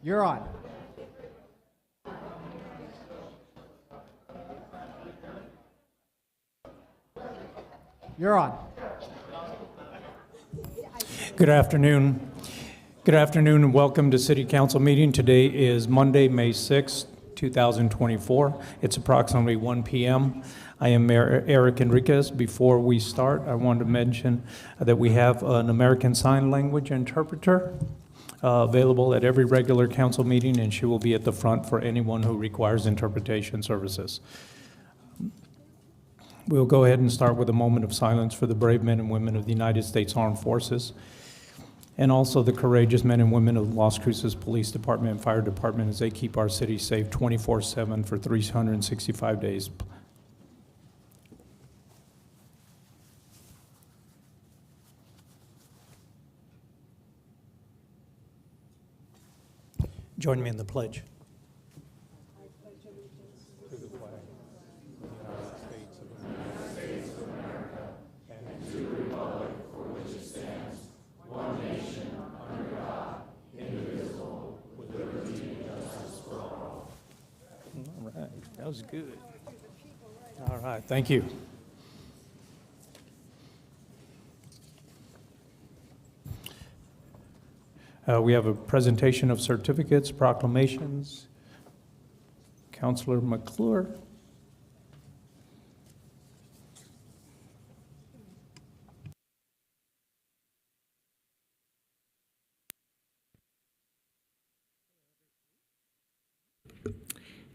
You're on. You're on. Good afternoon. Good afternoon and welcome to City Council meeting. Today is Monday, May 6th, 2024. It's approximately 1 p.m. I am Mayor Eric Enriquez. Before we start, I want to mention that we have an American Sign Language interpreter available at every regular council meeting, and she will be at the front for anyone who requires interpretation services. We'll go ahead and start with a moment of silence for the brave men and women of the United States Armed Forces, and also the courageous men and women of Las Cruces Police Department and Fire Department as they keep our city safe 24/7 for 365 days. Join me in the pledge. I pledge allegiance To the flag of the United States of America and to the republic for which it stands, one nation, under God, indivisible, with liberty and justice for all. All right, that was good. All right, thank you. We have a presentation of certificates, proclamations. Councilor McClure.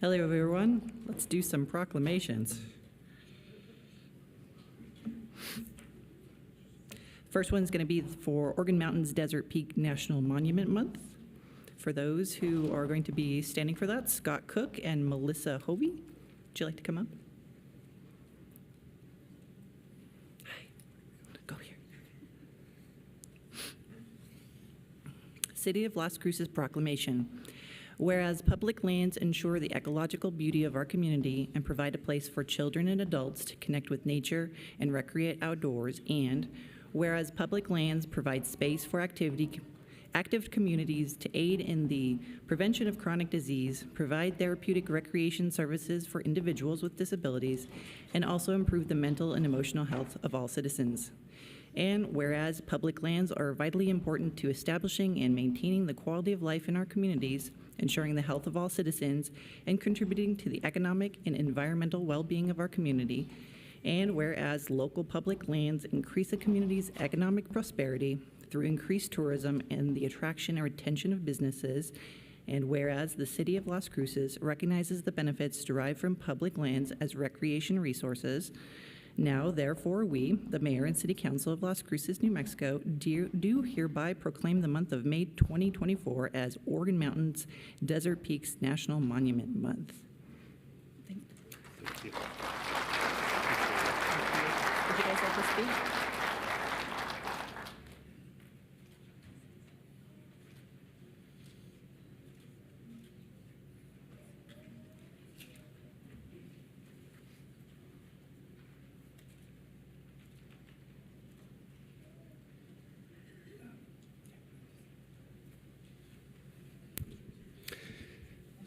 Hello, everyone. Let's do some proclamations. First one's going to be for Organ Mountains Desert Peak National Monument Month. For those who are going to be standing for that, Scott Cook and Melissa Hovey. Would you like to come up? Hi. Go here. City of Las Cruces Proclamation. Whereas public lands ensure the ecological beauty of our community and provide a place for children and adults to connect with nature and recreate outdoors, and whereas public lands provide space for active communities to aid in the prevention of chronic disease, provide therapeutic recreation services for individuals with disabilities, and also improve the mental and emotional health of all citizens. And whereas public lands are vitally important to establishing and maintaining the quality of life in our communities, ensuring the health of all citizens, and contributing to the economic and environmental well-being of our community. And whereas local public lands increase a community's economic prosperity through increased tourism and the attraction and retention of businesses, and whereas the City of Las Cruces recognizes the benefits derived from public lands as recreation resources, now, therefore, we, the Mayor and City Council of Las Cruces, New Mexico, do hereby proclaim the month of May 2024 as Organ Mountains Desert Peaks National Monument Month. Thank you. Would you guys like to speak?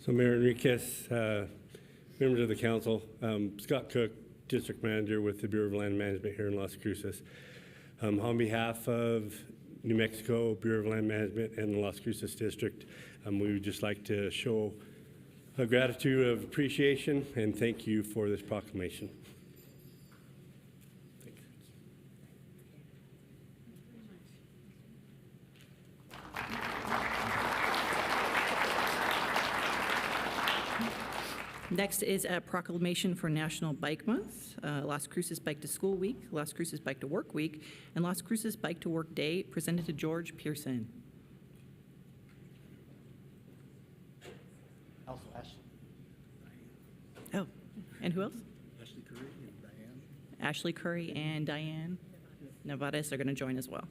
So Mayor Enriquez, members of the council, Scott Cook, District Manager with the Bureau of Land Management here in Las Cruces. On behalf of New Mexico Bureau of Land Management and the Las Cruces District, we would just like to show a gratitude of appreciation and thank you for this proclamation. Next is a proclamation for National Bike Month, Las Cruces Bike to School Week, Las Cruces Bike to Work Week, and Las Cruces Bike to Work Day, presented to George Pearson. Also, Ashley. Oh, and who else? Ashley Curry and Diane. Ashley Curry and Diane Nevares are going to join as well.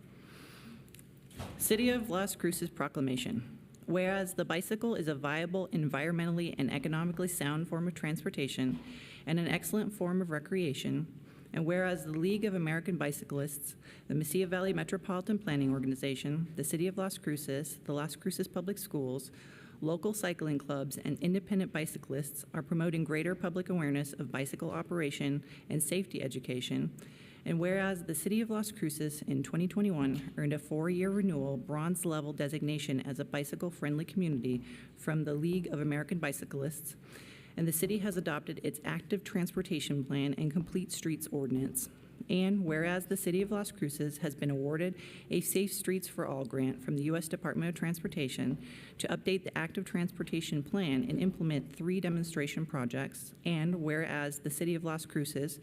City of Las Cruces Proclamation. Whereas the bicycle is a viable, environmentally and economically sound form of transportation and an excellent form of recreation, and whereas the League of American Bicyclists, the Mesilla Valley Metropolitan Planning Organization, the City of Las Cruces, the Las Cruces Public Schools, local cycling clubs, and independent bicyclists are promoting greater public awareness of bicycle operation and safety education. And whereas the City of Las Cruces in 2021 earned a 4-year renewal bronze level designation as a bicycle-friendly community from the League of American Bicyclists, and the city has adopted its active transportation plan and complete streets ordinance. And whereas the City of Las Cruces has been awarded a Safe Streets for All grant from the U.S. Department of Transportation to update the active transportation plan and implement 3 demonstration projects, and whereas the City of Las Cruces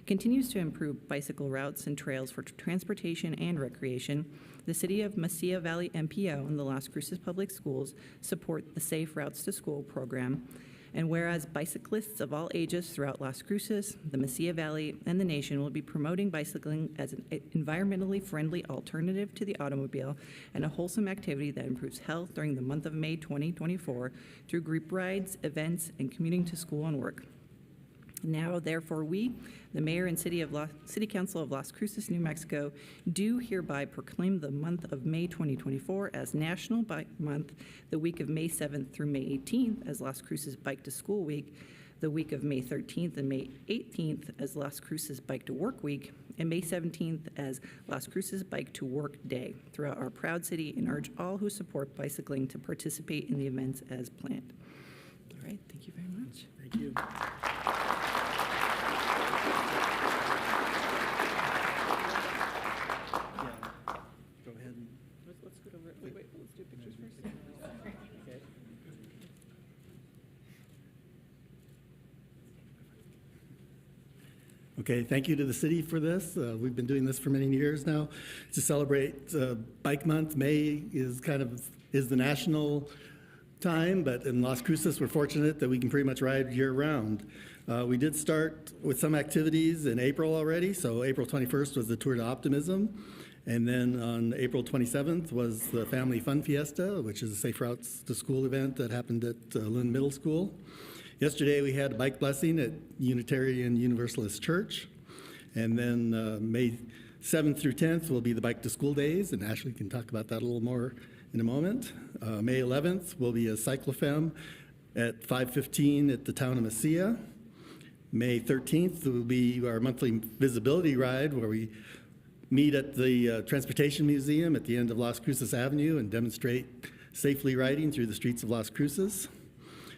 continues to improve bicycle routes and trails for transportation and recreation, the City of Mesilla Valley MPO and the Las Cruces Public Schools support the Safe Routes to School program. And whereas bicyclists of all ages throughout Las Cruces, the Mesilla Valley, and the nation will be promoting bicycling as an environmentally friendly alternative to the automobile and a wholesome activity that improves health during the month of May 2024 through group rides, events, and commuting to school and work. Now, therefore, we, the Mayor and City Council of Las Cruces, New Mexico, do hereby proclaim the month of May 2024 as National Bike Month, the week of May 7th through May 18th as Las Cruces Bike to School Week, the week of May 13th and May 18th as Las Cruces Bike to Work Week, and May 17th as Las Cruces Bike to Work Day throughout our proud city, and urge all who support bicycling to participate in the events as planned. All right, thank you very much. Thank you. Go ahead and. Let's go over, wait, let's do pictures first. Okay. Okay, thank you to the city for this. We've been doing this for many years now to celebrate Bike Month. May is the national time, but in Las Cruces, we're fortunate that we can pretty much ride year-round. We did start with some activities in April already, so April 21st was the Tour de Optimism, and then on April 27th was the Family Fun Fiesta, which is a Safe Routes to School event that happened at Lynn Middle School. Yesterday, we had a bike blessing at Unitarian Universalist Church, and then May 7th through 10th will be the Bike to School days, and Ashley can talk about that a little more in a moment. May 11th will be a cyclofem at 5:15 at the town of Mesilla. May 13th will be our monthly visibility ride where we meet at the Transportation Museum at the end of Las Cruces Avenue and demonstrate safely riding through the streets of Las Cruces.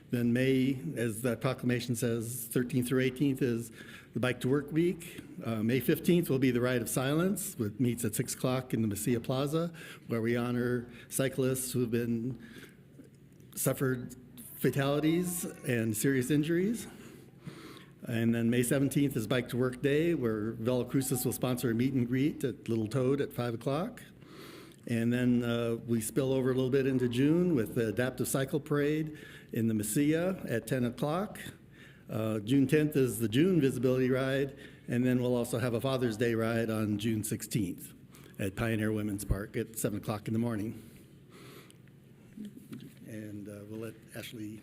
Then May, as the proclamation says, 13th through 18th is the Bike to Work Week. May 15th will be the Ride of Silence, which meets at 6 o'clock in the Mesilla Plaza, where we honor cyclists who have suffered fatalities and serious injuries. And then May 17th is Bike to Work Day, where Velo Cruces will sponsor a meet and greet at Little Toad at 5 o'clock. And then we spill over a little bit into June with the Adaptive Cycle Parade in the Mesilla at 10 o'clock. June 10th is the June Visibility Ride, and then we'll also have a Father's Day ride on June 16th at Pioneer Women's Park at 7 o'clock in the morning. And we'll let Ashley.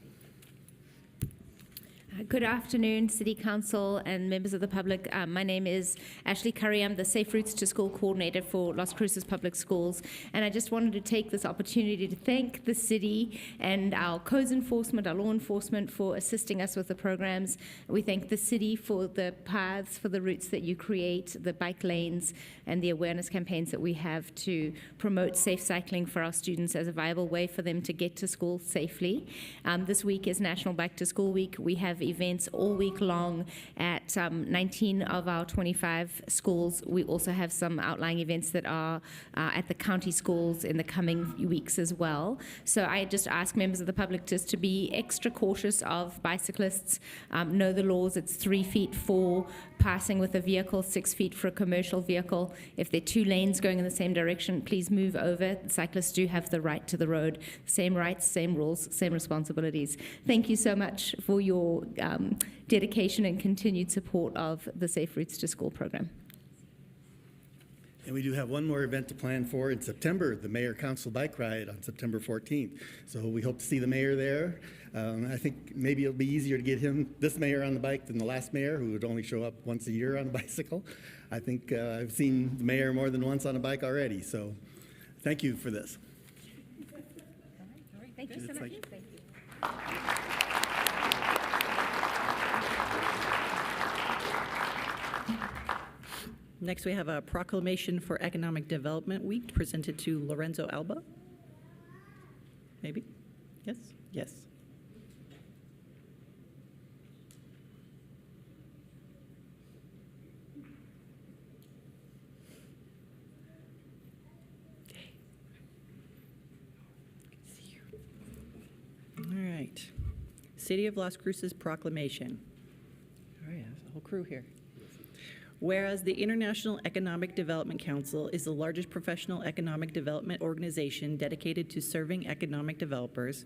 Good afternoon, City Council and members of the public. My name is Ashley Curry. I'm the Safe Routes to School Coordinator for Las Cruces Public Schools. And I just wanted to take this opportunity to thank the city and our codes enforcement, our law enforcement for assisting us with the programs. We thank the city for the paths, for the routes that you create, the bike lanes, and the awareness campaigns that we have to promote safe cycling for our students as a viable way for them to get to school safely. This week is National Bike to School Week. We have events all week long at 19 of our 25 schools. We also have some outlying events that are at the county schools in the coming weeks as well. So I just ask members of the public just to be extra cautious of bicyclists, know the laws. It's 3 feet for passing with a vehicle, 6 feet for a commercial vehicle. If there are 2 lanes going in the same direction, please move over. Cyclists do have the right to the road. Same rights, same rules, same responsibilities. Thank you so much for your dedication and continued support of the Safe Routes to School program. And we do have one more event to plan for in September, the Mayor Council Bike Ride on September 14th. So we hope to see the mayor there. I think maybe it'll be easier to get this mayor on the bike than the last mayor, who would only show up once a year on a bicycle. I think I've seen the mayor more than once on a bike already. So thank you for this. All right. Thank you so much. Thank you. Next, we have a proclamation for Economic Development Week presented to Lorenzo Alba. Maybe? Yes? Yes. All right. City of Las Cruces proclamation. All right, there's a whole crew here. Whereas the International Economic Development Council is the largest professional economic development organization dedicated to serving economic developers,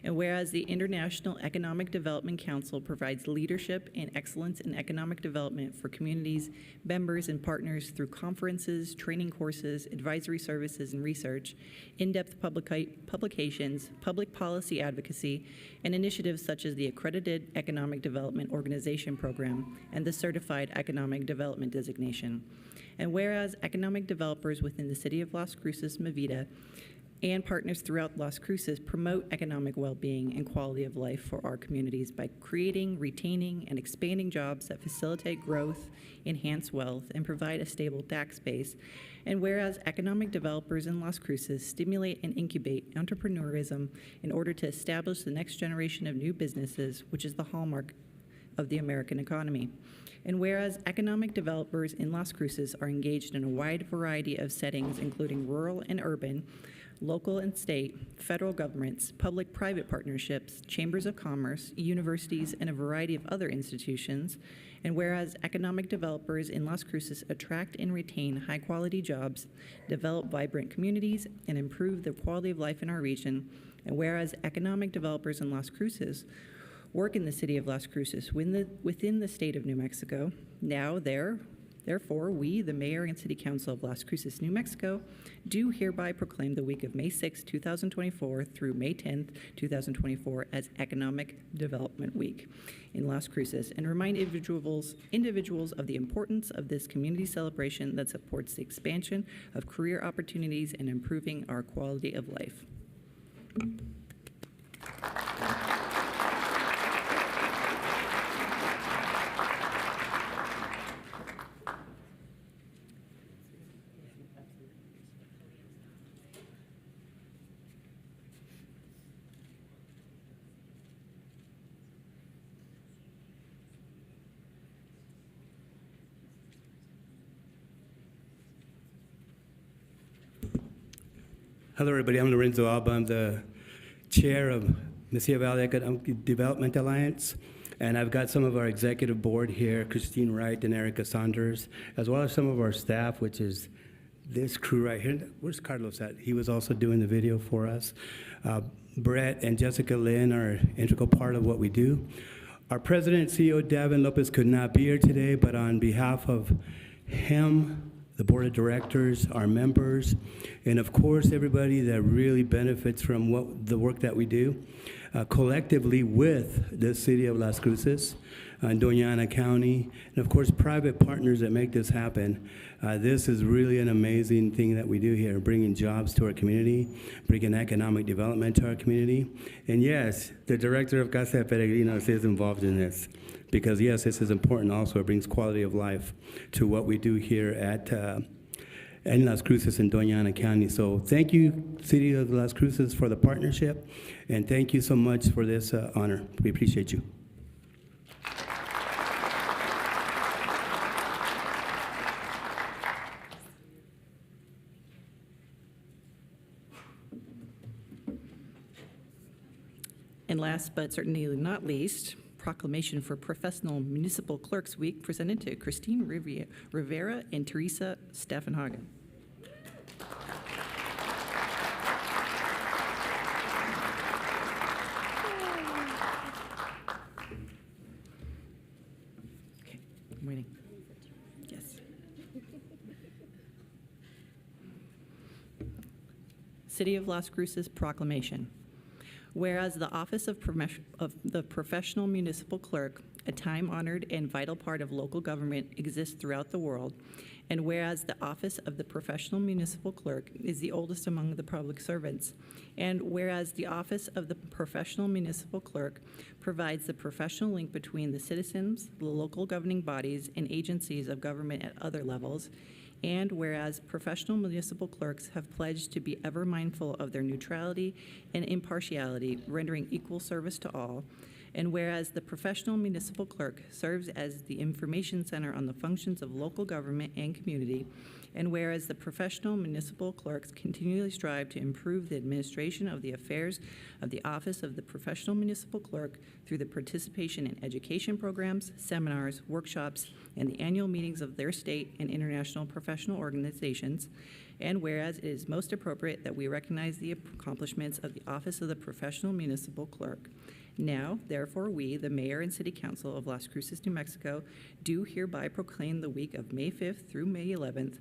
and whereas the International Economic Development Council provides leadership and excellence in economic development for communities, members, and partners through conferences, training courses, advisory services and research, in-depth publications, public policy advocacy, and initiatives such as the Accredited Economic Development Organization Program and the Certified Economic Development Designation. And whereas economic developers within the City of Las Cruces, Mavita, and partners throughout Las Cruces promote economic well-being and quality of life for our communities by creating, retaining, and expanding jobs that facilitate growth, enhance wealth, and provide a stable tax base. And whereas economic developers in Las Cruces stimulate and incubate entrepreneurism in order to establish the next generation of new businesses, which is the hallmark of the American economy. And whereas economic developers in Las Cruces are engaged in a wide variety of settings, including rural and urban, local and state, federal governments, public-private partnerships, chambers of commerce, universities, and a variety of other institutions. And whereas economic developers in Las Cruces attract and retain high-quality jobs, develop vibrant communities, and improve the quality of life in our region. And whereas economic developers in Las Cruces work in the city of Las Cruces within the state of New Mexico, therefore, we, the Mayor and City Council of Las Cruces, New Mexico, do hereby proclaim the week of May 6, 2024 through May 10, 2024 as Economic Development Week in Las Cruces and remind individuals of the importance of this community celebration that supports the expansion of career opportunities and improving our quality of life. Hello, everybody. I'm Lorenzo Alba. I'm the chair of Mesilla Valley Economic Development Alliance, and I've got some of our executive board here, Christine Wright and Erica Saunders, as well as some of our staff, which is this crew right here. Where's Carlos at? He was also doing the video for us. Brett and Jessica Lynn are an integral part of what we do. Our president and CEO, Davin Lopez, could not be here today, but on behalf of him, the board of directors, our members, and of course, everybody that really benefits from the work that we do, collectively with the city of Las Cruces, Doña Ana County, and of course, private partners that make this happen. This is really an amazing thing that we do here, bringing jobs to our community, bringing economic development to our community. And yes, the director of Casa de Peregrinos is involved in this, because yes, this is important also. It brings quality of life to what we do here at in Las Cruces and Doña Ana County. So thank you, City of Las Cruces, for the partnership, and thank you so much for this honor. We appreciate you. And last but certainly not least, proclamation for Professional Municipal Clerks Week presented to Christine Rivera and Teresa Staffenhagen. Okay, I'm waiting. Yes. City of Las Cruces proclamation. Whereas the Office of the Professional Municipal Clerk a time-honored and vital part of local government, exists throughout the world, and whereas the office of the professional municipal clerk is the oldest among the public servants, and whereas the office of the professional municipal clerk provides the professional link between the citizens, the local governing bodies, and agencies of government at other levels, and whereas professional municipal clerks have pledged to be ever mindful of their neutrality and impartiality, rendering equal service to all, and whereas the professional municipal clerk serves as the information center on the functions of local government and community, and whereas the professional municipal clerks continually strive to improve the administration of the affairs of the office of the professional municipal clerk through the participation in education programs, seminars, workshops, and the annual meetings of their state and international professional organizations, and whereas it is most appropriate that we recognize the accomplishments of the office of the professional municipal clerk. Now, therefore, we, the Mayor and City Council of Las Cruces, New Mexico, do hereby proclaim the week of May 5th through May 11th,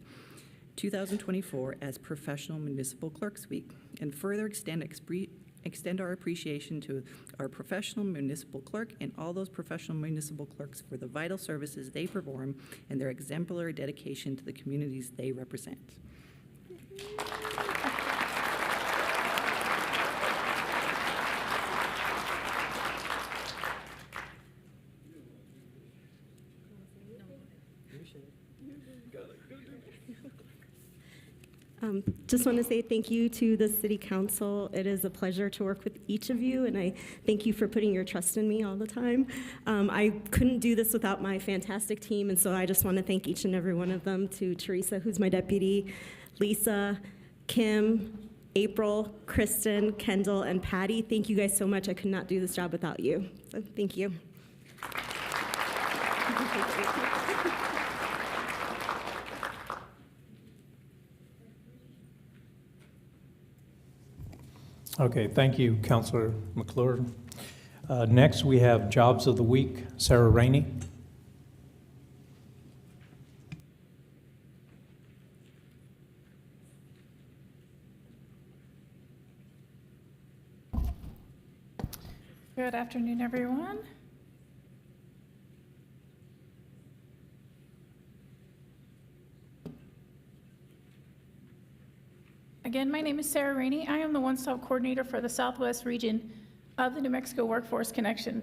2024 as Professional Municipal Clerks Week, and further extend our appreciation to our professional municipal clerk and all those professional municipal clerks for the vital services they perform and their exemplary dedication to the communities they represent. Just want to say thank you to the City Council. It is a pleasure to work with each of you, and I thank you for putting your trust in me all the time. I couldn't do this without my fantastic team, and so I just want to thank each and every one of them, to Teresa, who's my deputy, Lisa, Kim, April, Kristen, Kendall, and Patty. Thank you guys so much. I could not do this job without you. So thank you. Okay, thank you, Councilor McClure. Next, we have Jobs of the Week, Sarah Rainey. Good afternoon, everyone. Again, my name is Sarah Rainey. I am the one-stop coordinator for the Southwest region of the New Mexico Workforce Connection.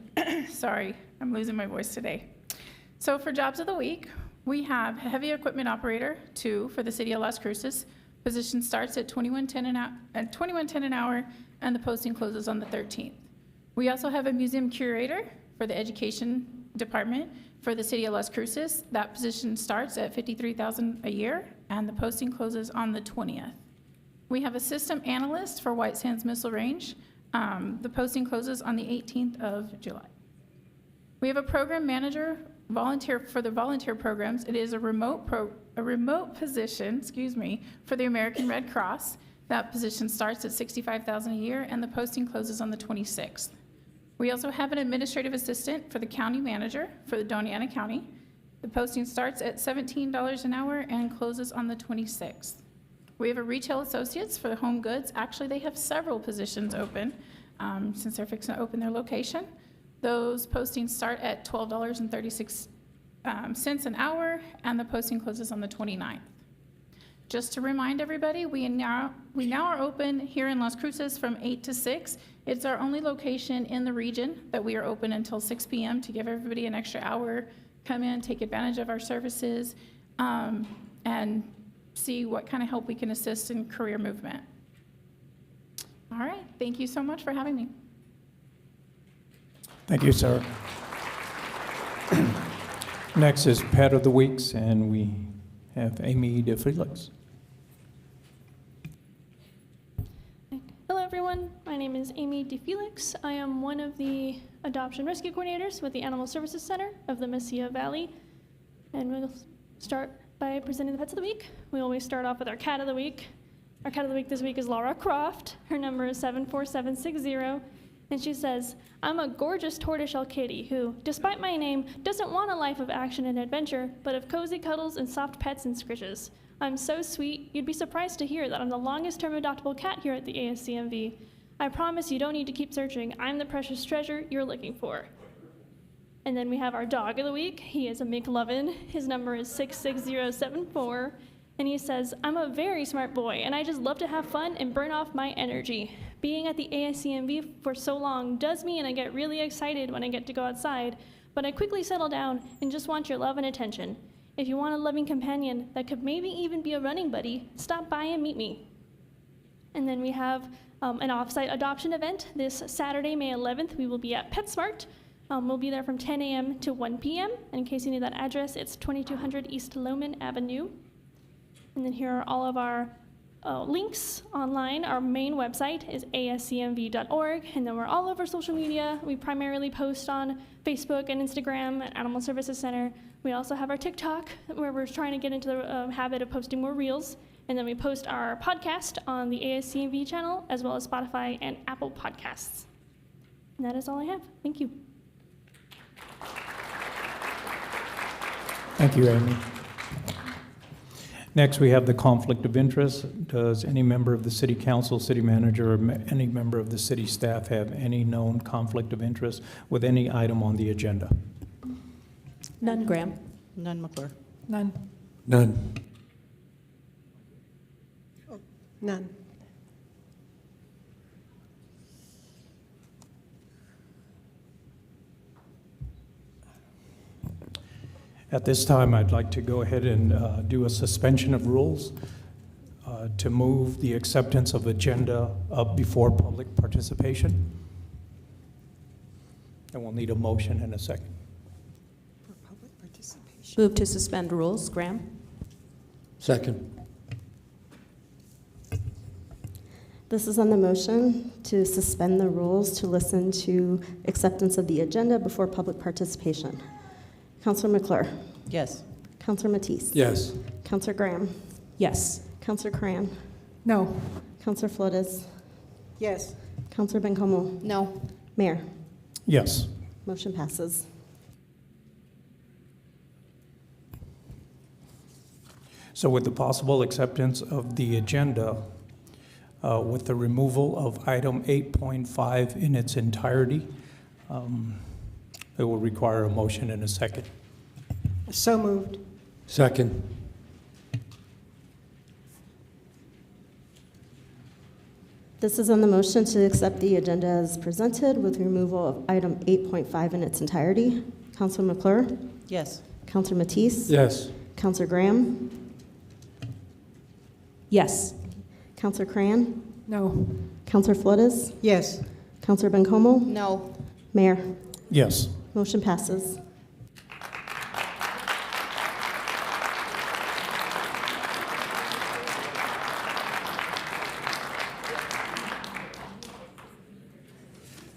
Sorry, I'm losing my voice today. So for Jobs of the Week, we have Heavy Equipment Operator 2 for the City of Las Cruces. Position starts at $21.10 an hour, and the posting closes on the 13th. We also have a Museum Curator for the Education Department for the City of Las Cruces. That position starts at $53,000 a year, and the posting closes on the 20th. We have a System Analyst for White Sands Missile Range. The posting closes on the 18th of July. We have a Program Manager volunteer for the volunteer programs. It is a remote position, for the American Red Cross. That position starts at $65,000 a year, and the posting closes on the 26th. We also have an Administrative Assistant for the County Manager for the Doña Ana County. The posting starts at $17 an hour and closes on the 26th. We have a Retail Associates for the Home Goods. Actually, they have several positions open since they're fixing to open their location. Those postings start at $12.36 an hour, and the posting closes on the 29th. Just to remind everybody, we now are open here in Las Cruces from 8 to 6. It's our only location in the region that we are open until 6 p.m. to give everybody an extra hour, come in, take advantage of our services, and see what kind of help we can assist in career movement. All right, thank you so much for having me. Thank you, Sarah. Next is Pet of the Weeks, and we have Amy DeFelix. Hello, everyone. My name is Amy DeFelix. I am one of the Adoption Rescue Coordinators with the Animal Services Center of the Mesilla Valley. And we'll start by presenting the Pets of the Week. We always start off with our Cat of the Week. Our Cat of the Week this week is Laura Croft. Her number is 74760. And she says, I'm a gorgeous tortoiseshell kitty who, despite my name, doesn't want a life of action and adventure, but of cozy cuddles and soft pets and scritches. I'm so sweet, you'd be surprised to hear that I'm the longest term adoptable cat here at the ASCMV. I promise you don't need to keep searching. I'm the precious treasure you're looking for. And then we have our dog of the week. He is a McLovin. His number is 66074. And he says, I'm a very smart boy, and I just love to have fun and burn off my energy. Being at the ASCMV for so long does mean I get really excited when I get to go outside, but I quickly settle down and just want your love and attention. If you want a loving companion that could maybe even be a running buddy, stop by and meet me. And then we have an offsite adoption event this Saturday, May 11th. We will be at PetSmart. We'll be there from 10 a.m. to 1 p.m. And in case you need that address, it's 2200 East Loman Avenue. And then here are all of our links online. Our main website is ascmv.org, and then we're all over social media. We primarily post on Facebook and Instagram at Animal Services Center. We also have our TikTok, where we're trying to get into the habit of posting more reels. And then we post our podcast on the ASCMV channel, as well as Spotify and Apple Podcasts. And that is all I have. Thank you. Thank you, Amy. Next, we have the conflict of interest. Does any member of the city council, city manager, or any member of the city staff have any known conflict of interest with any item on the agenda? None, Graham. None, McClure. None. None. None. At this time, I'd like to go ahead and do a suspension of rules to move the acceptance of agenda up before public participation. And we'll need a motion in a second. For public participation. Move to suspend rules, Graham. Second. This is on the motion to suspend the rules to listen to acceptance of the agenda before public participation. Councilor McClure. Yes. Councilor Matisse. Yes. Councilor Graham. Yes. Councilor Cran. No. Councilor Flores. Yes. Councilor Bencomo. No. Mayor. Yes. Motion passes. So with the possible acceptance of the agenda, with the removal of item 8.5 in its entirety, it will require a motion in a second. So moved. Second. This is on the motion to accept the agenda as presented with removal of item 8.5 in its entirety. Councilor McClure. Yes. Councilor Matisse. Yes. Councilor Graham. Yes. Councilor Cran. No. Councilor Flores. Yes. Councilor Bencomo. No. Mayor. Yes. Motion passes.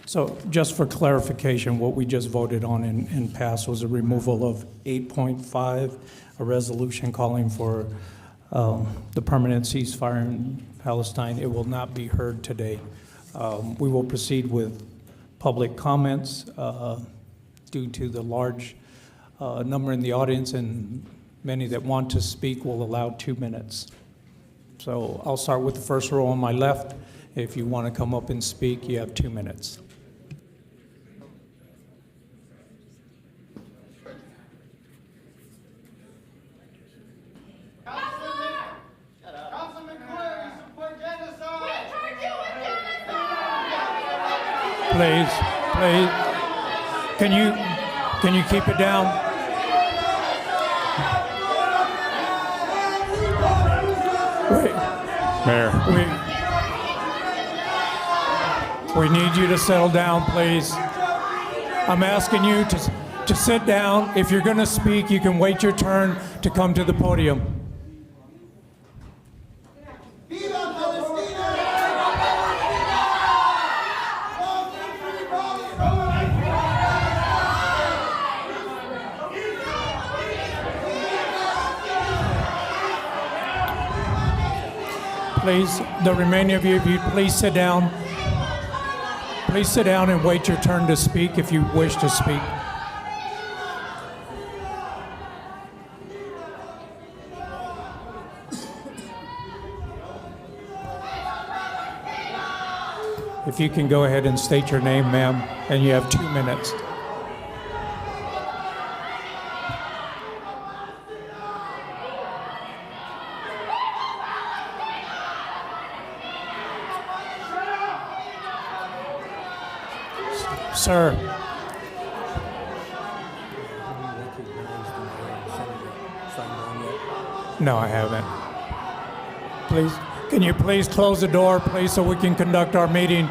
So just for clarification, what we just voted on and passed was a removal of 8.5, a resolution calling for the permanent ceasefire in Palestine. It will not be heard today. We will proceed with public comments due to the large number in the audience, and many that want to speak will allow 2 minutes. So I'll start with the first row on my left. If you want to come up and speak, you have 2 minutes. Please, please. Can you keep it down? Wait. Mayor. We need you to settle down, please. I'm asking you to sit down. If you're going to speak, you can wait your turn to come to the podium. Please, the remaining of you, if you please sit down. Please sit down and wait your turn to speak if you wish to speak. If you can go ahead and state your name, ma'am, and you have 2 minutes. Sir, no, I haven't. Please, can you please close the door, please, so we can conduct our meeting?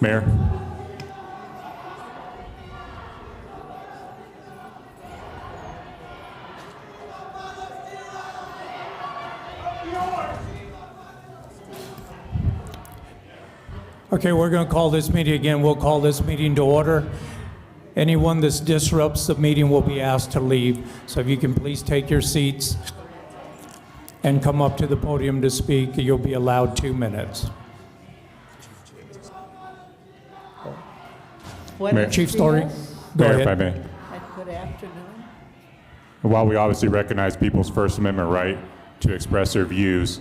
Mayor. Okay, we're going to call this meeting again. We'll call this meeting to order. Anyone that disrupts the meeting will be asked to leave. So if you can please take your seats and come up to the podium to speak, you'll be allowed 2 minutes. Mayor. Chief Story, go Mayor, if I ahead. may. Good afternoon. While we obviously recognize people's First Amendment right to express their views,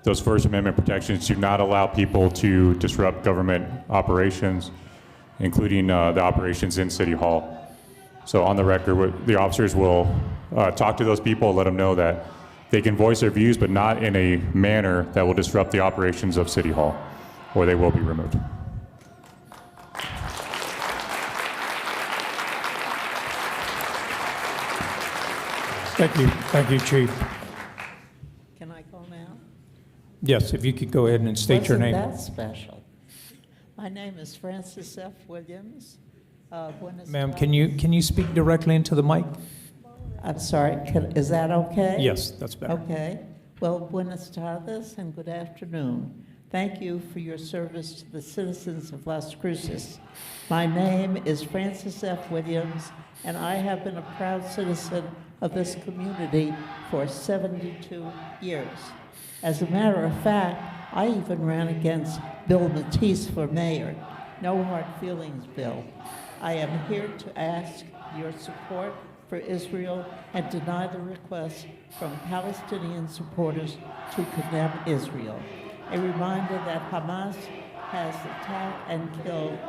those First Amendment protections do not allow people to disrupt government operations, including the operations in City Hall. So on the record, the officers will talk to those people, let them know that they can voice their views, but not in a manner that will disrupt the operations of City Hall, or they will be removed. Thank you, Chief. Can I go now? Yes, if you could go ahead and state your name. Wasn't that special? My name is Frances F. Williams. Buenos Ma'am, Tardes. can you speak directly into the mic? I'm sorry, is that okay? Yes, that's better. Okay. Well, buenos tardes and good afternoon. Thank you for your service to the citizens of Las Cruces. My name is Frances F. Williams, and I have been a proud citizen of this community for 72 years. As a matter of fact, I even ran against Bill Matisse for mayor. No hard feelings, Bill. I am here to ask your support for Israel and deny the request from Palestinian supporters to condemn Israel. A reminder that Hamas has attacked and killed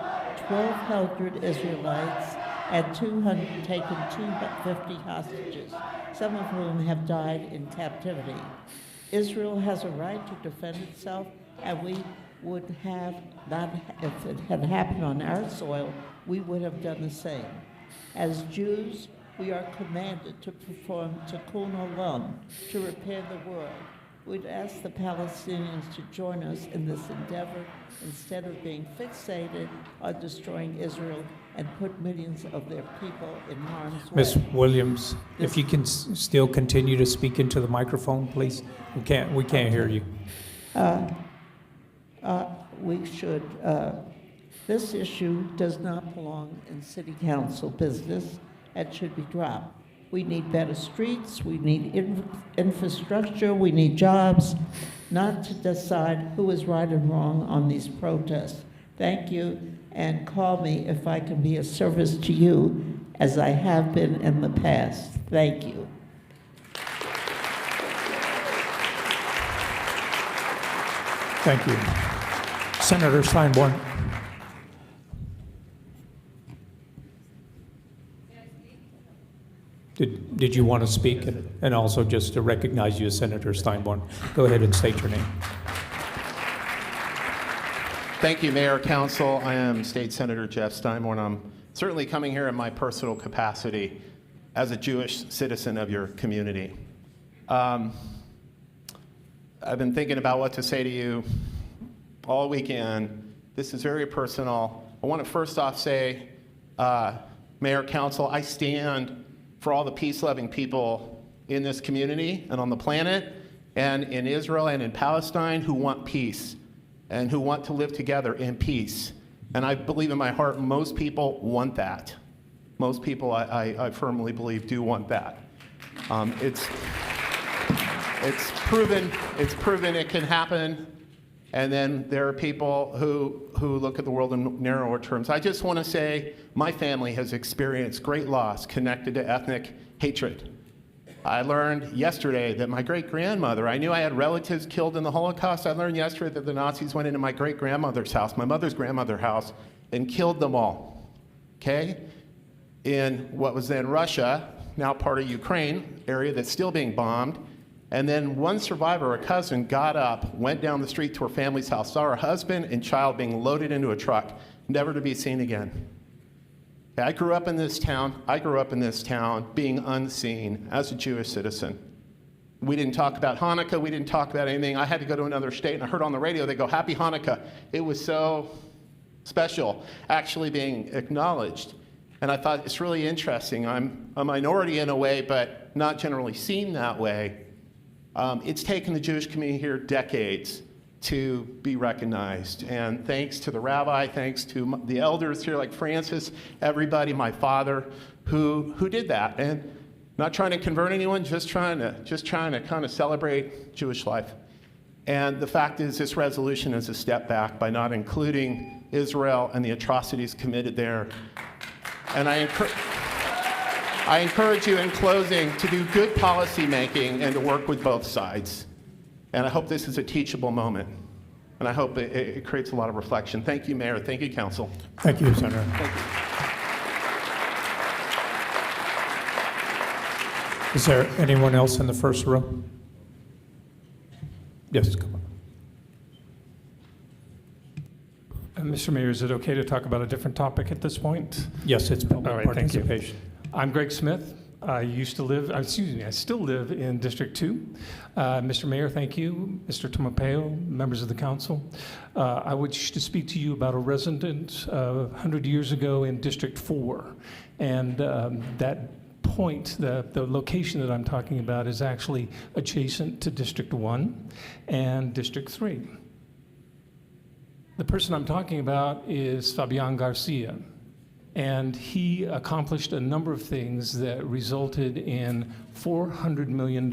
1,200 Israelites and taken 250 hostages, some of whom have died in captivity. Israel has a right to defend itself, and we would have not, if it had happened on our soil, we would have done the same. As Jews, we are commanded to perform tikkun olam, to repair the world. We'd ask the Palestinians to join us in this endeavor instead of being fixated on destroying Israel and put millions of their people in harm's way. Ms. Williams, if you can still continue to speak into the microphone, please. We can't hear you. We should, this issue does not belong in city council business and should be dropped. We need better streets, we need infrastructure, we need jobs, not to decide who is right and wrong on these protests. Thank you, and call me if I can be of service to you, as I have been in the past. Thank you. Thank you. Senator Steinborn. Did you want to speak? And also just to recognize you as Senator Steinborn. Go ahead and state your name. Thank you, Mayor, Council. I am State Senator Jeff Steinborn. I'm certainly coming here in my personal capacity as a Jewish citizen of your community. I've been thinking about what to say to you all weekend. This is very personal. I want to first off say, Mayor, Council, I stand for all the peace-loving people in this community and on the planet and in Israel and in Palestine who want peace and who want to live together in peace. And I believe in my heart most people want that. Most people, I firmly believe, do want that. It's proven it can happen. And then there are people who look at the world in narrower terms. I just want to say my family has experienced great loss connected to ethnic hatred. I learned yesterday that my great-grandmother, I knew I had relatives killed in the Holocaust. I learned yesterday that the Nazis went into my great-grandmother's house, my mother's grandmother's house, and killed them all, okay? In what was then Russia, now part of Ukraine, area that's still being bombed. And then one survivor, a cousin, got up, went down the street to her family's house, saw her husband and child being loaded into a truck, never to be seen again. I grew up in this town. I grew up in this town being unseen as a Jewish citizen. We didn't talk about Hanukkah. We didn't talk about anything. I had to go to another state, and I heard on the radio, they go, Happy Hanukkah. It was so special, actually being acknowledged. And I thought, it's really interesting. I'm a minority in a way, but not generally seen that way. It's taken the Jewish community here decades to be recognized. And thanks to the rabbi, thanks to the elders here like Francis, everybody, my father, who did that. And not trying to convert anyone, just trying to kind of celebrate Jewish life. And the fact is, this resolution is a step back by not including Israel and the atrocities committed there. And I encourage you in closing to do good policy making and to work with both sides. And I hope this is a teachable moment. And I hope it creates a lot of reflection. Thank you, Mayor. Thank you, Council. Thank you, Senator. Thank you. Is there anyone else in the first row? Yes, come on. Mr. Mayor, is it okay to talk about a different topic at this point? Yes, it's public All right, thank you. participation. I'm Greg Smith. I still live in District 2. Mr. Mayor, thank you. Mr. Tomapeo, members of the council. I wish to speak to you about a resident 100 years ago in District 4. And that point, the location that I'm talking about is actually adjacent to District 1 and District 3. The person I'm talking about is Fabian Garcia. And he accomplished a number of things that resulted in $400 million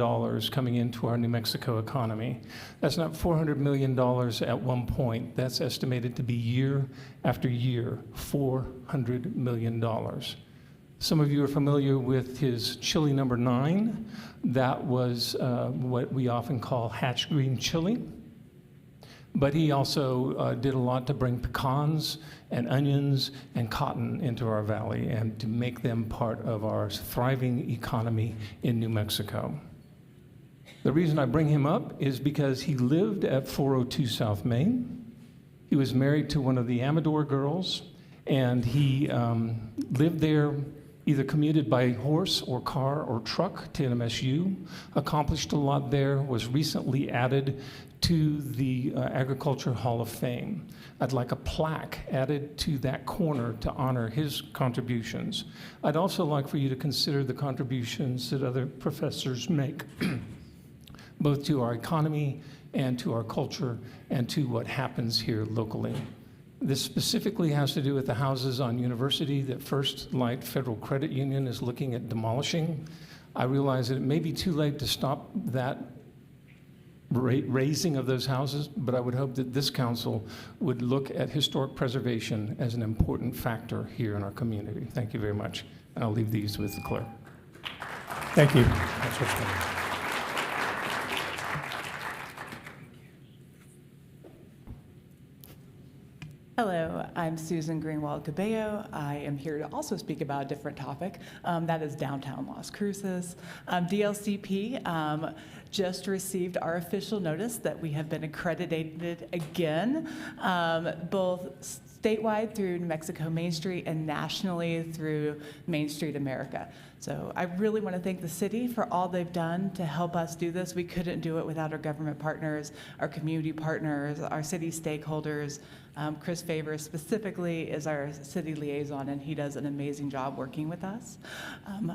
coming into our New Mexico economy. That's not $400 million at one point. That's estimated to be year after year, $400 million. Some of you are familiar with his chili number 9. That was what we often call hatch green chili. But he also did a lot to bring pecans and onions and cotton into our valley and to make them part of our thriving economy in New Mexico. The reason I bring him up is because he lived at 402 South Main. He was married to one of the Amador girls, and he lived there, either commuted by horse or car or truck to NMSU, accomplished a lot there, was recently added to the Agriculture Hall of Fame. I'd like a plaque added to that corner to honor his contributions. I'd also like for you to consider the contributions that other professors make, both to our economy and to our culture and to what happens here locally. This specifically has to do with the houses on University that First Light Federal Credit Union is looking at demolishing. I realize that it may be too late to stop that raising of those houses, but I would hope that this council would look at historic preservation as an important factor here in our community. Thank you very much. And I'll leave these with the clerk. Thank you. Councilor Smith. Hello, I'm Susan Greenwald-Cabello. I am here to also speak about a different topic, that is downtown Las Cruces. DLCP just received our official notice that we have been accredited again, both statewide through New Mexico Main Street and nationally through Main Street America. So I really want to thank the city for all they've done to help us do this. We couldn't do it without our government partners, our community partners, our city stakeholders. Chris Favor specifically is our city liaison, and he does an amazing job working with us.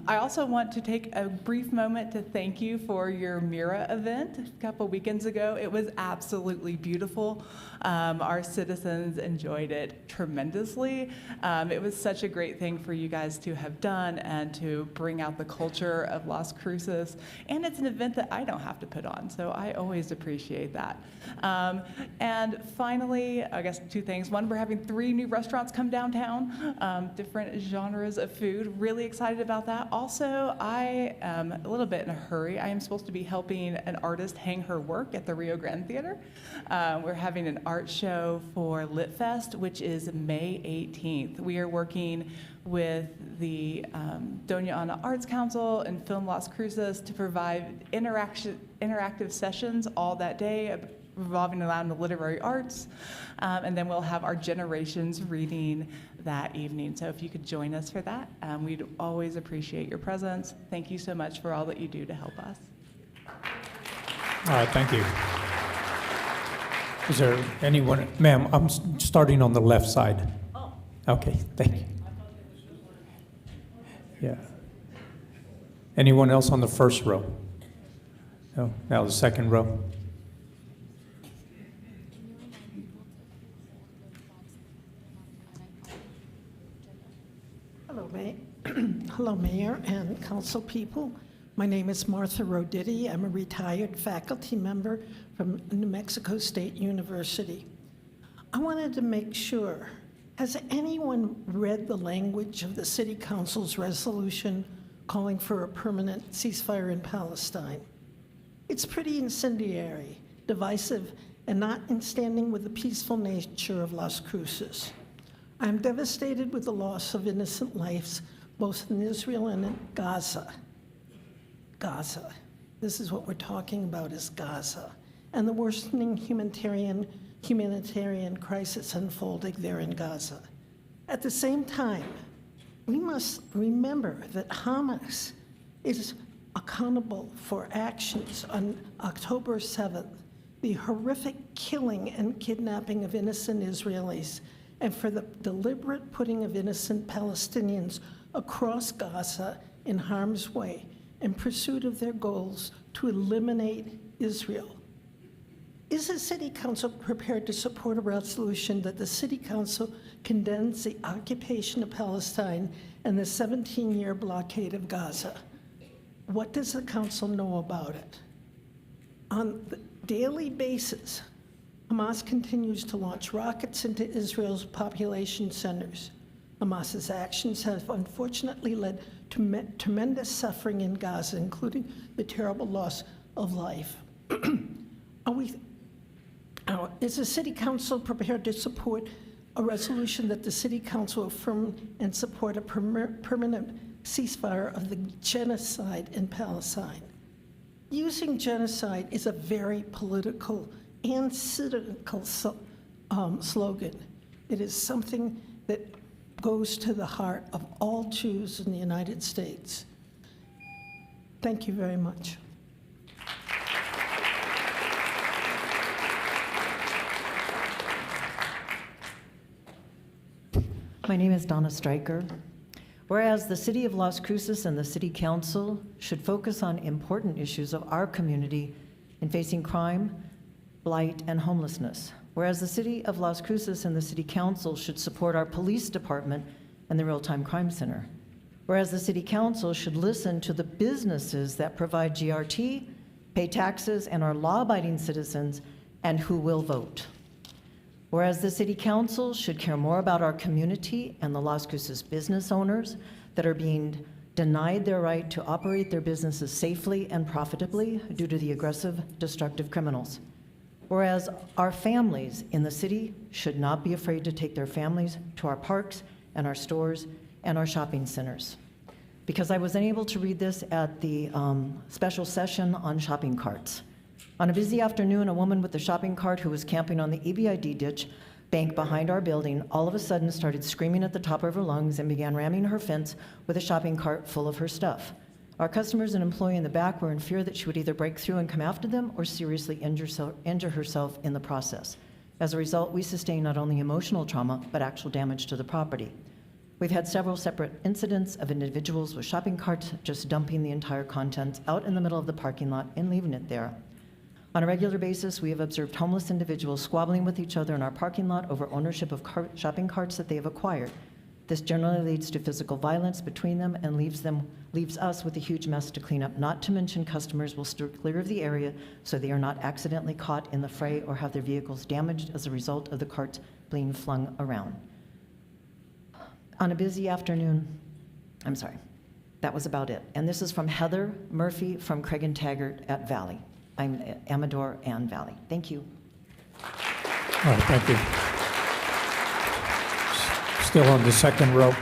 I also want to take a brief moment to thank you for your Mira event a couple weekends ago. It was absolutely beautiful. Our citizens enjoyed it tremendously. It was such a great thing for you guys to have done and to bring out the culture of Las Cruces. And it's an event that I don't have to put on, so I always appreciate that. And finally, I guess two things. One, we're having 3 new restaurants come downtown, different genres of food. Really excited about that. Also, I am a little bit in a hurry. I am supposed to be helping an artist hang her work at the Rio Grande Theater. We're having an art show for Lit Fest, which is May 18th. We are working with the Doña Ana Arts Council and Film Las Cruces to provide interactive sessions all that day revolving around the literary arts. And then we'll have our Generations reading that evening. So if you could join us for that, we'd always appreciate your presence. Thank you so much for all that you do to help us. All right, thank you. Is there anyone, ma'am, I'm starting on the left side. Oh. Okay, thank you. Yeah. Anyone else on the first row? No, now the second row. Hello, Mayor and council people. My name is Martha Roditi. I'm a retired faculty member from New Mexico State University. I wanted to make sure, has anyone read the language of the City Council's resolution calling for a permanent ceasefire in Palestine? It's pretty incendiary, divisive, and not in standing with the peaceful nature of Las Cruces. I'm devastated with the loss of innocent lives, both in Israel and in Gaza. Gaza. This is what we're talking about, is Gaza. And the worsening humanitarian crisis unfolding there in Gaza. At the same time, we must remember that Hamas is accountable for actions on October 7th, the horrific killing and kidnapping of innocent Israelis, and for the deliberate putting of innocent Palestinians across Gaza in harm's way in pursuit of their goals to eliminate Israel. Is the City Council prepared to support a resolution that the City Council condemns the occupation of Palestine and the 17-year blockade of Gaza? What does the Council know about it? On the daily basis, Hamas continues to launch rockets into Israel's population centers. Hamas's actions have unfortunately led to tremendous suffering in Gaza, including the terrible loss of life. Is the City Council prepared to support a resolution that the City Council affirm and support a permanent ceasefire of the genocide in Palestine? Using genocide is a very political and cynical slogan. It is something that goes to the heart of all Jews in the United States. Thank you very much. My name is Donna Stryker. Whereas the City of Las Cruces and the City Council should focus on important issues of our community in facing crime, blight, and homelessness. Whereas the City of Las Cruces and the City Council should support our police department and the Real-Time Crime Center. Whereas the City Council should listen to the businesses that provide GRT, pay taxes, and are law-abiding citizens, and who will vote. Whereas the City Council should care more about our community and the Las Cruces business owners that are being denied their right to operate their businesses safely and profitably due to the aggressive, destructive criminals. Whereas our families in the city should not be afraid to take their families to our parks and our stores and our shopping centers. Because I was unable to read this at the special session on shopping carts. On a busy afternoon, a woman with a shopping cart who was camping on the EBID ditch bank behind our building all of a sudden started screaming at the top of her lungs and began ramming her fence with a shopping cart full of her stuff. Our customers and employee in the back were in fear that she would either break through and come after them or seriously injure herself in the process. As a result, we sustained not only emotional trauma, but actual damage to the property. We've had several separate incidents of individuals with shopping carts just dumping the entire contents out in the middle of the parking lot and leaving it there. On a regular basis, we have observed homeless individuals squabbling with each other in our parking lot over ownership of shopping carts that they have acquired. This generally leads to physical violence between them and leaves us with a huge mess to clean up, not to mention customers will steer clear of the area so they are not accidentally caught in the fray or have their vehicles damaged as a result of the carts being flung around. On a busy afternoon, that was about it. And this is from Heather Murphy from Craig and Taggart at Valley. I'm Amador and Valley. Thank you. All right, thank you. Still on the second row.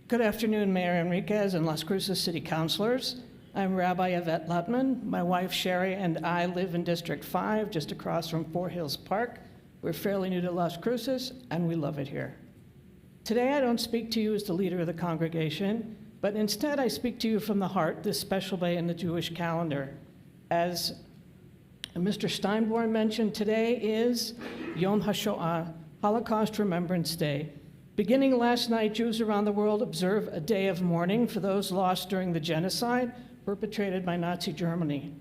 Good afternoon, Mayor Enriquez and Las Cruces City Councilors. I'm Rabbi Yvette Lutman. My wife Sherry and I live in District 5, just across from Fort Hills Park. We're fairly new to Las Cruces, and we love it here. Today, I don't speak to you as the leader of the congregation, but instead I speak to you from the heart, this special day in the Jewish calendar. As Mr. Steinborn mentioned, today is Yom HaShoah, Holocaust Remembrance Day. Beginning last night, Jews around the world observe a day of mourning for those lost during the genocide perpetrated by Nazi Germany.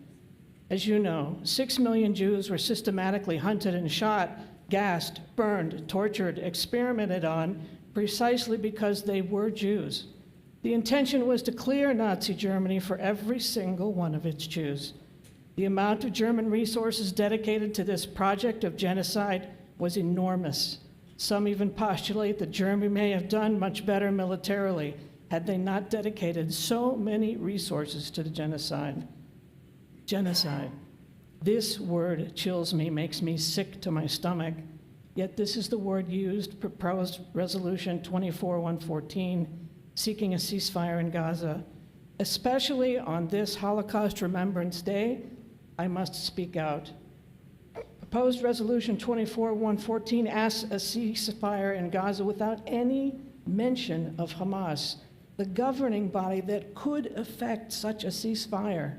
As you know, 6 million Jews were systematically hunted and shot, gassed, burned, tortured, experimented on, precisely because they were Jews. The intention was to clear Nazi Germany for every single one of its Jews. The amount of German resources dedicated to this project of genocide was enormous. Some even postulate that Germany may have done much better militarily had they not dedicated so many resources to the genocide. Genocide. This word chills me, makes me sick to my stomach, yet this is the word used, proposed Resolution 24-114, seeking a ceasefire in Gaza. Especially on this Holocaust Remembrance Day, I must speak out. Proposed Resolution 24-114 asks a ceasefire in Gaza without any mention of Hamas, the governing body that could effect such a ceasefire.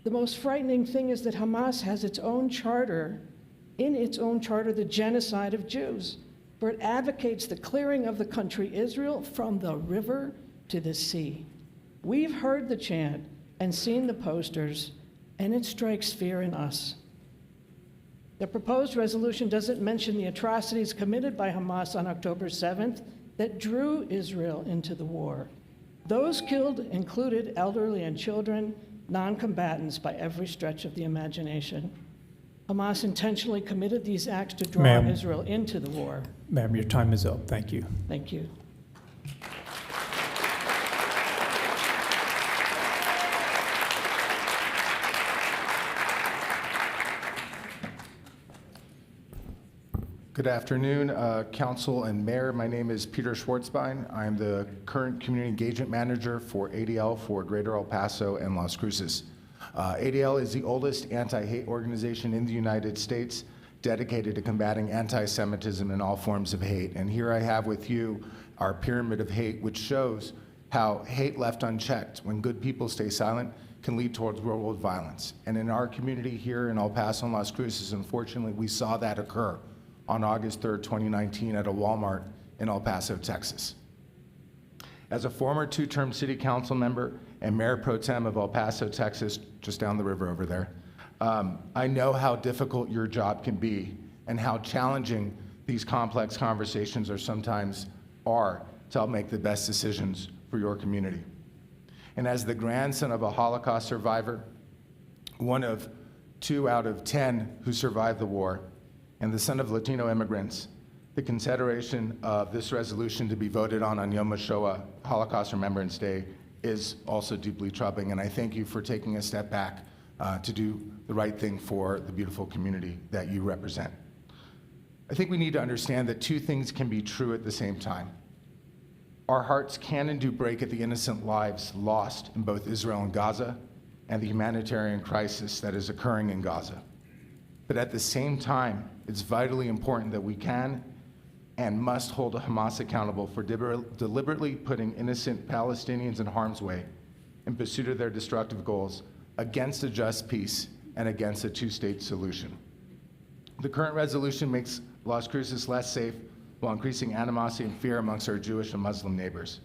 The most frightening thing is that Hamas has its own charter, in its own charter, the genocide of Jews, for it advocates the clearing of the country Israel from the river to the sea. We've heard the chant and seen the posters, and it strikes fear in us. The proposed resolution doesn't mention the atrocities committed by Hamas on October 7th that drew Israel into the war. Those killed included elderly and children, non-combatants by every stretch of the imagination. Hamas intentionally committed these acts to draw Israel into the war. Ma'am, your time is up. Thank you. Thank you. Good afternoon, Council and Mayor. My name is Peter Schwartzbein. I'm the current Community Engagement Manager for ADL for Greater El Paso and Las Cruces. ADL is the oldest anti-hate organization in the United States dedicated to combating anti-Semitism and all forms of hate. And here I have with you our pyramid of hate, which shows how hate left unchecked when good people stay silent can lead towards world violence. And in our community here in El Paso and Las Cruces, unfortunately, we saw that occur on August 3rd, 2019 at a Walmart in El Paso, Texas. As a former two-term city council member and mayor pro tem of El Paso, Texas, just down the river over there, I know how difficult your job can be and how challenging these complex conversations sometimes are to help make the best decisions for your community. And as the grandson of a Holocaust survivor, one of 2 out of 10 who survived the war, and the son of Latino immigrants, the consideration of this resolution to be voted on Yom HaShoah, Holocaust Remembrance Day, is also deeply troubling, and I thank you for taking a step back to do the right thing for the beautiful community that you represent. I think we need to understand that 2 things can be true at the same time. Our hearts can and do break at the innocent lives lost in both Israel and Gaza, and the humanitarian crisis that is occurring in Gaza. But at the same time, it's vitally important that we can and must hold Hamas accountable for deliberately putting innocent Palestinians in harm's way in pursuit of their destructive goals against a just peace and against a 2-state solution. The current resolution makes Las Cruces less safe while increasing animosity and fear amongst our Jewish and Muslim neighbors.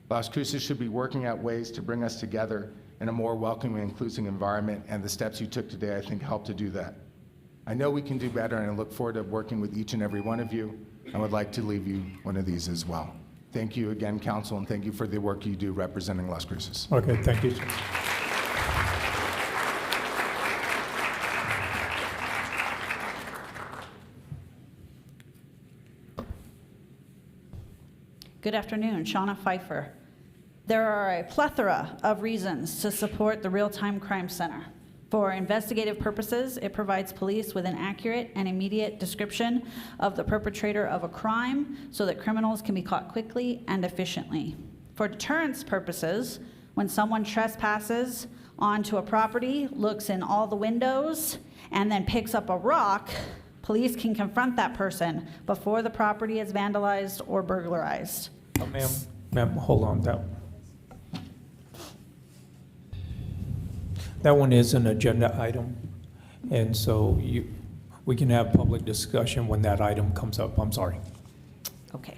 Las Cruces should be working out ways to bring us together in a more welcoming and inclusive environment, and the steps you took today, I think, help to do that. I know we can do better, and I look forward to working with each and every one of you, and would like to leave you one of these as well. Thank you again, Council, and thank you for the work you do representing Las Cruces. Okay, thank you, sir. Good afternoon, Shauna Pfeiffer. There are a plethora of reasons to support the Real-Time Crime Center. For investigative purposes, it provides police with an accurate and immediate description of the perpetrator of a crime so that criminals can be caught quickly and efficiently. For deterrence purposes, when someone trespasses onto a property, looks in all the windows, and then picks up a rock, police can confront that person before the property is vandalized or burglarized. Ma'am, hold on. That one is an agenda item, and so we can have public discussion when that item comes up. I'm sorry. Okay.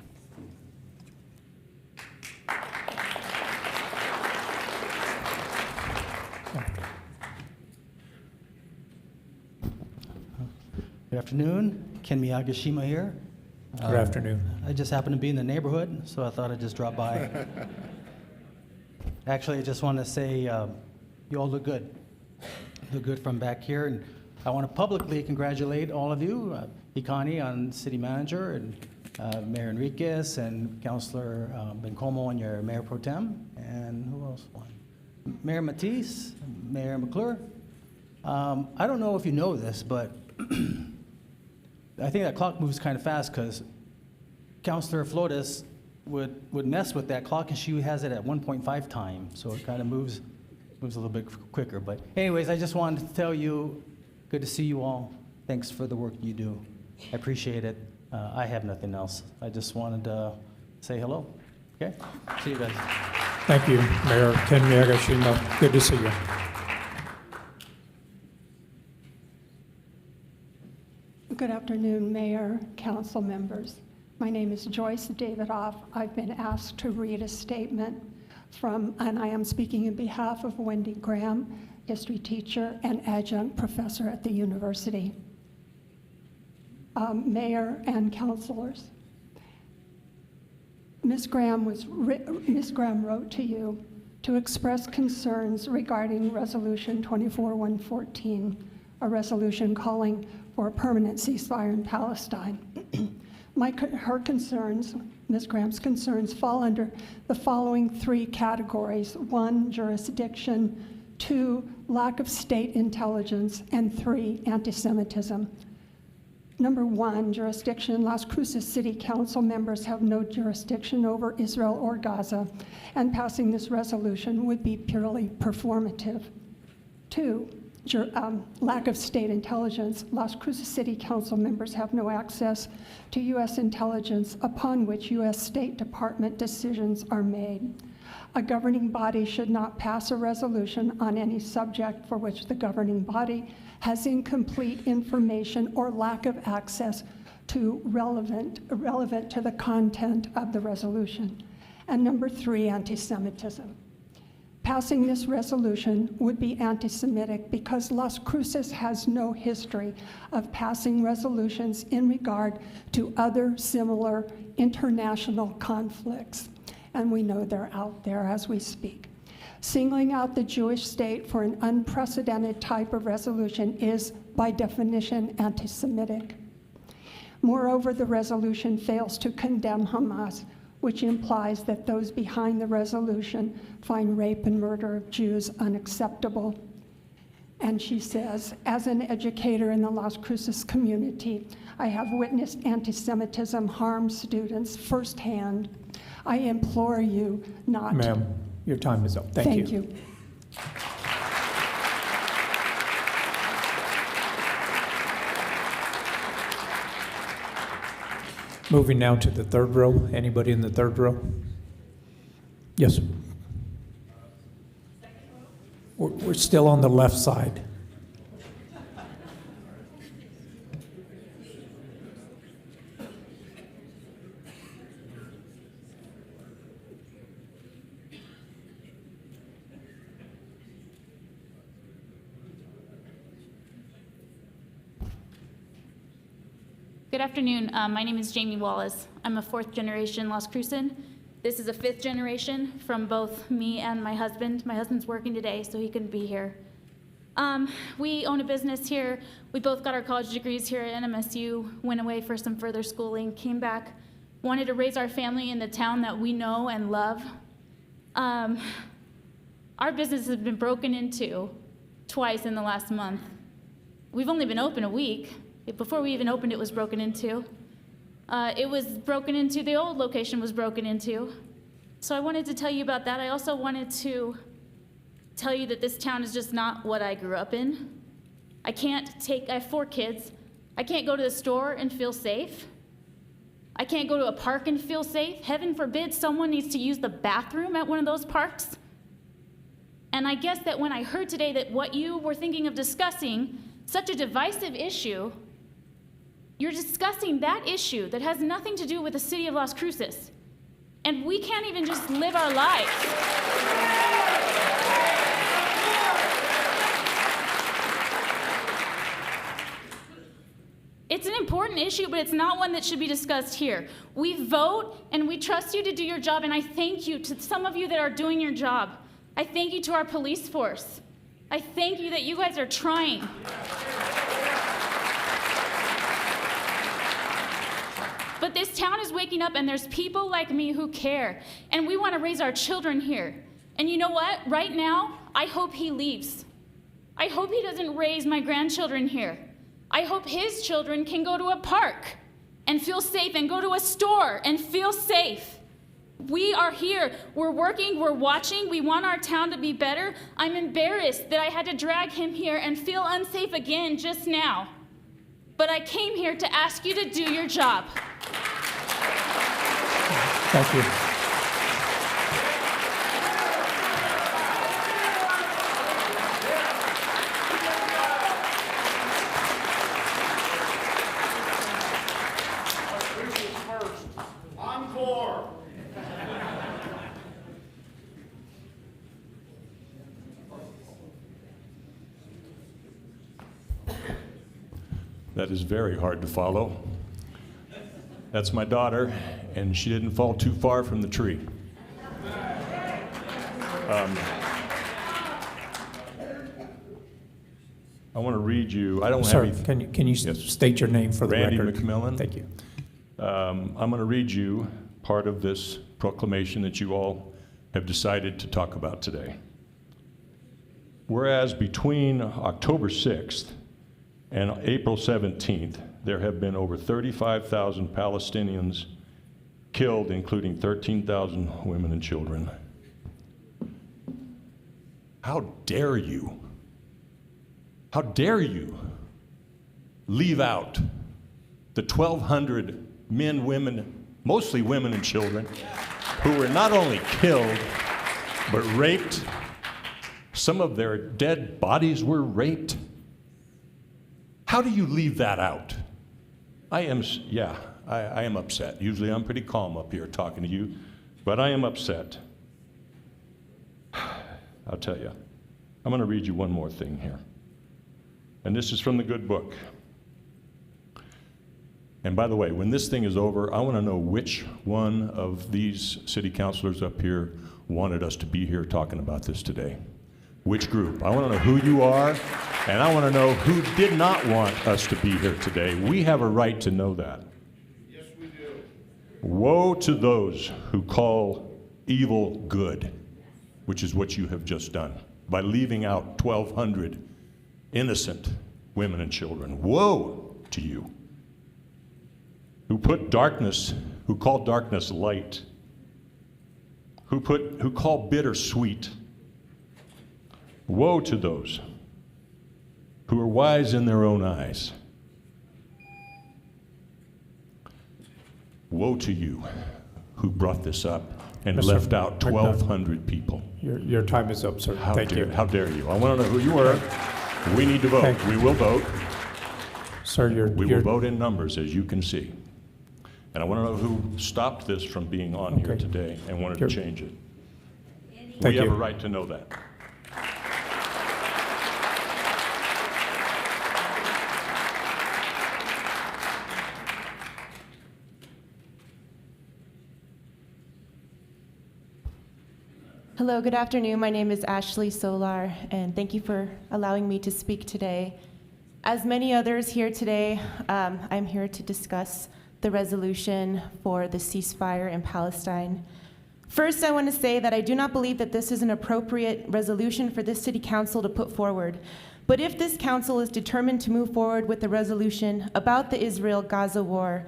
Good afternoon, Ken Miyagishima here. Good afternoon. I just happen to be in the neighborhood, so I thought I'd just drop by. Actually, I just want to say you all look good. Look good from back here, and I want to publicly congratulate all of you, Hikani on city manager, and Mayor Enriquez, and Councilor Bencomo on your mayor pro tem, and who else won? Mayor Matisse, Mayor McClure. I don't know if you know this, but I think that clock moves kind of fast because Councilor Flores would mess with that clock, and she has it at 1.5 time, so it kind of moves a little bit quicker. But anyways, I just wanted to tell you, good to see you all. Thanks for the work you do. I appreciate it. I have nothing else. I just wanted to say hello. Okay? See you guys. Thank you, Mayor Ken Miyagishima. Good to see you. Good afternoon, Mayor, council members. My name is Joyce Davidoff. I've been asked to read a statement and I am speaking in behalf of Wendy Graham, history teacher and adjunct professor at the university. Mayor and councilors, Ms. Graham wrote to you to express concerns regarding Resolution 24-114, a resolution calling for a permanent ceasefire in Palestine. Her concerns, Ms. Graham's concerns, fall under the following three categories. 1, jurisdiction. 2, lack of state intelligence. And 3, anti-Semitism. Number 1, jurisdiction. Las Cruces City Council members have no jurisdiction over Israel or Gaza, and passing this resolution would be purely performative. 2, lack of state intelligence. Las Cruces City Council members have no access to U.S. intelligence upon which U.S. State Department decisions are made. A governing body should not pass a resolution on any subject for which the governing body has incomplete information or lack of access to relevant to the content of the resolution. And number 3, anti-Semitism. Passing this resolution would be anti-Semitic because Las Cruces has no history of passing resolutions in regard to other similar international conflicts. And we know they're out there as we speak. Singling out the Jewish state for an unprecedented type of resolution is, by definition, anti-Semitic. Moreover, the resolution fails to condemn Hamas, which implies that those behind the resolution find rape and murder of Jews unacceptable. And she says, as an educator in the Las Cruces community, I have witnessed anti-Semitism harm students firsthand. I implore you not to. Ma'am, your time is up. Thank you. Moving now to the third row. Anybody in the third row? Yes. We're still on the left side. Good afternoon. My name is Jamie Wallace. I'm a fourth-generation Las Crucean. This is a fifth generation from both me and my husband. My husband's working today, so he couldn't be here. We own a business here. We both got our college degrees here at NMSU, went away for some further schooling, came back, wanted to raise our family in the town that we know and love. Our business has been broken into twice in the last month. We've only been open a week. Before we even opened, it was broken into. It was broken into, the old location was broken into. So I wanted to tell you about that. I also wanted to tell you that this town is just not what I grew up in. I have 4 kids. I can't go to the store and feel safe. I can't go to a park and feel safe. Heaven forbid someone needs to use the bathroom at one of those parks. And I guess that when I heard today that what you were thinking of discussing, such a divisive issue, you're discussing that issue that has nothing to do with the city of Las Cruces. And we can't even just live our lives. It's an important issue, but it's not one that should be discussed here. We vote, and we trust you to do your job, and I thank you to some of you that are doing your job. I thank you to our police force. I thank you that you guys are trying. But this town is waking up, and there's people like me who care, and we want to raise our children here. And you know what? Right now, I hope he leaves. I hope he doesn't raise my grandchildren here. I hope his children can go to a park and feel safe, and go to a store and feel safe. We are here, we're working, we're watching, we want our town to be better. I'm embarrassed that I had to drag him here and feel unsafe again just now. But I came here to ask you to do your job. Thank you. That is very hard to follow. That's my daughter, and she didn't fall too far from the tree. I want to read you. I don't Sir, have any. can you state your name for the Randy record? McMillan. Thank you. I'm going to read you part of this proclamation that you all have decided to talk about today. Whereas between October 6th and April 17th, there have been over 35,000 Palestinians killed, including 13,000 women and children. How dare you? How dare you leave out the 1,200 men, women, mostly women and children, who were not only killed, but raped. Some of their dead bodies were raped. How do you leave that out? I am upset. Usually I'm pretty calm up here talking to you, but I am upset. I'll tell you. I'm going to read you one more thing here. And this is from the good book. And by the way, when this thing is over, I want to know which one of these city councilors up here wanted us to be here talking about this today. Which group? I want to know who you are, and I want to know who did not want us to be here today. We have a right to know that. Yes, we do. Woe to those who call evil good, which is what you have just done, by leaving out 1,200 innocent women and children. Woe to you. Who call darkness light, who call bitter sweet. Woe to those who are wise in their own eyes. Woe to you who brought this up and left out 1,200 people. Your time is up, sir. Thank you. How dare you? I want to know who you were. We need to vote. We will vote. Sir, we will vote in numbers, as you can see. And I want to know who stopped this from being on here today and wanted to change it. We have a right to know that. Hello, good afternoon. My name is Ashley Solar, and thank you for allowing me to speak today. As many others here today, I'm here to discuss the resolution for the ceasefire in Palestine. First, I want to say that I do not believe that this is an appropriate resolution for this city council to put forward. But if this council is determined to move forward with the resolution about the Israel-Gaza war,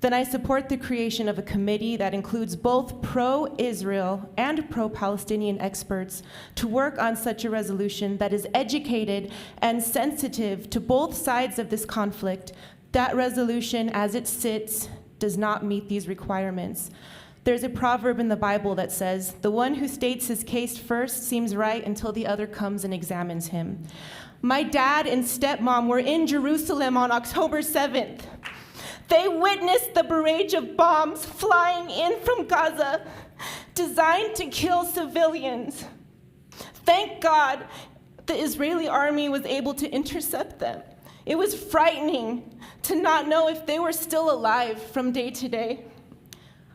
then I support the creation of a committee that includes both pro-Israel and pro-Palestinian experts to work on such a resolution that is educated and sensitive to both sides of this conflict. That resolution, as it sits, does not meet these requirements. There's a proverb in the Bible that says, "The one who states his case first seems right until the other comes and examines him." My dad and stepmom were in Jerusalem on October 7th. They witnessed the barrage of bombs flying in from Gaza, designed to kill civilians. Thank God the Israeli army was able to intercept them. It was frightening to not know if they were still alive from day to day.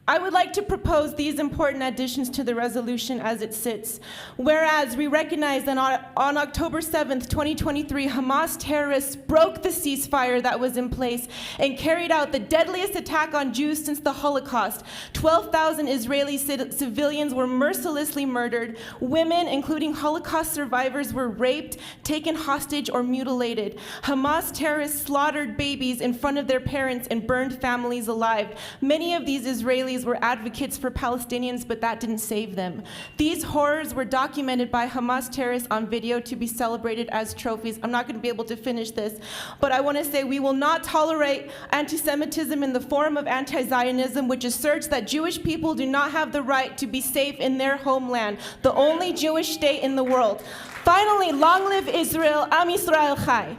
I would like to propose these important additions to the resolution as it sits. Whereas we recognize that on October 7th, 2023, Hamas terrorists broke the ceasefire that was in place and carried out the deadliest attack on Jews since the Holocaust. 12,000 Israeli civilians were mercilessly murdered. Women, including Holocaust survivors, were raped, taken hostage, or mutilated. Hamas terrorists slaughtered babies in front of their parents and burned families alive. Many of these Israelis were advocates for Palestinians, but that didn't save them. These horrors were documented by Hamas terrorists on video to be celebrated as trophies. I'm not going to be able to finish this, but I want to say we will not tolerate anti-Semitism in the form of anti-Zionism, which asserts that Jewish people do not have the right to be safe in their homeland, the only Jewish state in the world. Finally, long live Israel, Am Yisrael Chai.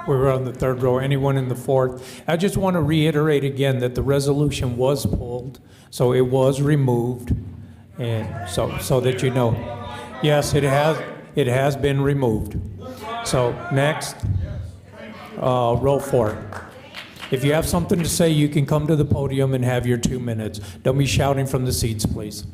We were on the third row. Anyone in the fourth? I just want to reiterate again that the resolution was pulled, so it was removed, and so that you know. Yes, it has been removed. So next, row 4. If you have something to say, you can come to the podium and have your 2 minutes. Don't be shouting from the seats, please.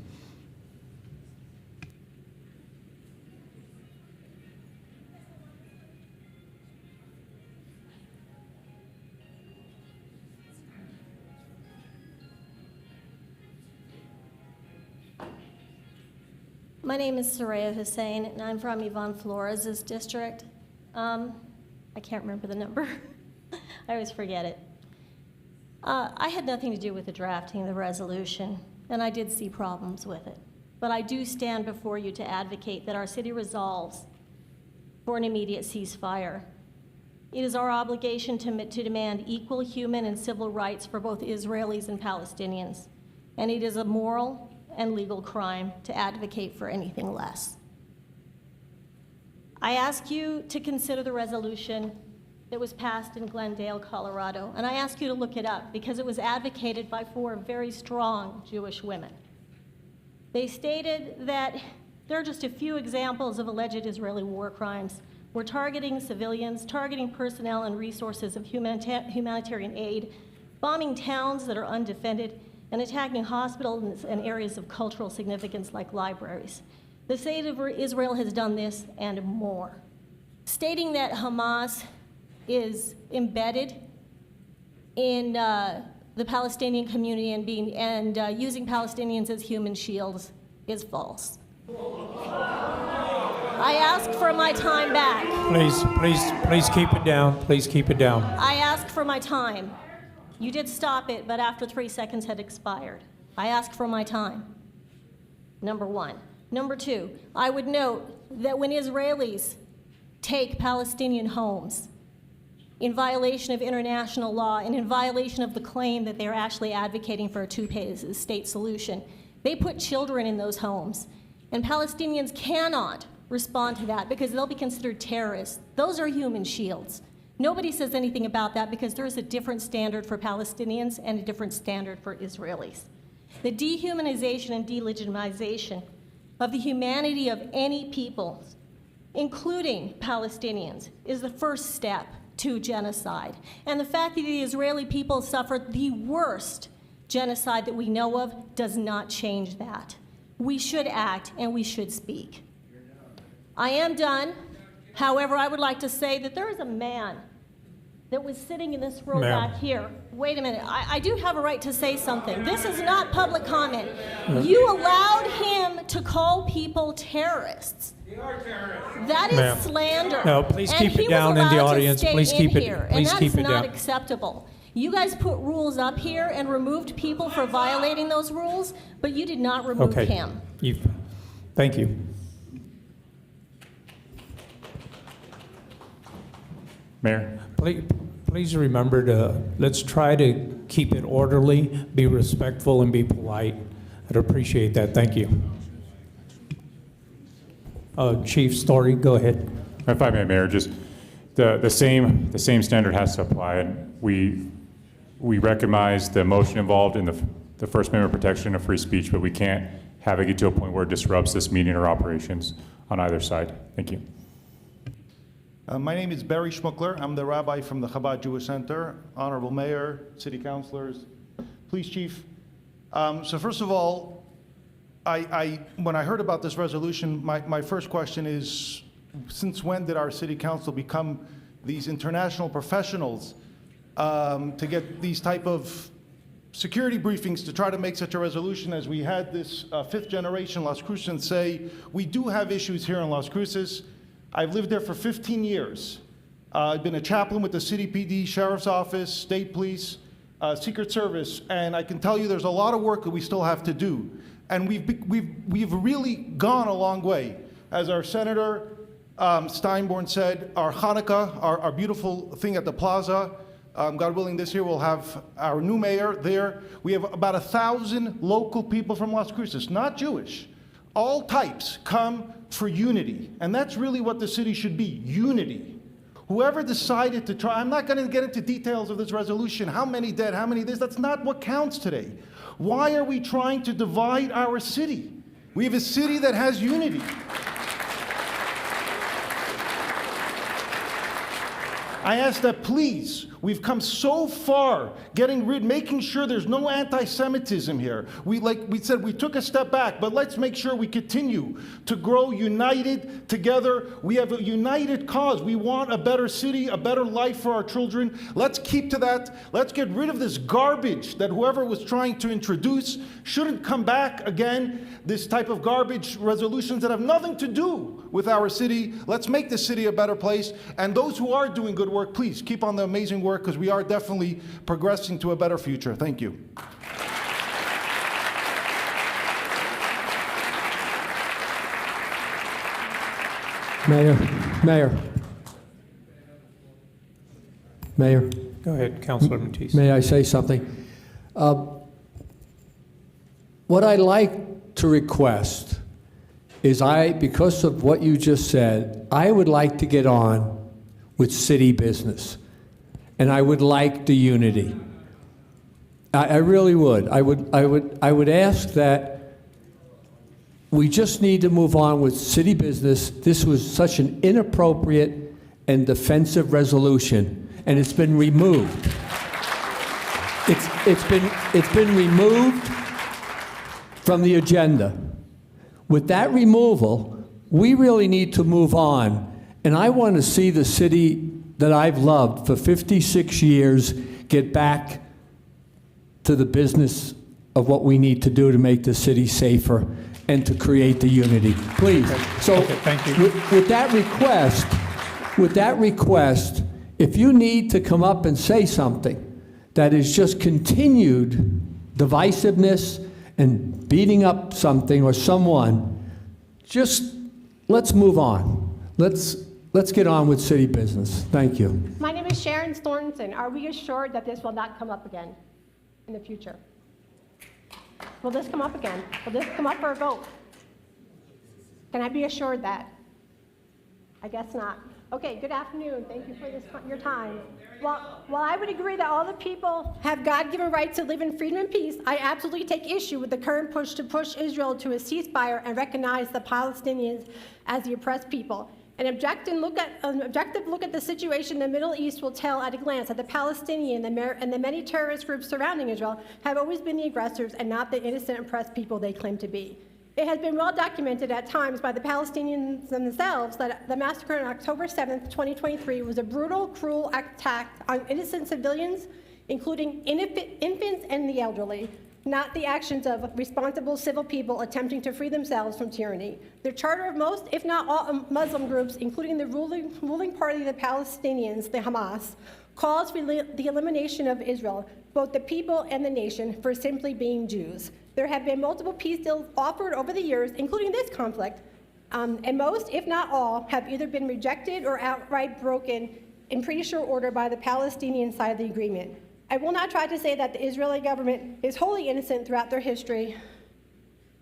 My name is Soraya Hussein, and I'm from Yvonne Flores' district. I can't remember the number. I always forget it. I had nothing to do with the drafting of the resolution, and I did see problems with it. But I do stand before you to advocate that our city resolves for an immediate ceasefire. It is our obligation to demand equal human and civil rights for both Israelis and Palestinians, and it is a moral and legal crime to advocate for anything less. I ask you to consider the resolution that was passed in Glendale, Colorado, and I ask you to look it up because it was advocated by 4 very strong Jewish women. They stated that there are just a few examples of alleged Israeli war crimes. We're targeting civilians, targeting personnel and resources of humanitarian aid, bombing towns that are undefended, and attacking hospitals and areas of cultural significance like libraries. The state of Israel has done this and more. Stating that Hamas is embedded in the Palestinian community and using Palestinians as human shields is false. I ask for my time back. Please keep it down. Please keep it down. I ask for my time. You did stop it, but after 3 seconds had expired. I ask for my time, number 1. Number 2, I would note that when Israelis take Palestinian homes in violation of international law and in violation of the claim that they're actually advocating for a two-state solution, they put children in those homes. And Palestinians cannot respond to that because they'll be considered terrorists. Those are human shields. Nobody says anything about that because there is a different standard for Palestinians and a different standard for Israelis. The dehumanization and delegitimization of the humanity of any people, including Palestinians, is the first step to genocide. And the fact that the Israeli people suffered the worst genocide that we know of does not change that. We should act and we should speak. I am done. However, I would like to say that there is a man that was sitting in this row back here. Wait a minute, I do have a right to say something. This is not public comment. You allowed him to call people terrorists. That is slander. No, please And keep he it down was in the allowed to audience. stay Please in keep it. here, Please and keep it that's not down. acceptable. You guys put rules up here and removed people for violating those rules, but you did not remove Okay. him. Thank you. Mayor? Please remember let's try to keep it orderly, be respectful, and be polite. I'd appreciate that. Thank you. Chief Story, go ahead. If I may, Mayor, just the same standard has to apply. And we recognize the emotion involved in the First Amendment protection of free speech, but we can't have it get to a point where it disrupts this meeting or operations on either side. Thank you. My name is Barry Schmuckler. I'm the rabbi from the Chabad Jewish Center. Honorable Mayor, City Councilors, Police Chief. So first of all, when I heard about this resolution, my first question is, since when did our City Council become these international professionals to get these type of security briefings to try to make such a resolution as we had this fifth generation Las Cruces say, we do have issues here in Las Cruces. I've lived there for 15 years. I've been a chaplain with the City PD, Sheriff's Office, State Police, Secret Service, and I can tell you there's a lot of work that we still have to do. And we've really gone a long way. As our Senator Steinborn said, our Hanukkah, our beautiful thing at the plaza, God willing, this year we'll have our new mayor there. We have about 1,000 local people from Las Cruces, not Jewish, all types, come for unity. And that's really what the city should be, unity. Whoever decided to try, I'm not going to get into details of this resolution, how many dead, how many this, that's not what counts today. Why are we trying to divide our city? We have a city that has unity. I ask that please, we've come so far making sure there's no anti-Semitism here. Like we said, we took a step back, but let's make sure we continue to grow united together. We have a united cause. We want a better city, a better life for our children. Let's keep to that. Let's get rid of this garbage that whoever was trying to introduce shouldn't come back again. This type of garbage resolutions that have nothing to do with our city. Let's make the city a better place. And those who are doing good work, please keep on the amazing work, because we are definitely progressing to a better future. Thank you. Mayor. Go ahead, Councilor Matisse. May I say something? What I'd like to request is because of what you just said, I would like to get on with city business. And I would like the unity. I really would. I would ask that we just need to move on with city business. This was such an inappropriate and defensive resolution, and it's been removed. It's been removed from the agenda. With that removal, we really need to move on. And I want to see the city that I've loved for 56 years get back to the business of what we need to do to make the city safer and to create the unity. Please. Okay, thank you. With that request, if you need to come up and say something that is just continued divisiveness and beating up something or someone, just let's move on. Let's get on with city business. Thank you. My name is Sharon Thornton. Are we assured that this will not come up again in the future? Will this come up again? Will this come up for a vote? Can I be assured that? I guess not. Okay, good afternoon. Thank you for your time. While I would agree that all the people have God-given rights to live in freedom and peace, I absolutely take issue with the current push to push Israel to a ceasefire and recognize the Palestinians as the oppressed people. An objective look at the situation in the Middle East will tell at a glance that the Palestinian and the many terrorist groups surrounding Israel have always been the aggressors and not the innocent oppressed people they claim to be. It has been well documented at times by the Palestinians themselves that the massacre on October 7th, 2023 was a brutal, cruel attack on innocent civilians, including infants and the elderly, not the actions of responsible civil people attempting to free themselves from tyranny. The charter of most, if not all, Muslim groups, including the ruling party of the Palestinians, the Hamas, calls for the elimination of Israel, both the people and the nation, for simply being Jews. There have been multiple peace deals offered over the years, including this conflict, and most, if not all, have either been rejected or outright broken in pretty short order by the Palestinian side of the agreement. I will not try to say that the Israeli government is wholly innocent throughout their history,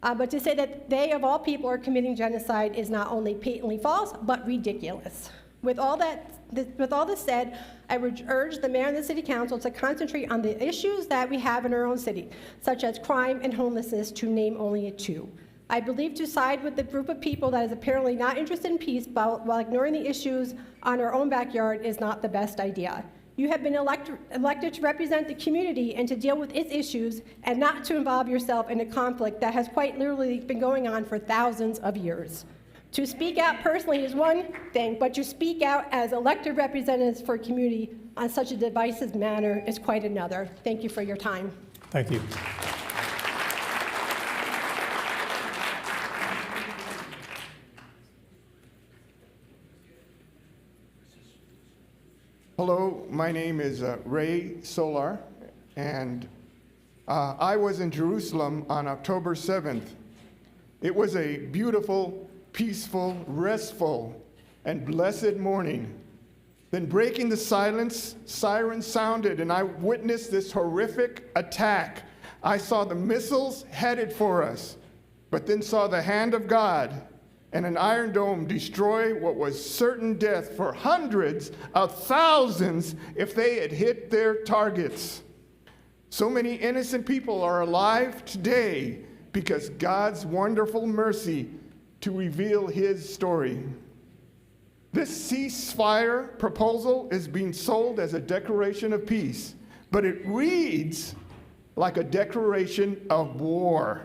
but to say that they, of all people, are committing genocide is not only patently false, but ridiculous. With all this said, I would urge the mayor and the city council to concentrate on the issues that we have in our own city, such as crime and homelessness, to name only two. I believe to side with the group of people that is apparently not interested in peace while ignoring the issues on our own backyard is not the best idea. You have been elected to represent the community and to deal with its issues and not to involve yourself in a conflict that has quite literally been going on for thousands of years. To speak out personally is one thing, but to speak out as elected representatives for a community on such a divisive manner is quite another. Thank you for your time. Thank you. Hello, my name is Ray Solar, and I was in Jerusalem on October 7th. It was a beautiful, peaceful, restful, and blessed morning. Then, breaking the silence, sirens sounded, and I witnessed this horrific attack. I saw the missiles headed for us, but then saw the hand of God and an Iron Dome destroy what was certain death for hundreds of thousands if they had hit their targets. So many innocent people are alive today because God's wonderful mercy to reveal his story. This ceasefire proposal is being sold as a declaration of peace, but it reads like a declaration of war.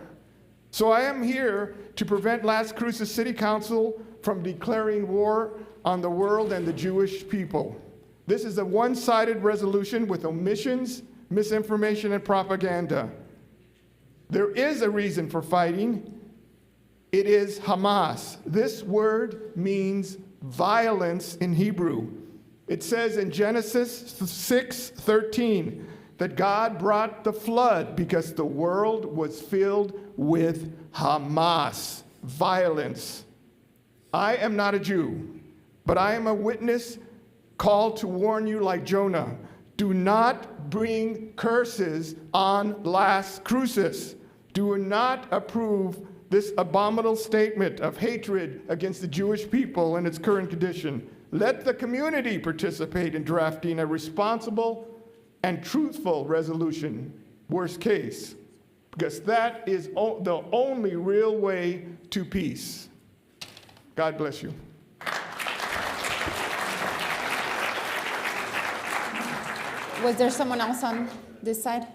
So I am here to prevent Las Cruces City Council from declaring war on the world and the Jewish people. This is a one-sided resolution with omissions, misinformation, and propaganda. There is a reason for fighting. It is Hamas. This word means violence in Hebrew. It says in Genesis 6:13 that God brought the flood because the world was filled with Hamas, violence. I am not a Jew, but I am a witness called to warn you like Jonah. Do not bring curses on Las Cruces. Do not approve this abominable statement of hatred against the Jewish people in its current condition. Let the community participate in drafting a responsible and truthful resolution, worst case, because that is the only real way to peace. God bless you. Was there someone else on this side?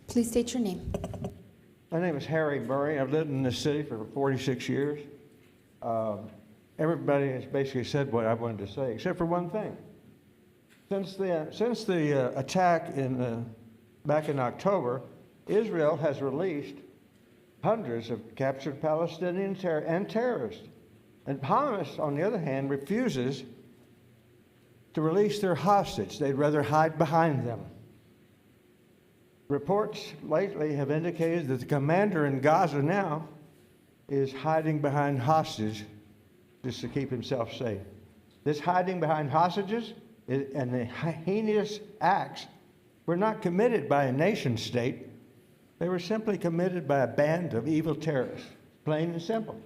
Please state your name. My name is Harry Murray. I've lived in this city for 46 years. Everybody has basically said what I wanted to say, except for one thing. Since the attack back in October, Israel has released hundreds of captured Palestinians and terrorists. And Hamas, on the other hand, refuses to release their hostage. They'd rather hide behind them. Reports lately have indicated that the commander in Gaza now is hiding behind hostage just to keep himself safe. This hiding behind hostages and the heinous acts were not committed by a nation state. They were simply committed by a band of evil terrorists, plain and simple.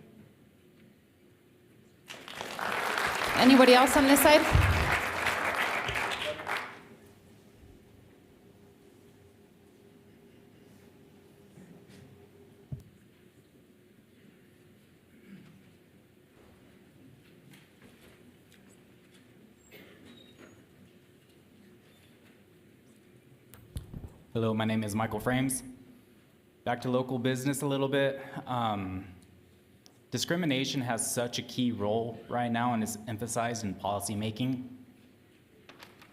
Anybody else on this side? Hello, my name is Michael Frames. Back to local business a little bit. Discrimination has such a key role right now and is emphasized in policy making.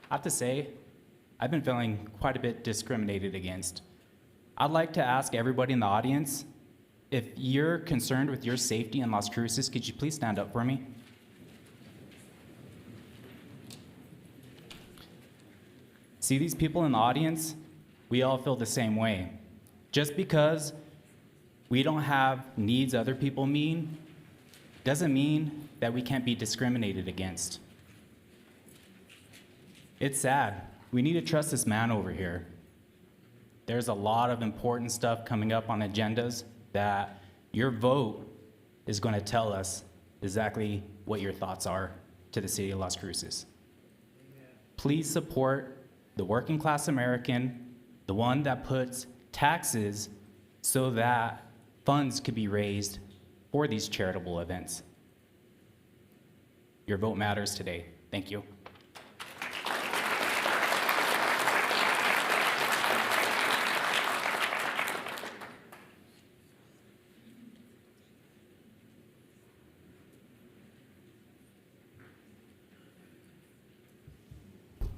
I have to say, I've been feeling quite a bit discriminated against. I'd like to ask everybody in the audience, if you're concerned with your safety in Las Cruces, could you please stand up for me? See these people in the audience? We all feel the same way. Just because we don't have needs other people mean, doesn't mean that we can't be discriminated against. It's sad. We need to trust this man over here. There's a lot of important stuff coming up on agendas that your vote is going to tell us exactly what your thoughts are to the city of Las Cruces. Please support the working class American, the one that puts taxes so that funds could be raised for these charitable events. Your vote matters today. Thank you.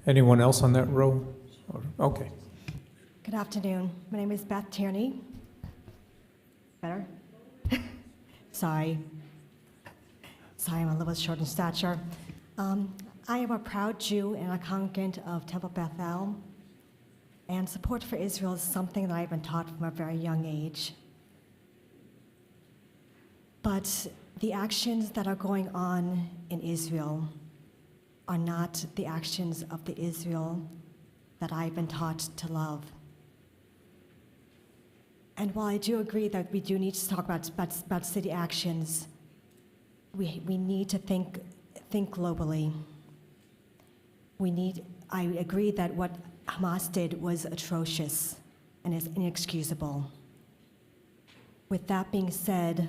Anyone else on that row? Okay. Good afternoon. My name is Beth Tierney. Better? Sorry, I'm a little short in stature. I am a proud Jew and a congregant of Temple Bethel, and support for Israel is something that I've been taught from a very young age. But the actions that are going on in Israel are not the actions of the Israel that I've been taught to love. And while I do agree that we do need to talk about city actions, we need to think globally. I agree that what Hamas did was atrocious and is inexcusable. With that being said,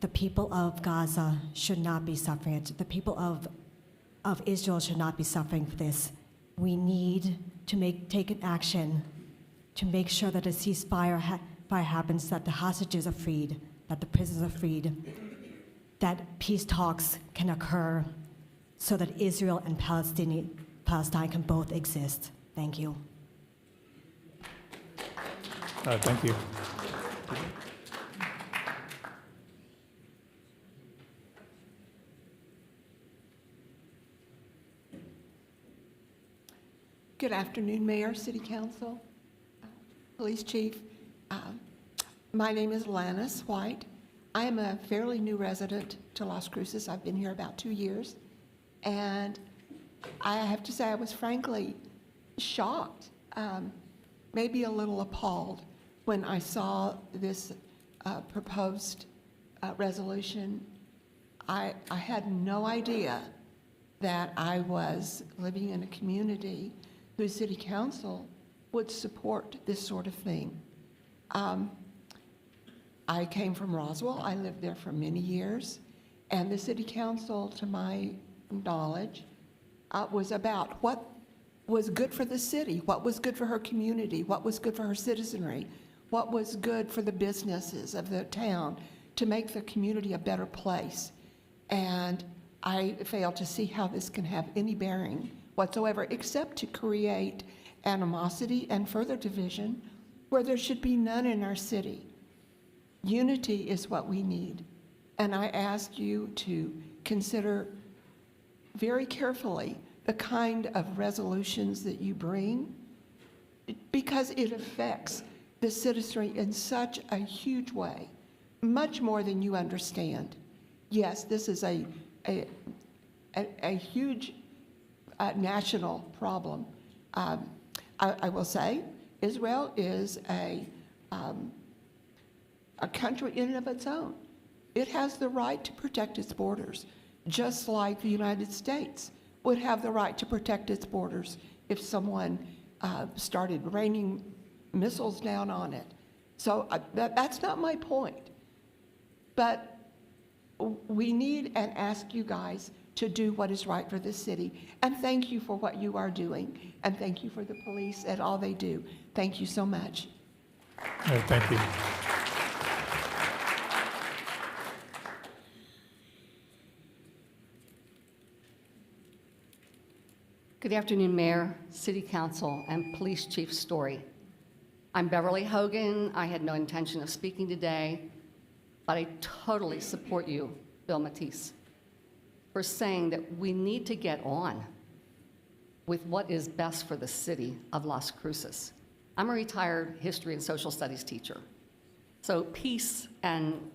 the people of Gaza should not be suffering it. The people of Israel should not be suffering for this. We need to take an action to make sure that a ceasefire happens, that the hostages are freed, that the prisoners are freed, that peace talks can occur so that Israel and Palestine can both exist. Thank you. Thank you. Good afternoon, Mayor, City Council, Police Chief. My name is Lannis White. I am a fairly new resident to Las Cruces. I've been here about 2 years. And I have to say I was frankly shocked, maybe a little appalled when I saw this proposed resolution. I had no idea that I was living in a community whose city council would support this sort of thing. I came from Roswell. I lived there for many years. And the city council, to my knowledge, was about what was good for the city, what was good for her community, what was good for her citizenry, what was good for the businesses of the town to make the community a better place. And I fail to see how this can have any bearing whatsoever, except to create animosity and further division where there should be none in our city. Unity is what we need. And I ask you to consider very carefully the kind of resolutions that you bring, because it affects the citizenry in such a huge way, much more than you understand. Yes, this is a huge national problem. I will say Israel is a country in and of its own. It has the right to protect its borders, just like the United States would have the right to protect its borders if someone started raining missiles down on it. So that's not my point. But we need and ask you guys to do what is right for this city. And thank you for what you are doing. And thank you for the police and all they do. Thank you so much. Thank you. Good afternoon, Mayor, City Council, and Police Chief Story. I'm Beverly Hogan. I had no intention of speaking today, but I totally support you, Bill Matisse, for saying that we need to get on with what is best for the city of Las Cruces. I'm a retired history and social studies teacher. So peace and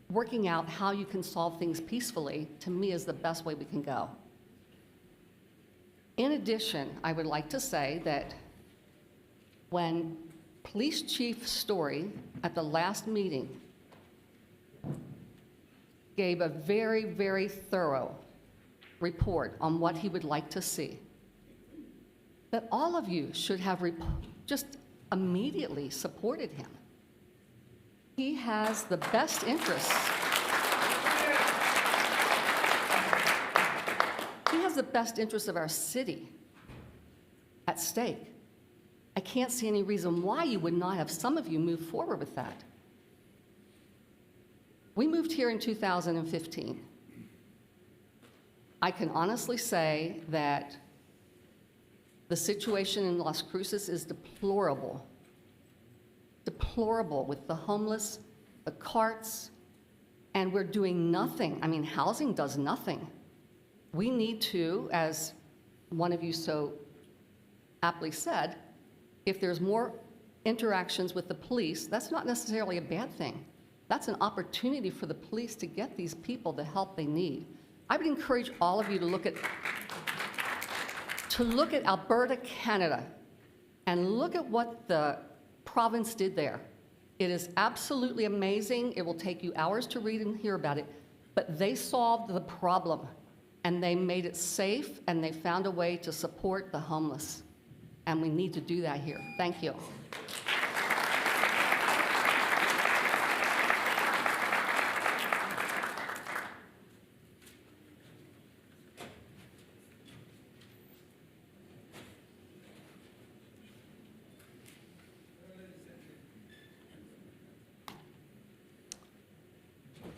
working out how you can solve things peacefully, to me, is the best way we can go. In addition, I would like to say that when Police Chief Story at the last meeting gave a very, very thorough report on what he would like to see, that all of you should have just immediately supported him. He has the best interests. He has the best interests of our city at stake. I can't see any reason why you would not have some of you move forward with that. We moved here in 2015. I can honestly say that the situation in Las Cruces is deplorable. Deplorable, with the homeless, the carts, and we're doing nothing. I mean, housing does nothing. We need to, as one of you so aptly said, if there's more interactions with the police, that's not necessarily a bad thing. That's an opportunity for the police to get these people the help they need. I would encourage all of you to look at Alberta, Canada, and look at what the province did there. It is absolutely amazing. It will take you hours to read and hear about it, but they solved the problem, and they made it safe, and they found a way to support the homeless. And we need to do that here. Thank you.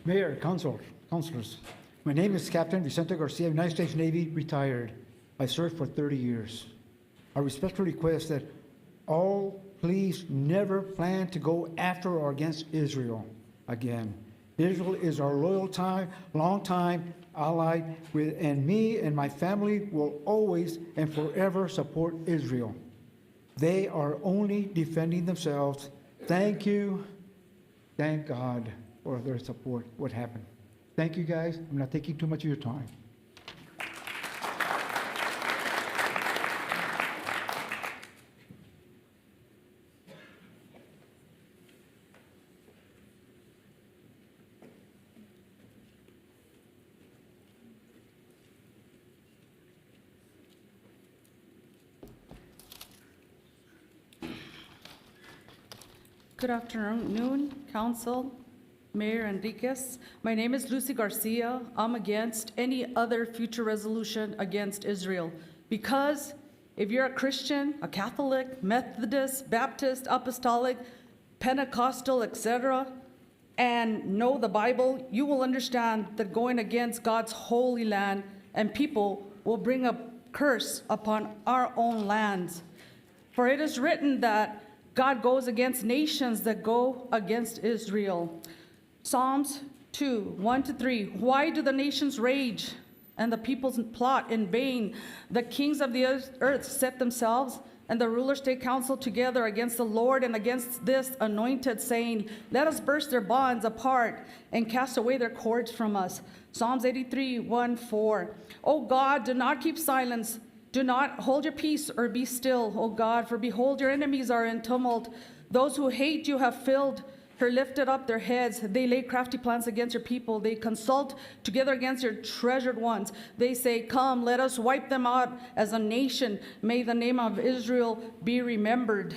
Mayor, councilors, my name is Captain Vicente Garcia, United States Navy, retired. I served for 30 years. I respectfully request that all please never plan to go after or against Israel again. Israel is our long-time ally, and me and my family will always and forever support Israel. They are only defending themselves. Thank you. Thank God for their support. What happened? Thank you, guys. I'm not taking too much of your time. Good afternoon, Council, Mayor Enriquez. My name is Lucy Garcia. I'm against any other future resolution against Israel, because if you're a Christian, a Catholic, Methodist, Baptist, Apostolic, Pentecostal, etc., and know the Bible, you will understand that going against God's holy land and people will bring a curse upon our own lands. For it is written that God goes against nations that go against Israel. Psalms 2, 1-3. Why do the nations rage and the peoples plot in vain? The kings of the earth set themselves and the rulers take counsel together against the Lord and against this anointed, saying, let us burst their bonds apart and cast away their cords from us. Psalms 83, 1, 4. O God, do not keep silence. Do not hold your peace or be still, O God, for behold, your enemies are in tumult. Those who hate you have filled her lifted up their heads. They lay crafty plans against your people. They consult together against your treasured ones. They say, come, let us wipe them out as a nation. May the name of Israel be remembered.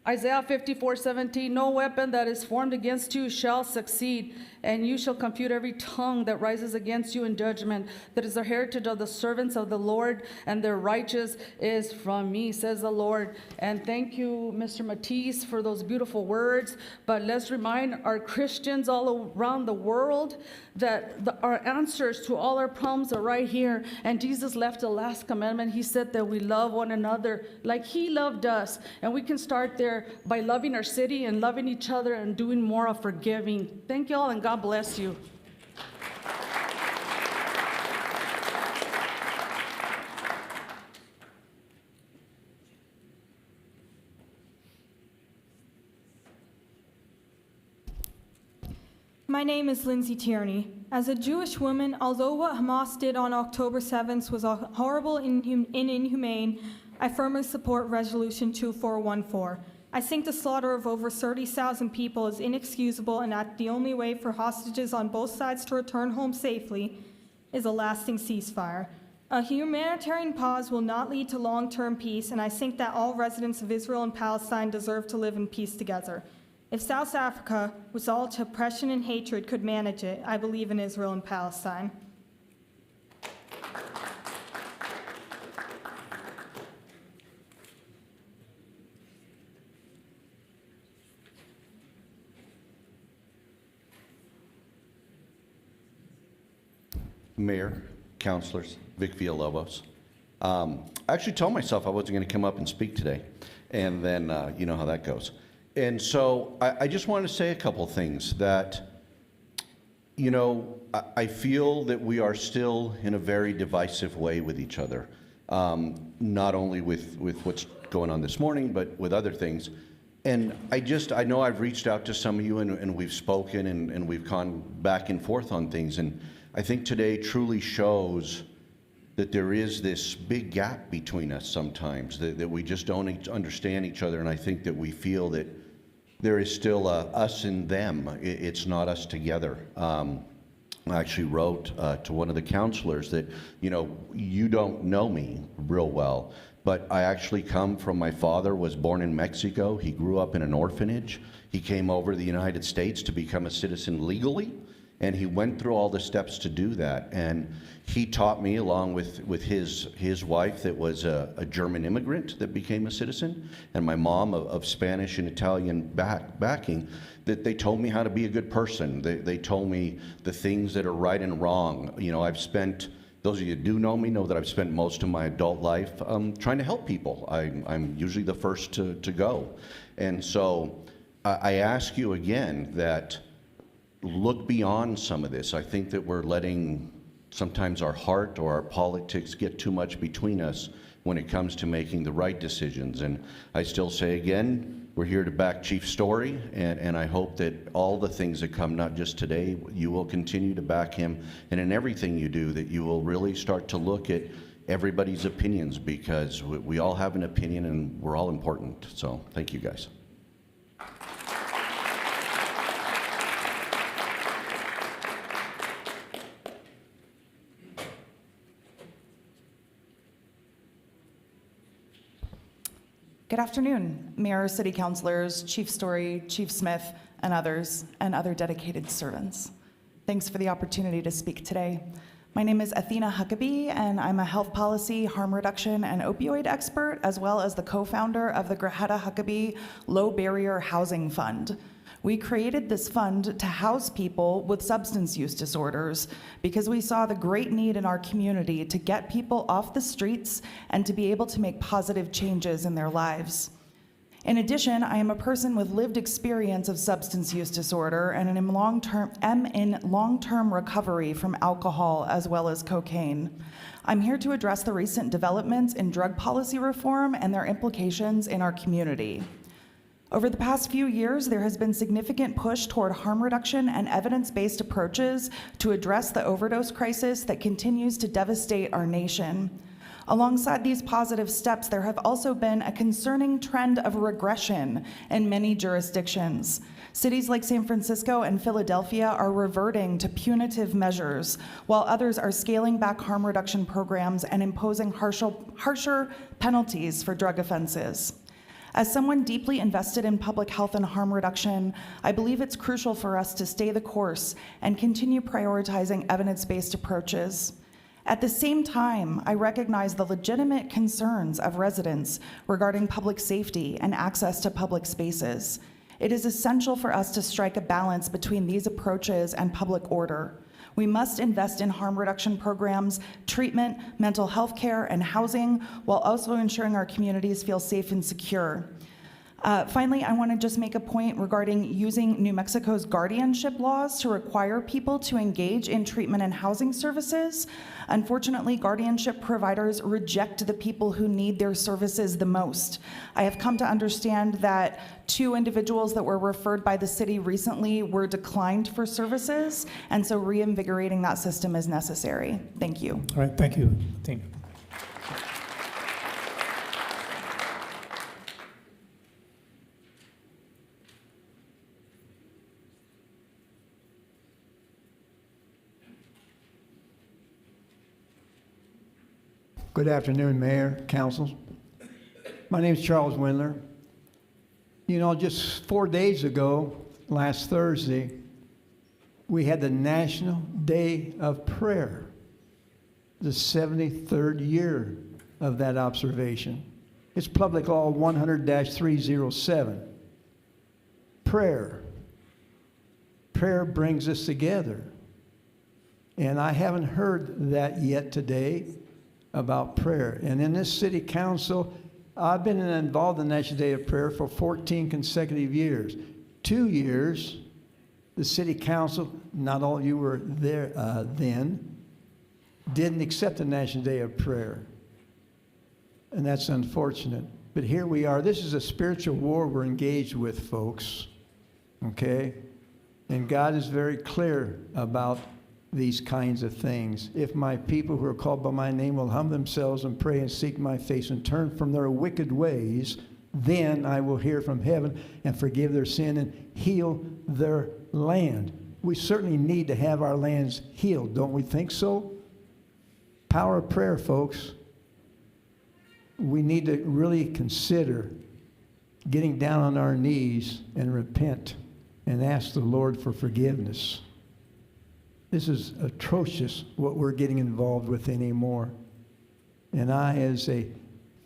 Isaiah 54:17, no weapon that is formed against you shall succeed, and you shall confute every tongue that rises against you in judgment. That is the heritage of the servants of the Lord, and their righteous is from me, says the Lord. And thank you, Mr. Matisse, for those beautiful words. But let's remind our Christians all around the world that our answers to all our problems are right here. And Jesus left the last commandment. He said that we love one another like he loved us. And we can start there by loving our city and loving each other and doing more of forgiving. Thank you all, and God bless you. My name is Lindsay Tierney. As a Jewish woman, although what Hamas did on October 7th was horrible and inhumane, I firmly support Resolution 2414. I think the slaughter of over 30,000 people is inexcusable, and that the only way for hostages on both sides to return home safely is a lasting ceasefire. A humanitarian pause will not lead to long-term peace, and I think that all residents of Israel and Palestine deserve to live in peace together. If South Africa, with all its oppression and hatred, could manage it, I believe in Israel and Palestine. Mayor, councilors, Vic Villalobos. I actually told myself I wasn't going to come up and speak today, and then you know how that goes. And so I just want to say a couple things that, you know, I feel that we are still in a very divisive way with each other, not only with what's going on this morning, but with other things. And I know I've reached out to some of you, and we've spoken, and we've gone back and forth on things. And I think today truly shows that there is this big gap between us sometimes, that we just don't understand each other. And I think that we feel that there is still us and them. It's not us together. I actually wrote to one of the counselors that, you know, you don't know me real well, but I actually come from, my father was born in Mexico. He grew up in an orphanage. He came over to the United States to become a citizen legally, and he went through all the steps to do that. And he taught me, along with his wife that was a German immigrant that became a citizen, and my mom of Spanish and Italian backing, that they told me how to be a good person. They told me the things that are right and wrong. You know, those of you who do know me know that I've spent most of my adult life trying to help people. I'm usually the first to go. And so I ask you again that look beyond some of this. I think that we're letting sometimes our heart or our politics get too much between us when it comes to making the right decisions. And I still say again, we're here to back Chief Story, and I hope that all the things that come, not just today, you will continue to back him, and in everything you do, that you will really start to look at everybody's opinions, because we all have an opinion and we're all important. So thank you guys. Good afternoon, Mayor, City Councilors, Chief Story, Chief Smith, and others, and other dedicated servants. Thanks for the opportunity to speak today. My name is Athena Huckabee, and I'm a health policy, harm reduction, and opioid expert, as well as the co-founder of the Greta Huckabee Low Barrier Housing Fund. We created this fund to house people with substance use disorders because we saw the great need in our community to get people off the streets and to be able to make positive changes in their lives. In addition, I am a person with lived experience of substance use disorder and am in long-term recovery from alcohol as well as cocaine. I'm here to address the recent developments in drug policy reform and their implications in our community. Over the past few years, there has been significant push toward harm reduction and evidence-based approaches to address the overdose crisis that continues to devastate our nation. Alongside these positive steps, there have also been a concerning trend of regression in many jurisdictions. Cities like San Francisco and Philadelphia are reverting to punitive measures, while others are scaling back harm reduction programs and imposing harsher penalties for drug offenses. As someone deeply invested in public health and harm reduction, I believe it's crucial for us to stay the course and continue prioritizing evidence-based approaches. At the same time, I recognize the legitimate concerns of residents regarding public safety and access to public spaces. It is essential for us to strike a balance between these approaches and public order. We must invest in harm reduction programs, treatment, mental health care, and housing, while also ensuring our communities feel safe and secure. Finally, I want to just make a point regarding using New Mexico's guardianship laws to require people to engage in treatment and housing services. Unfortunately, guardianship providers reject the people who need their services the most. I have come to understand that 2 individuals that were referred by the city recently were declined for services, and so reinvigorating that system is necessary. Thank you. All right, thank you. Thank you. Good afternoon, Mayor, Council. My name is Charles Windler. You know, just 4 days ago, last Thursday, we had the National Day of Prayer, the 73rd year of that observation. It's Public Law 100-307. Prayer. Prayer brings us together. And I haven't heard that yet today about prayer. And in this city council, I've been involved in the National Day of Prayer for 14 consecutive years. 2 years, the city council, not all you were there then, didn't accept the National Day of Prayer. And that's unfortunate. But here we are. This is a spiritual war we're engaged with, folks. Okay? And God is very clear about these kinds of things. If my people who are called by my name will humble themselves and pray and seek my face and turn from their wicked ways, then I will hear from heaven and forgive their sin and heal their land. We certainly need to have our lands healed, don't we think so? Power of prayer, folks. We need to really consider getting down on our knees and repent and ask the Lord for forgiveness. This is atrocious what we're getting involved with anymore. And I, as a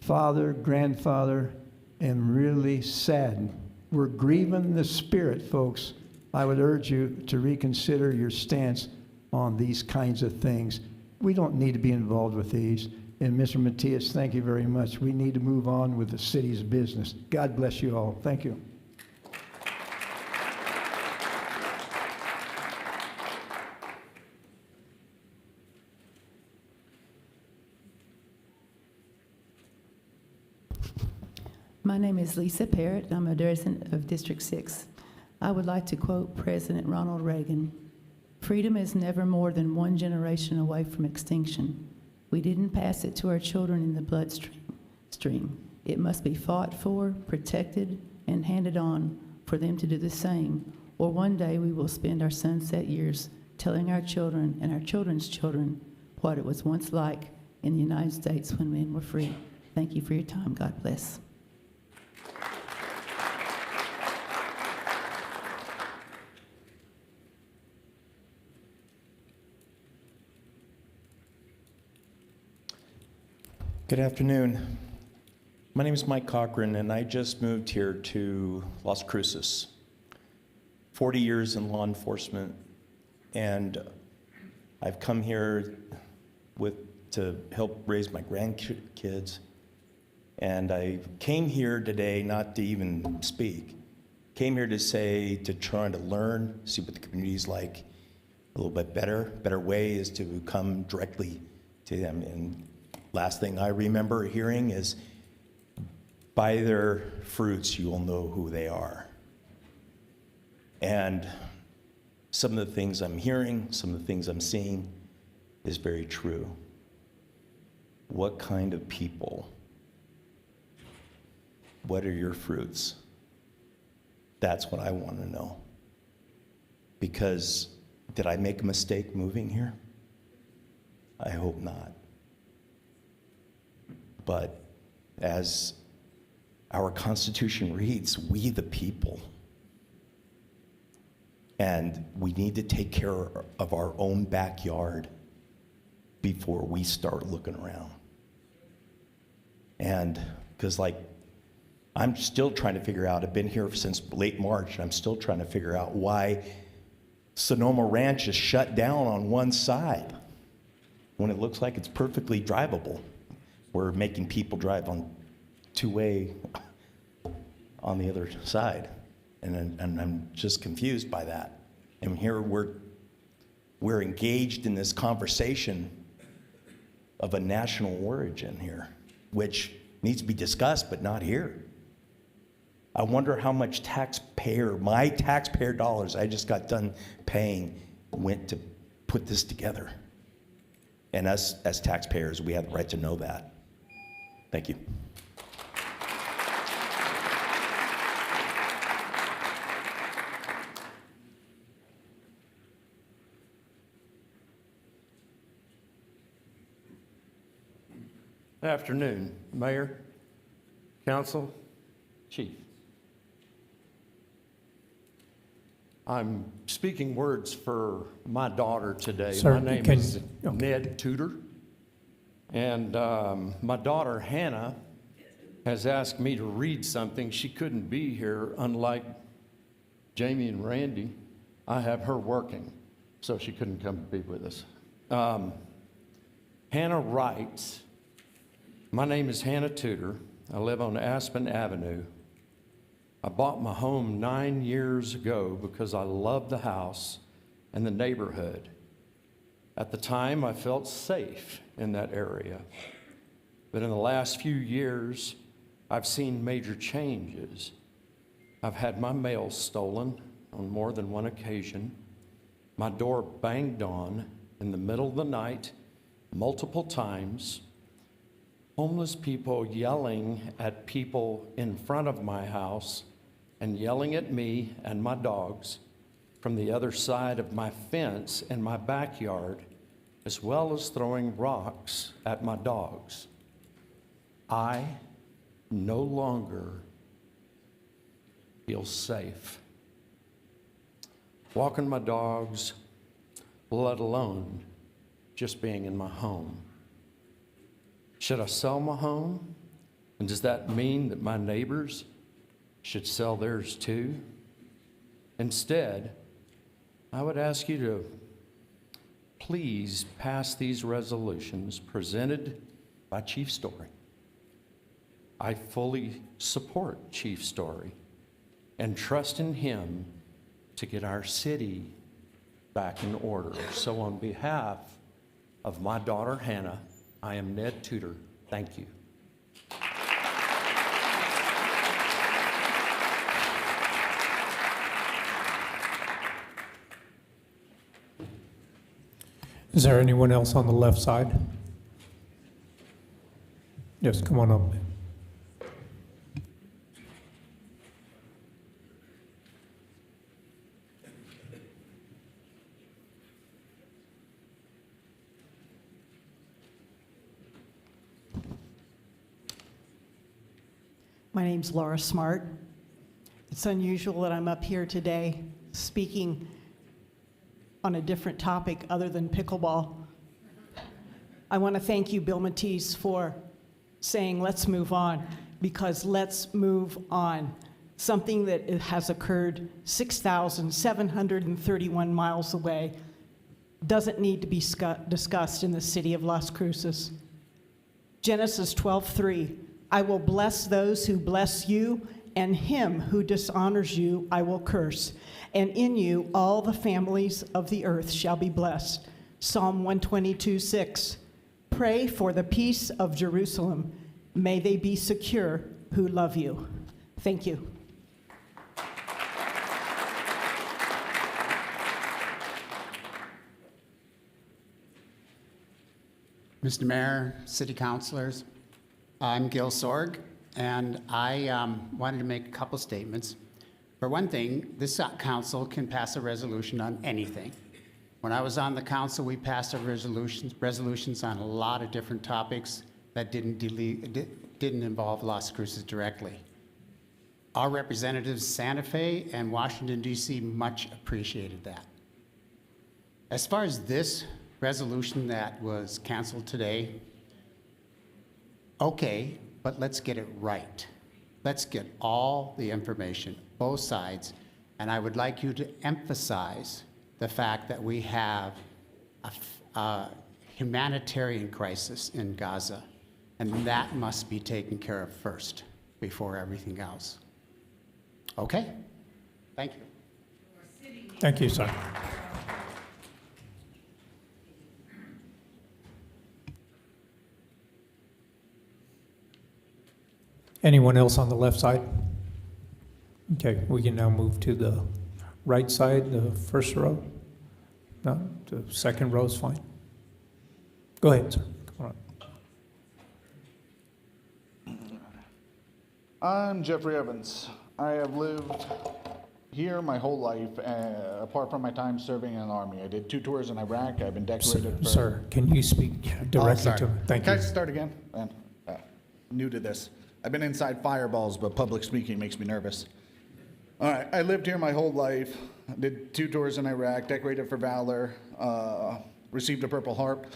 father, grandfather, am really saddened. We're grieving the Spirit, folks. I would urge you to reconsider your stance on these kinds of things. We don't need to be involved with these. And Mr. Matias, thank you very much. We need to move on with the city's business. God bless you all. Thank you. My name is Lisa Parrott. I'm a resident of District 6. I would like to quote President Ronald Reagan. Freedom is never more than one generation away from extinction. We didn't pass it to our children in the bloodstream. It must be fought for, protected, and handed on for them to do the same, or one day we will spend our sunset years telling our children and our children's children what it was once like in the United States when men were free. Thank you for your time. God bless. Good afternoon. My name is Mike Cochran, and I just moved here to Las Cruces. 40 years in law enforcement, and I've come here to help raise my grandkids And I came here today not to even speak. Came here to say, to try to learn, see what the community's like a little bit better. Better way is to come directly to them. And last thing I remember hearing is, by their fruits you will know who they are. And some of the things I'm hearing, some of the things I'm seeing is very true. What kind of people? What are your fruits? That's what I want to know. Because did I make a mistake moving here? I hope not. But as our Constitution reads, we the people. And we need to take care of our own backyard before we start looking around. And because I'm still trying to figure out, I've been here since late March, and I'm still trying to figure out why Sonoma Ranch is shut down on one side when it looks like it's perfectly drivable. We're making people drive on two-way on the other side. And I'm just confused by that. And here we're engaged in this conversation of a national origin here, which needs to be discussed, but not here. I wonder how much my taxpayer dollars I just got done paying went to put this together. And us as taxpayers, we have the right to know that. Thank you. Afternoon, Mayor, Council, Chief. I'm speaking words for my daughter today. Sir, my name is Ned Tudor, and my daughter Hannah has asked me to read something. She couldn't be here, unlike Jamie and Randy. I have her working, so she couldn't come be with us. Hannah writes, "My name is Hannah Tudor. I live on Aspen Avenue. I bought my home 9 years ago because I loved the house and the neighborhood. At the time, I felt safe in that area. But in the last few years, I've seen major changes. I've had my mail stolen on more than one occasion, my door banged on in the middle of the night multiple times, homeless people yelling at people in front of my house and yelling at me and my dogs from the other side of my fence in my backyard, as well as throwing rocks at my dogs. I no longer feel safe walking my dogs, let alone just being in my home. Should I sell my home? And does that mean that my neighbors should sell theirs too? Instead, I would ask you to please pass these resolutions presented by Chief Story. I fully support Chief Story and trust in him to get our city back in order. So on behalf of my daughter Hannah, I am Ned Tudor. Thank you. Is there anyone else on the left side? Yes, come on up. My name's Laura Smart. It's unusual that I'm up here today speaking on a different topic other than pickleball. I want to thank you, Bill Matisse, for saying let's move on, because let's move on. Something that has occurred 6,731 miles away doesn't need to be discussed in the city of Las Cruces. Genesis 12:3, I will bless those who bless you, and him who dishonors you I will curse. And in you all the families of the earth shall be blessed. Psalm 122:6. Pray for the peace of Jerusalem. May they be secure who love you. Thank you. Mr. Mayor, City Councilors, I'm Gil Sorg, and I wanted to make a couple statements. For one thing, this council can pass a resolution on anything. When I was on the council, we passed resolutions on a lot of different topics that didn't involve Las Cruces directly. Our representatives, Santa Fe and Washington, D.C., much appreciated that. As far as this resolution that was canceled today, okay, but let's get it right. Let's get all the information, both sides, and I would like you to emphasize the fact that we have a humanitarian crisis in Gaza, and that must be taken care of first before everything else. Okay? Thank you. Thank you, sir. Anyone else on the left side? Okay, we can now move to the right side, the first row. No, the second row is fine. Go ahead, sir. Come on. I'm Jeffrey Evans. I have lived here my whole life, apart from my time serving in the Army. I did 2 tours in Iraq. I've been decorated for... Sir, can you speak directly to me? Thank Can you. I start again? New to this. I've been inside fireballs, but public speaking makes me nervous. All right, I lived here my whole life. Did 2 tours in Iraq, decorated for valor, received a Purple Heart.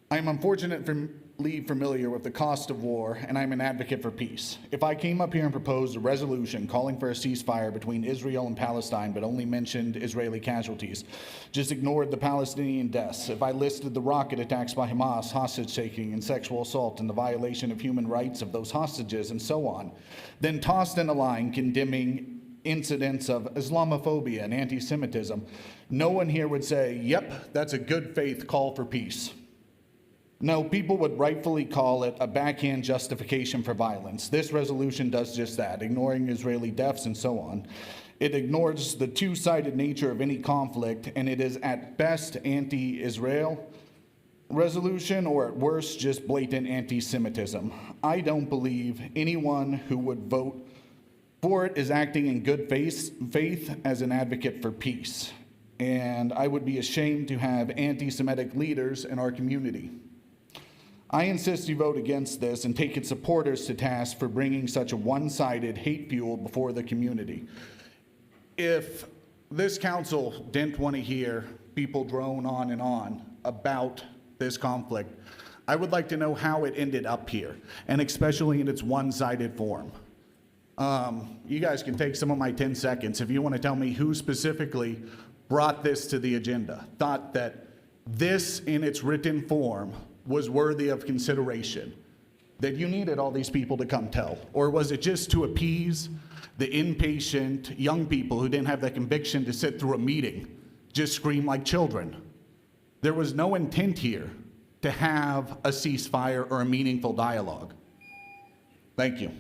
I'm unfortunately familiar with the cost of war, and I'm an advocate for peace. If I came up here and proposed a resolution calling for a ceasefire between Israel and Palestine, but only mentioned Israeli casualties, just ignored the Palestinian deaths, if I listed the rocket attacks by Hamas, hostage-taking and sexual assault, and the violation of human rights of those hostages, and so on, then tossed in a line condemning incidents of Islamophobia and anti-Semitism, no one here would say, yep, that's a good faith call for peace. No, people would rightfully call it a backhand justification for violence. This resolution does just that, ignoring Israeli deaths and so on. It ignores the two-sided nature of any conflict, and it is at best anti-Israel resolution, or at worst, just blatant anti-Semitism. I don't believe anyone who would vote for it is acting in good faith as an advocate for peace. And I would be ashamed to have anti-Semitic leaders in our community. I insist you vote against this and take its supporters to task for bringing such a one-sided hate fuel before the community. If this council didn't want to hear people drone on and on about this conflict, I would like to know how it ended up here, and especially in its one-sided form. You guys can take some of my 10 seconds if you want to tell me who specifically brought this to the agenda, thought that this in its written form was worthy of consideration, that you needed all these people to come tell? Or was it just to appease the impatient young people who didn't have the conviction to sit through a meeting, just scream like children? There was no intent here to have a ceasefire or a meaningful dialogue. Thank you.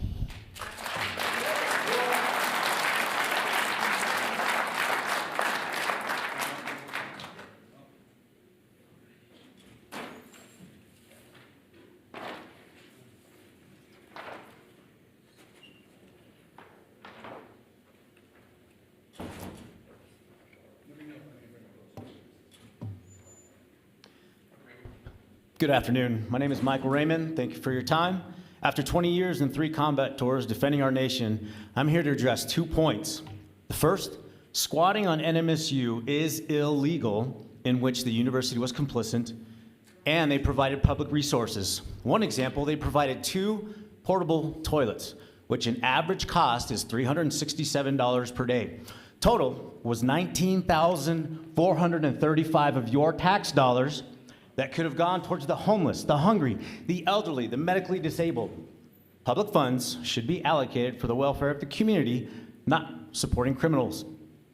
Good afternoon. My name is Michael Raymond. Thank you for your time. After 20 years and 3 combat tours defending our nation, I'm here to address 2 points. The first, squatting on NMSU is illegal, in which the university was complicit, and they provided public resources. One example, they provided 2 portable toilets, which an average cost is $367 per day. Total was $19,435 of your tax dollars that could have gone towards the homeless, the hungry, the elderly, the medically disabled. Public funds should be allocated for the welfare of the community, not supporting criminals.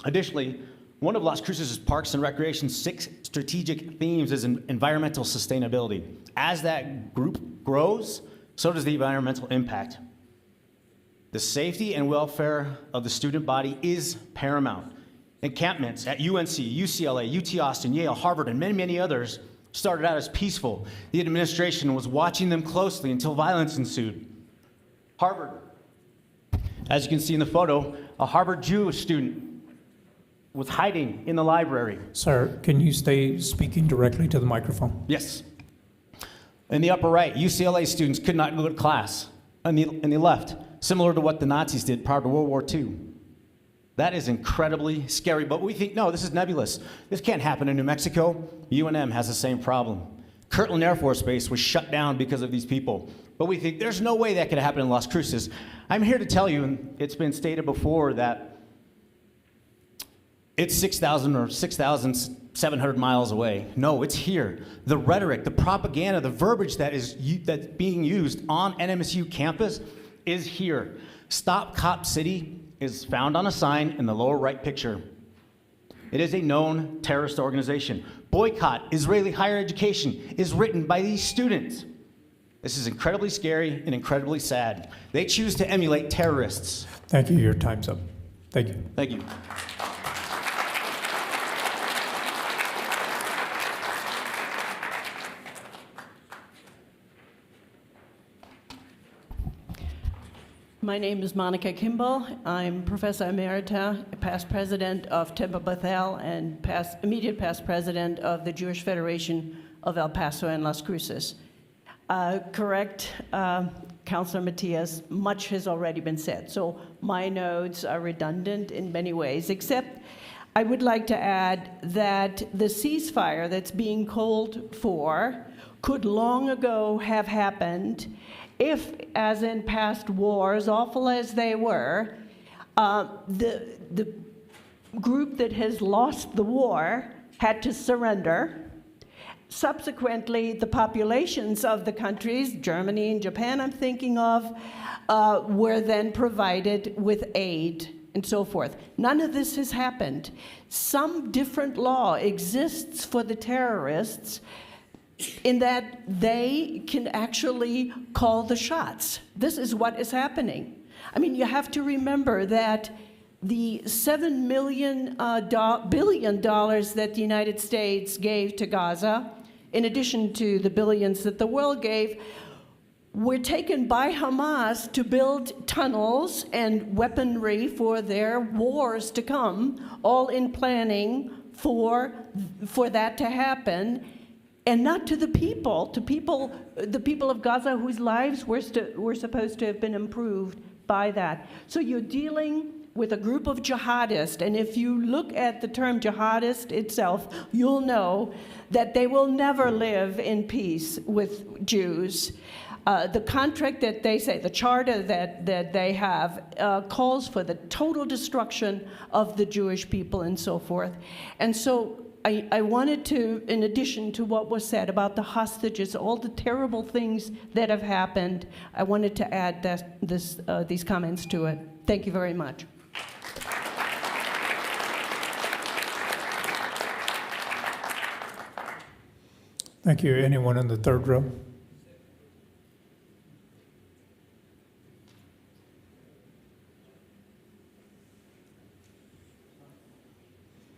Additionally, one of Las Cruces' Parks and Recreation's 6 strategic themes is environmental sustainability. As that group grows, so does the environmental impact. The safety and welfare of the student body is paramount. Encampments at UNC, UCLA, UT Austin, Yale, Harvard, and many, many others started out as peaceful. The administration was watching them closely until violence ensued. Harvard, as you can see in the photo, a Harvard Jewish student was hiding in the library. Sir, can you stay speaking directly to the microphone? Yes. In the upper right, UCLA students could not go to class, and they left, similar to what the Nazis did prior to World War II. That is incredibly scary, but we think, no, this is nebulous. This can't happen in New Mexico. UNM has the same problem. Kirtland Air Force Base was shut down because of these people. But we think there's no way that could happen in Las Cruces. I'm here to tell you, and it's been stated before, that it's 6,000 or 6,700 miles away. No, it's here. The rhetoric, the propaganda, the verbiage that's being used on NMSU campus is here. Stop Cop City is found on a sign in the lower right picture. It is a known terrorist organization. Boycott Israeli higher education is written by these students. This is incredibly scary and incredibly sad. They choose to emulate terrorists. Thank you. Your time's up. Thank you. Thank you. My name is Monica Kimball. I'm Professor Emerita, past president of Temple Bethel, and immediate past president of the Jewish Federation of El Paso and Las Cruces. Correct, Councilor Matias, much has already been said, so my notes are redundant in many ways, except I would like to add that the ceasefire that's being called for could long ago have happened if, as in past wars, awful as they were, the group that has lost the war had to surrender. Subsequently, the populations of the countries, Germany and Japan I'm thinking of, were then provided with aid and so forth. None of this has happened. Some different law exists for the terrorists in that they can actually call the shots. This is what is happening. I mean, you have to remember that the $7 billion that the United States gave to Gaza, in addition to the billions that the world gave, were taken by Hamas to build tunnels and weaponry for their wars to come, all in planning for that to happen. And not to the people, the people of Gaza whose lives were supposed to have been improved by that. So you're dealing with a group of jihadists, and if you look at the term jihadist itself, you'll know that they will never live in peace with Jews. The contract that they say, the charter that they have, calls for the total destruction of the Jewish people and so forth. And so I wanted to, in addition to what was said about the hostages, all the terrible things that have happened, I wanted to add these comments to it. Thank you very much. Thank you. Anyone in the third row?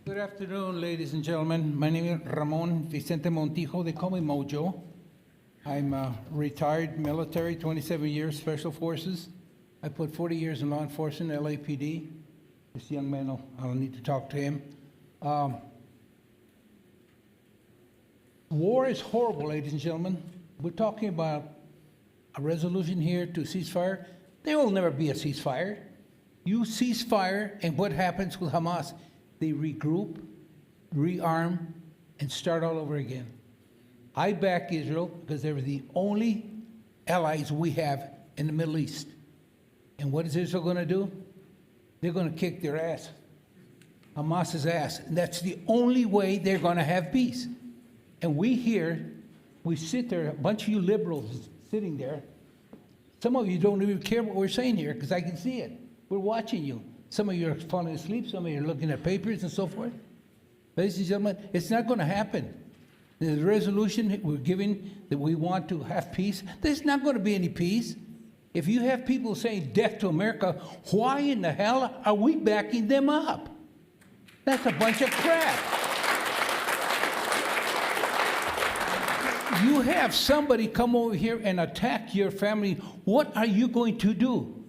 Good afternoon, ladies and gentlemen. My name is Ramon Vicente Montijo. They call me Mojo. I'm a retired military, 27 years, Special Forces. I put 40 years in law enforcement, LAPD. This young man, I'll need to talk to him. War is horrible, ladies and gentlemen. We're talking about a resolution here to ceasefire. There will never be a ceasefire. You cease fire, and what happens with Hamas? They regroup, rearm, and start all over again. I back Israel because they're the only allies we have in the Middle East. And what is Israel going to do? They're going to kick their ass, Hamas's ass. And that's the only way they're going to have peace. And we here, we sit there, a bunch of you liberals sitting there, Some of you don't even care what we're saying here, because I can see it. We're watching you. Some of you are falling asleep, some of you are looking at papers and so forth. Ladies and gentlemen, it's not going to happen. The resolution we're giving that we want to have peace, there's not going to be any peace. If you have people saying death to America, why in the hell are we backing them up? That's a bunch of crap. You have somebody come over here and attack your family. What are you going to do?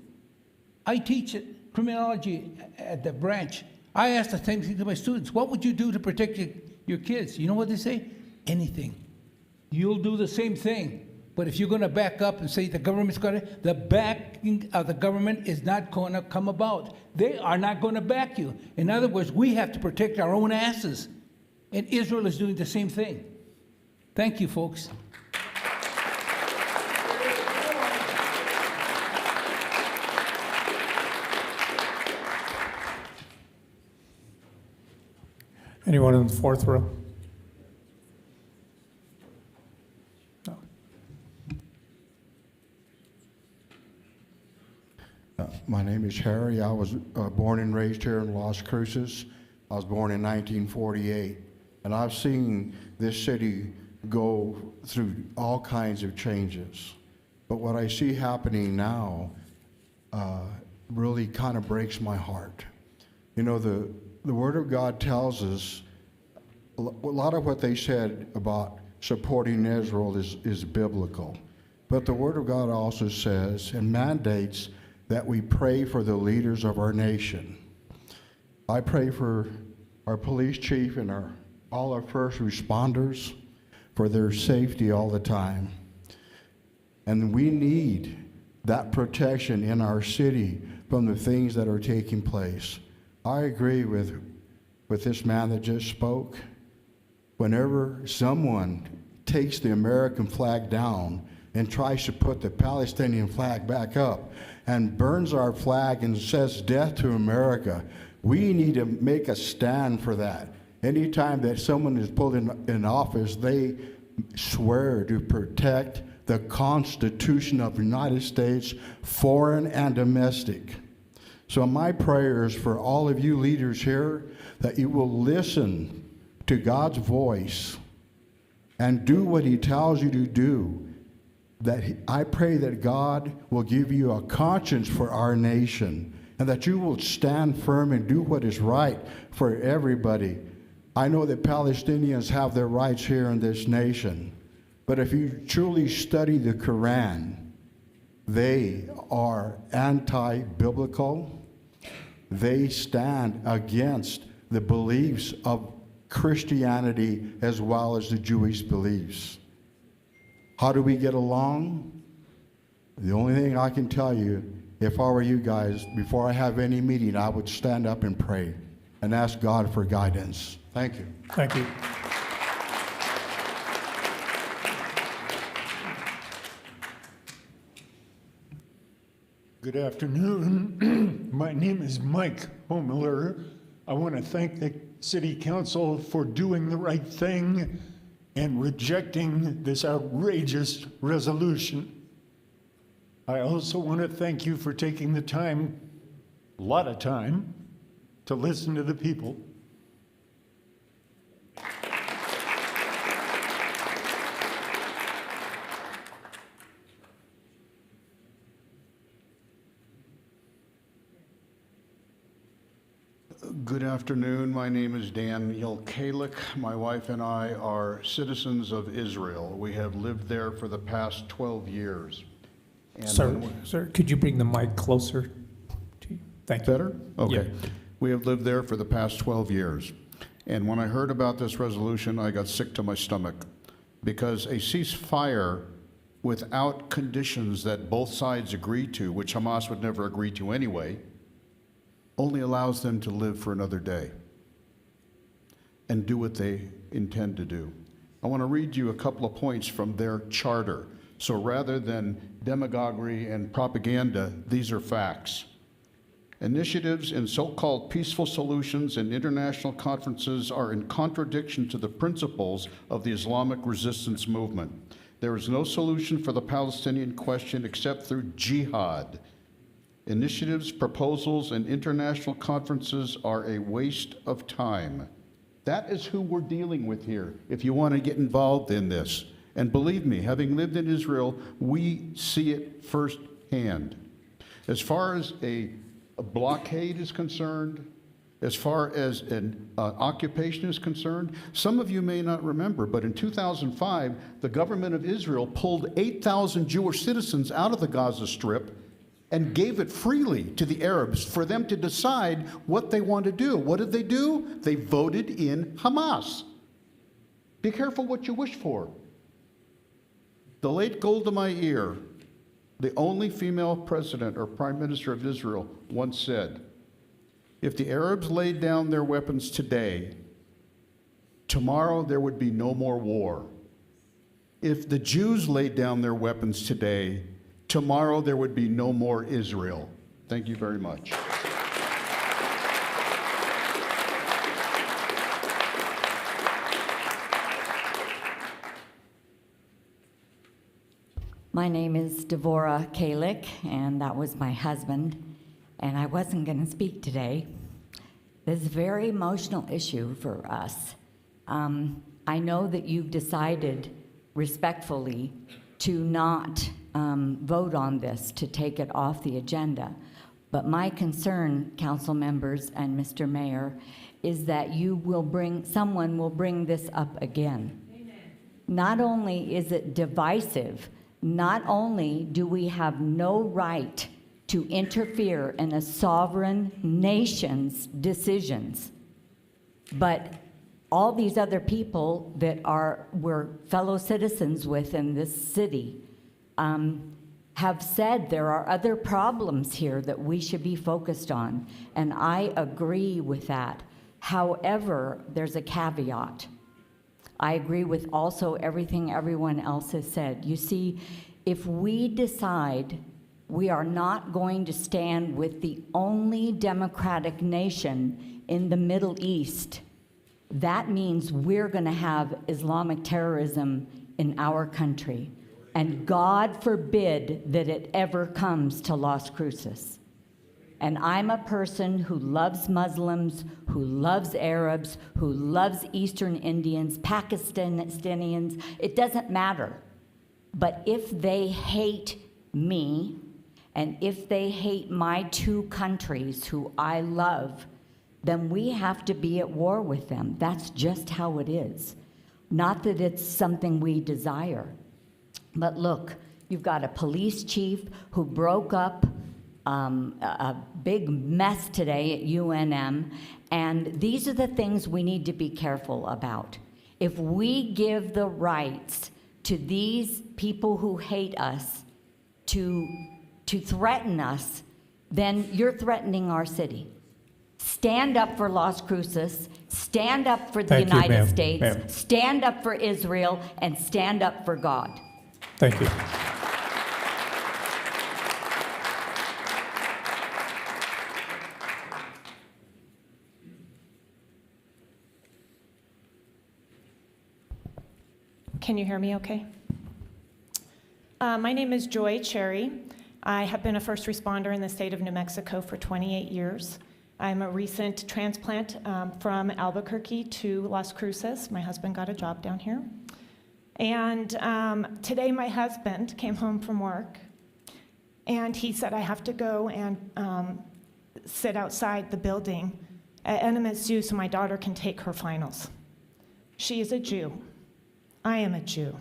I teach criminology at the branch. I ask the same thing to my students. What would you do to protect your kids? You know what they say? Anything. You'll do the same thing. But if you're going to back up and say the government's going to, the backing of the government is not going to come about. They are not going to back you. In other words, we have to protect our own asses. And Israel is doing the same thing. Thank you, folks. Anyone in the fourth row? No. My name is Harry. I was born and raised here in Las Cruces. I was born in 1948, and I've seen this city go through all kinds of changes. But what I see happening now really kind of breaks my heart. You know, the Word of God tells us a lot of what they said about supporting Israel is biblical. But the Word of God also says and mandates that we pray for the leaders of our nation. I pray for our police chief and all our first responders for their safety all the time. And we need that protection in our city from the things that are taking place. I agree with this man that just spoke. Whenever someone takes the American flag down and tries to put the Palestinian flag back up and burns our flag and says death to America, we need to make a stand for that. Anytime that someone is pulled in office, they swear to protect the Constitution of the United States, foreign and domestic. So my prayer is for all of you leaders here that you will listen to God's voice and do what He tells you to do. I pray that God will give you a conscience for our nation and that you will stand firm and do what is right for everybody. I know that Palestinians have their rights here in this nation, but if you truly study the Quran, they are anti-biblical. They stand against the beliefs of Christianity as well as the Jewish beliefs. How do we get along? The only thing I can tell you, if I were you guys, before I have any meeting, I would stand up and pray and ask God for guidance. Thank you. Thank you. Good afternoon. My name is Mike Homler. I want to thank the City Council for doing the right thing and rejecting this outrageous resolution. I also want to thank you for taking the time, a lot of time, to listen to the people. Good afternoon. My name is Daniel Kalik. My wife and I are citizens of Israel. We have lived there for the past 12 years. And Sir, could you bring the mic closer to you? Thank you. Better? Okay. Yeah. We have lived there for the past 12 years. And when I heard about this resolution, I got sick to my stomach because a ceasefire without conditions that both sides agree to, which Hamas would never agree to anyway, only allows them to live for another day and do what they intend to do. I want to read you a couple of points from their charter. So rather than demagoguery and propaganda, these are facts. Initiatives in so-called peaceful solutions and international conferences are in contradiction to the principles of the Islamic resistance movement. There is no solution for the Palestinian question except through jihad. Initiatives, proposals, and international conferences are a waste of time. That is who we're dealing with here, if you want to get involved in this. And believe me, having lived in Israel, we see it firsthand. As far as a blockade is concerned, as far as an occupation is concerned, some of you may not remember, but in 2005, the government of Israel pulled 8,000 Jewish citizens out of the Gaza Strip and gave it freely to the Arabs for them to decide what they want to do. What did they do? They voted in Hamas. Be careful what you wish for. The late Golda Meir, the only female president or prime minister of Israel, once said, if the Arabs laid down their weapons today, tomorrow there would be no more war. If the Jews laid down their weapons today, tomorrow there would be no more Israel. Thank you very much. My name is Devorah Kalik, and that was my husband, and I wasn't going to speak today. This is a very emotional issue for us. I know that you've decided respectfully to not vote on this, to take it off the agenda. But my concern, council members and Mr. Mayor, is that someone will bring this up again. Amen. Not only is it divisive, not only do we have no right to interfere in a sovereign nation's decisions, but all these other people that we're fellow citizens with in this city have said there are other problems here that we should be focused on, and I agree with that. However, there's a caveat. I agree with also everything everyone else has said. You see, if we decide we are not going to stand with the only democratic nation in the Middle East, that means we're going to have Islamic terrorism in our country. And God forbid that it ever comes to Las Cruces. And I'm a person who loves Muslims, who loves Arabs, who loves Eastern Indians, Pakistanians. It doesn't matter. But if they hate me, and if they hate my two countries who I love, then we have to be at war with them. That's just how it is. Not that it's something we desire. But look, you've got a police chief who broke up a big mess today at UNM, and these are the things we need to be careful about. If we give the rights to these people who hate us to threaten us, then you're threatening our city. Stand up for Las Cruces, stand up for the United States, stand up for Israel, and stand up for God. Thank you. Can you hear me okay? My name is Joy Cherry. I have been a first responder in the state of New Mexico for 28 years. I'm a recent transplant from Albuquerque to Las Cruces. My husband got a job down here. And today my husband came home from work, and he said, I have to go and sit outside the building at Enemit Zoo so my daughter can take her finals. She is a Jew. I am a Jew.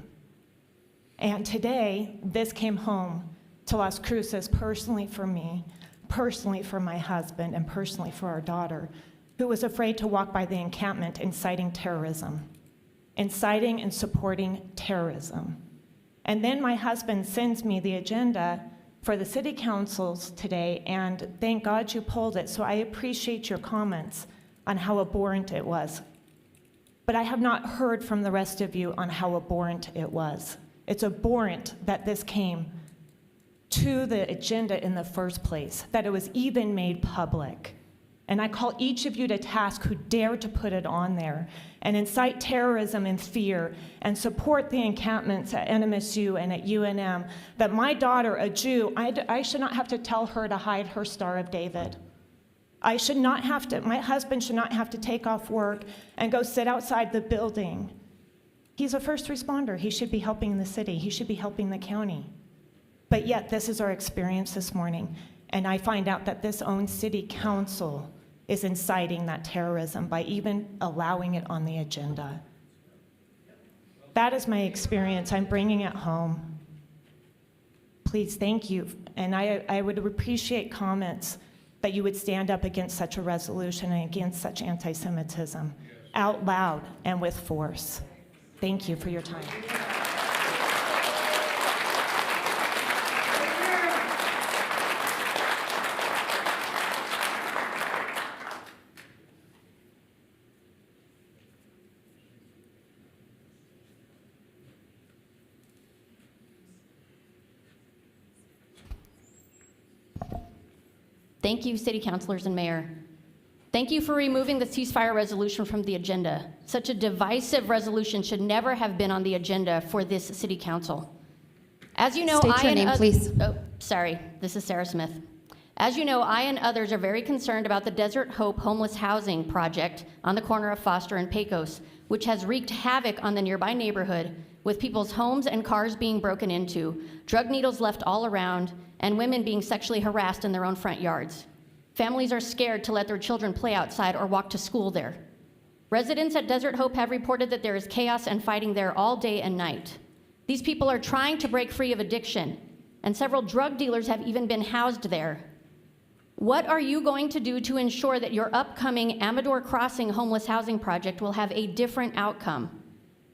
And today, this came home to Las Cruces personally for me, personally for my husband, and personally for our daughter, who was afraid to walk by the encampment inciting terrorism, inciting and supporting terrorism. And then my husband sends me the agenda for the city councils today, and thank God you pulled it, so I appreciate your comments on how abhorrent it was. But I have not heard from the rest of you on how abhorrent it was. It's abhorrent that this came to the agenda in the first place, that it was even made public. And I call each of you to task who dare to put it on there and incite terrorism and fear and support the encampments at NMSU and at UNM, that my daughter, a Jew, I should not have to tell her to hide her Star of David. I should not have to, my husband should not have to take off work and go sit outside the building. He's a first responder. He should be helping the city. He should be helping the county. But yet, this is our experience this morning. And I find out that this own city council is inciting that terrorism by even allowing it on the agenda. That is my experience. I'm bringing it home. Please, thank you. And I would appreciate comments that you would stand up against such a resolution and against such anti-Semitism out loud and with force. Thank you for your time. Thank you, city councilors and mayor. Thank you for removing the ceasefire resolution from the agenda. Such a divisive resolution should never have been on the agenda for this city council. As you know, State your name, please. Oh, sorry, this is Sarah Smith. As you know, I and others are very concerned about the Desert Hope homeless housing project on the corner of Foster and Pecos, which has wreaked havoc on the nearby neighborhood, with people's homes and cars being broken into, drug needles left all around, and women being sexually harassed in their own front yards. Families are scared to let their children play outside or walk to school there. Residents at Desert Hope have reported that there is chaos and fighting there all day and night. These people are trying to break free of addiction, and several drug dealers have even been housed there. What are you going to do to ensure that your upcoming Amador Crossing homeless housing project will have a different outcome?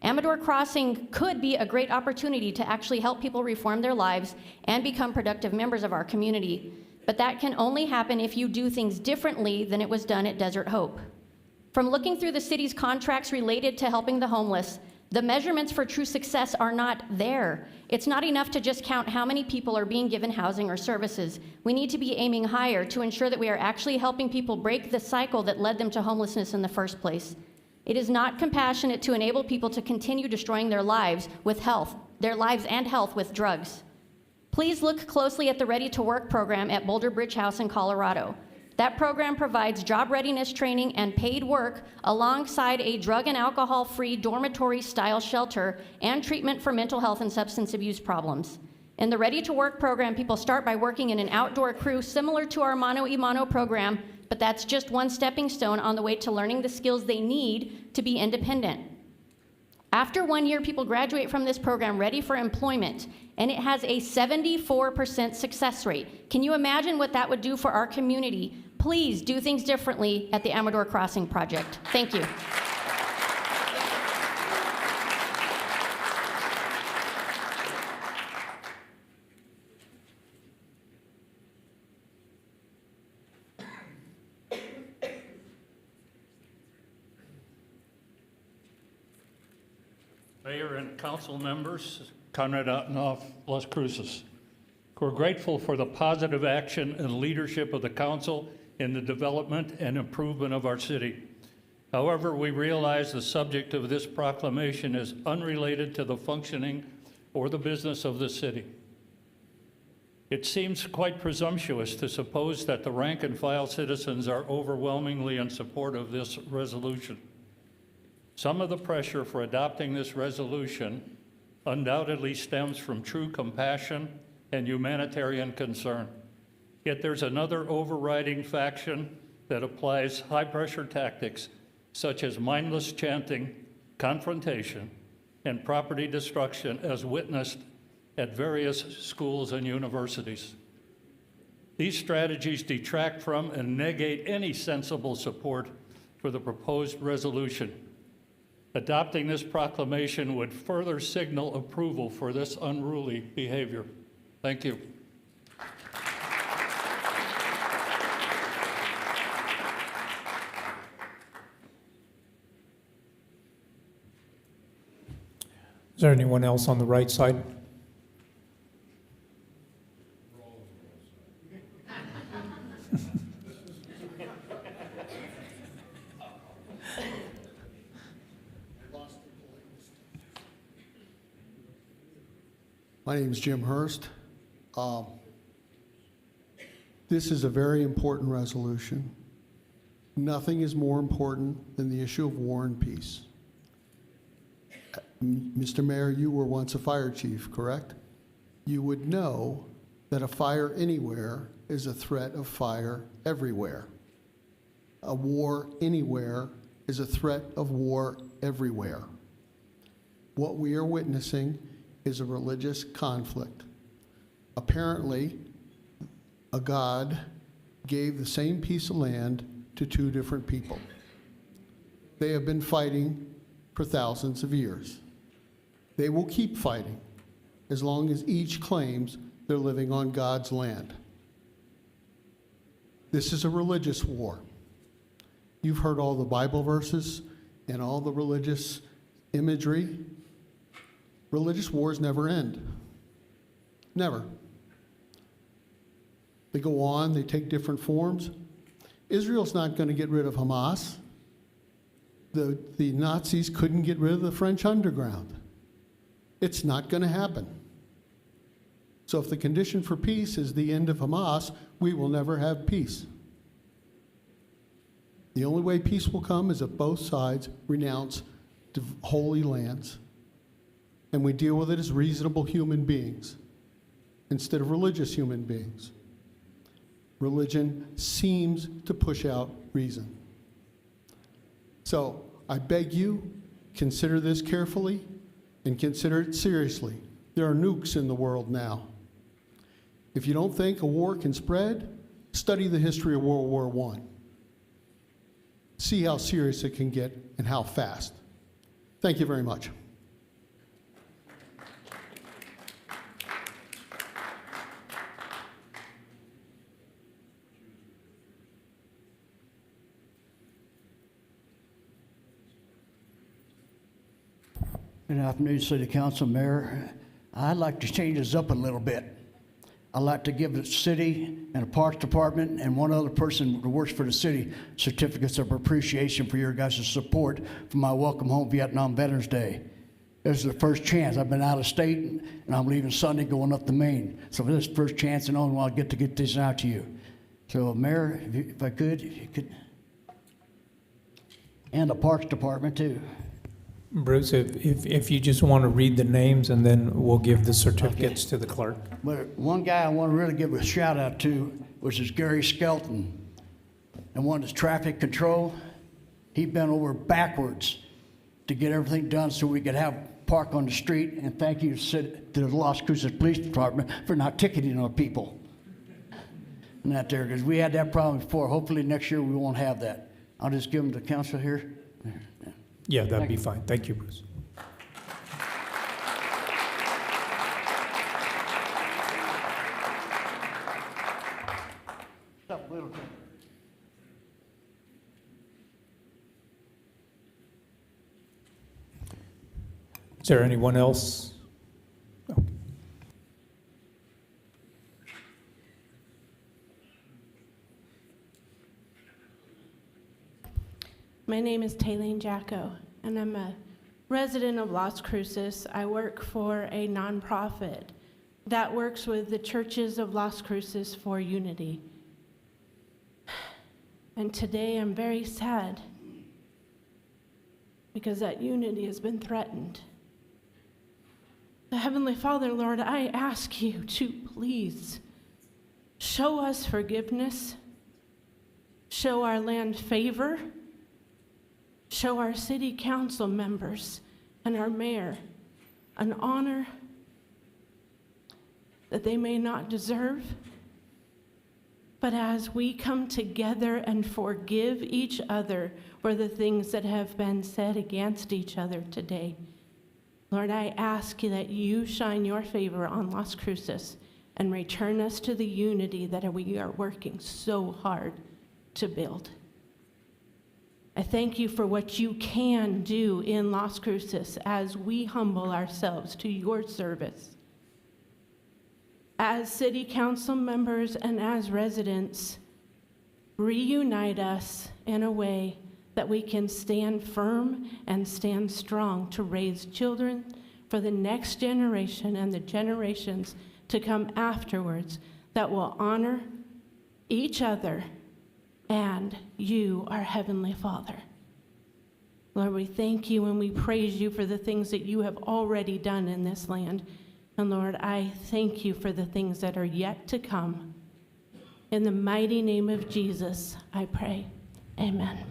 Amador Crossing could be a great opportunity to actually help people reform their lives and become productive members of our community, but that can only happen if you do things differently than it was done at Desert Hope. From looking through the city's contracts related to helping the homeless, the measurements for true success are not there. It's not enough to just count how many people are being given housing or services. We need to be aiming higher to ensure that we are actually helping people break the cycle that led them to homelessness in the first place. It is not compassionate to enable people to continue destroying their lives and health with drugs. Please look closely at the Ready to Work program at Boulder Bridge House in Colorado. That program provides job readiness training and paid work alongside a drug and alcohol-free dormitory-style shelter and treatment for mental health and substance abuse problems. In the Ready to Work program, people start by working in an outdoor crew similar to our Mano y Mano program, but that's just one stepping stone on the way to learning the skills they need to be independent. After 1 year, people graduate from this program ready for employment, and it has a 74% success rate. Can you imagine what that would do for our community? Please do things differently at the Amador Crossing project. Thank you. Mayor and council members, Conrad Ottenoff, Las Cruces. We're grateful for the positive action and leadership of the council in the development and improvement of our city. However, we realize the subject of this proclamation is unrelated to the functioning or the business of the city. It seems quite presumptuous to suppose that the rank and file citizens are overwhelmingly in support of this resolution. Some of the pressure for adopting this resolution undoubtedly stems from true compassion and humanitarian concern. Yet there's another overriding faction that applies high-pressure tactics such as mindless chanting, confrontation, and property destruction as witnessed at various schools and universities. These strategies detract from and negate any sensible support for the proposed resolution. Adopting this proclamation would further signal approval for this unruly behavior. Thank you. Is there anyone else on the right side? My name is Jim Hurst. This is a very important resolution. Nothing is more important than the issue of war and peace. Mr. Mayor, you were once a fire chief, correct? You would know that a fire anywhere is a threat of fire everywhere. A war anywhere is a threat of war everywhere. What we are witnessing is a religious conflict. Apparently, a God gave the same piece of land to two different people. They have been fighting for thousands of years. They will keep fighting as long as each claims they're living on God's land. This is a religious war. You've heard all the Bible verses and all the religious imagery. Religious wars never end. Never. They go on, they take different forms. Israel's not going to get rid of Hamas. The Nazis couldn't get rid of the French underground. It's not going to happen. So if the condition for peace is the end of Hamas, we will never have peace. The only way peace will come is if both sides renounce holy lands and we deal with it as reasonable human beings instead of religious human beings. Religion seems to push out reason. So I beg you, consider this carefully and consider it seriously. There are nukes in the world now. If you don't think a war can spread, study the history of World War I. See how serious it can get and how fast. Thank you very much. Good afternoon, City Council, Mayor. I'd like to change this up a little bit. I'd like to give the city and the Parks Department and one other person who works for the city certificates of appreciation for your guys' support for my Welcome Home Vietnam Veterans Day. This is the first chance. I've been out of state and I'm leaving Sunday going up to Maine. So this is the first chance and only one I'll get to get this out to you. So Mayor, if you could, and the Parks Department too. Bruce, if you just want to read the names and then we'll give the certificates to the clerk. But one guy I want to really give a shout out to, which is Gary Skelton. And one is traffic control. He bent over backwards to get everything done so we could have park on the street. And thank you to the Las Cruces Police Department for not ticketing our people. And that there, because we had that problem before. Hopefully next year we won't have that. I'll just give them to council here. Yeah, that'd be fine. Thank you, Bruce. Is there anyone else? No. My name is Taylene Jacko, and I'm a resident of Las Cruces. I work for a nonprofit that works with the churches of Las Cruces for unity. And today I'm very sad because that unity has been threatened. The Heavenly Father, Lord, I ask you to please show us forgiveness, show our land favor, show our city council members and our mayor an honor that they may not deserve. But as we come together and forgive each other for the things that have been said against each other today, Lord, I ask you that you shine your favor on Las Cruces and return us to the unity that we are working so hard to build. I thank you for what you can do in Las Cruces as we humble ourselves to your service. As city council members and as residents, reunite us in a way that we can stand firm and stand strong to raise children for the next generation and the generations to come afterwards that will honor each other and you, our Heavenly Father. Lord, we thank you and we praise you for the things that you have already done in this land. And Lord, I thank you for the things that are yet to come. In the mighty name of Jesus, I pray. Amen.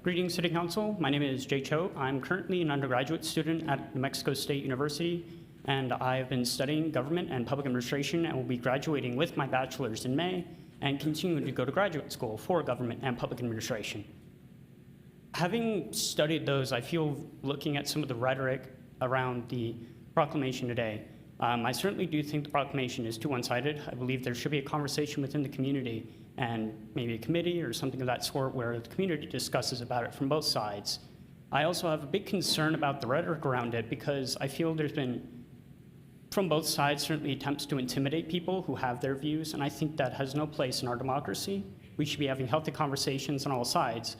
Greetings, City Council. My name is Jay Cho. I'm currently an undergraduate student at New Mexico State University, and I've been studying government and public administration and will be graduating with my bachelor's in May and continuing to go to graduate school for government and public administration. Having studied those, I feel looking at some of the rhetoric around the proclamation today, I certainly do think the proclamation is too one-sided. I believe there should be a conversation within the community and maybe a committee or something of that sort where the community discusses about it from both sides. I also have a big concern about the rhetoric around it because I feel there's been, from both sides, certainly attempts to intimidate people who have their views, and I think that has no place in our democracy. We should be having healthy conversations on all sides.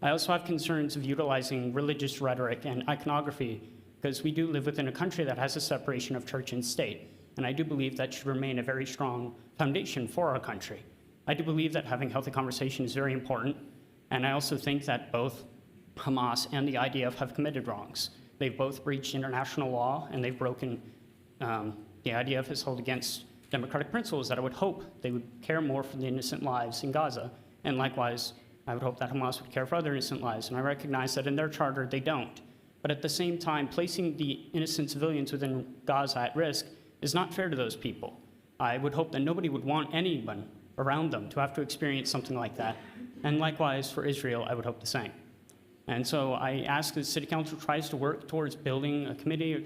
I also have concerns of utilizing religious rhetoric and iconography because we do live within a country that has a separation of church and state, and I do believe that should remain a very strong foundation for our country. I do believe that having healthy conversation is very important, and I also think that both Hamas and the IDF have committed wrongs. They've both breached international law, and they've broken, the IDF has held against democratic principles that I would hope they would care more for the innocent lives in Gaza, and likewise, I would hope that Hamas would care for other innocent lives, and I recognize that in their charter they don't. But at the same time, placing the innocent civilians within Gaza at risk is not fair to those people. I would hope that nobody would want anyone around them to have to experience something like that. And likewise, for Israel, I would hope the same. And so I ask that the City Council tries to work towards building a committee, or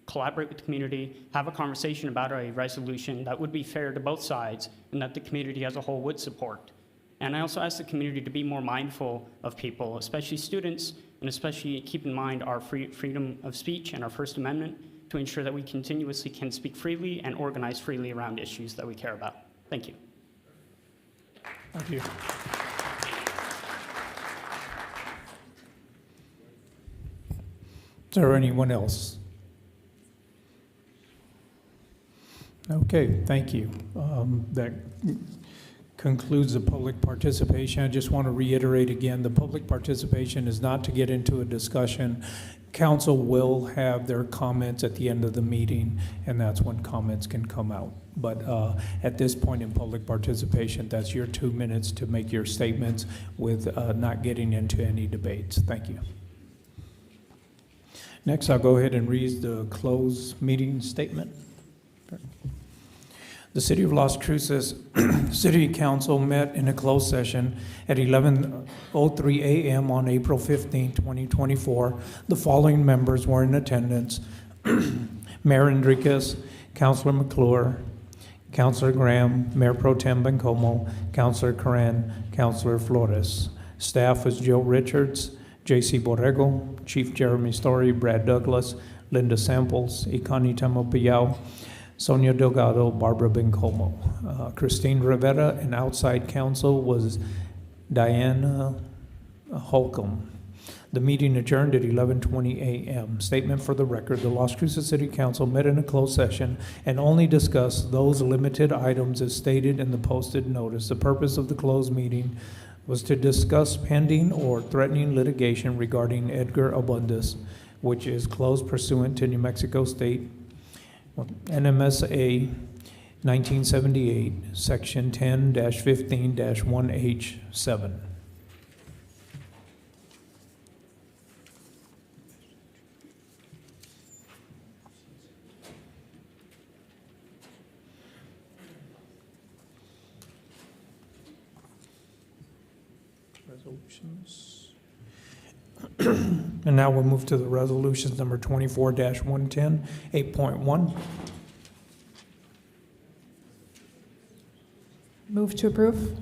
collaborate with the community, have a conversation about a resolution that would be fair to both sides and that the community as a whole would support. And I also ask the community to be more mindful of people, especially students, and especially keep in mind our freedom of speech and our First Amendment to ensure that we continuously can speak freely and organize freely around issues that we care about. Thank you. Thank you. Is there anyone else? Okay, thank you. That concludes the public participation. I just want to reiterate again, the public participation is not to get into a discussion. Council will have their comments at the end of the meeting, and that's when comments can come out. But at this point in public participation, that's your 2 minutes to make your statements with not getting into any debates. Thank you. Next, I'll go ahead and read the closed meeting statement. The City of Las Cruces City Council met in a closed session at 11:03 a.m. on April 15, 2024. The following members were in attendance: Mayor Enriquez, Councilor McClure, Councilor Graham, Mayor Pro Tem Bencomo, Councilor Coran, Councilor Flores. Staff was Joe Richards, J.C. Borrego, Chief Jeremy Story, Brad Douglas, Linda Samples, Ikani Tamopiao, Sonia Delgado, Barbara Bencomo. Christine Rivera, and outside counsel was Diana Holcomb. The meeting adjourned at 11:20 a.m. Statement for the record: the Las Cruces City Council met in a closed session and only discussed those limited items as stated in the posted notice. The purpose of the closed meeting was to discuss pending or threatening litigation regarding Edgar Abundis, which is closed pursuant to New Mexico State NMSA 1978, Section 10-15-1H7. Resolutions. And now we'll move to the resolutions number 24-110, 8.1. Move to approve.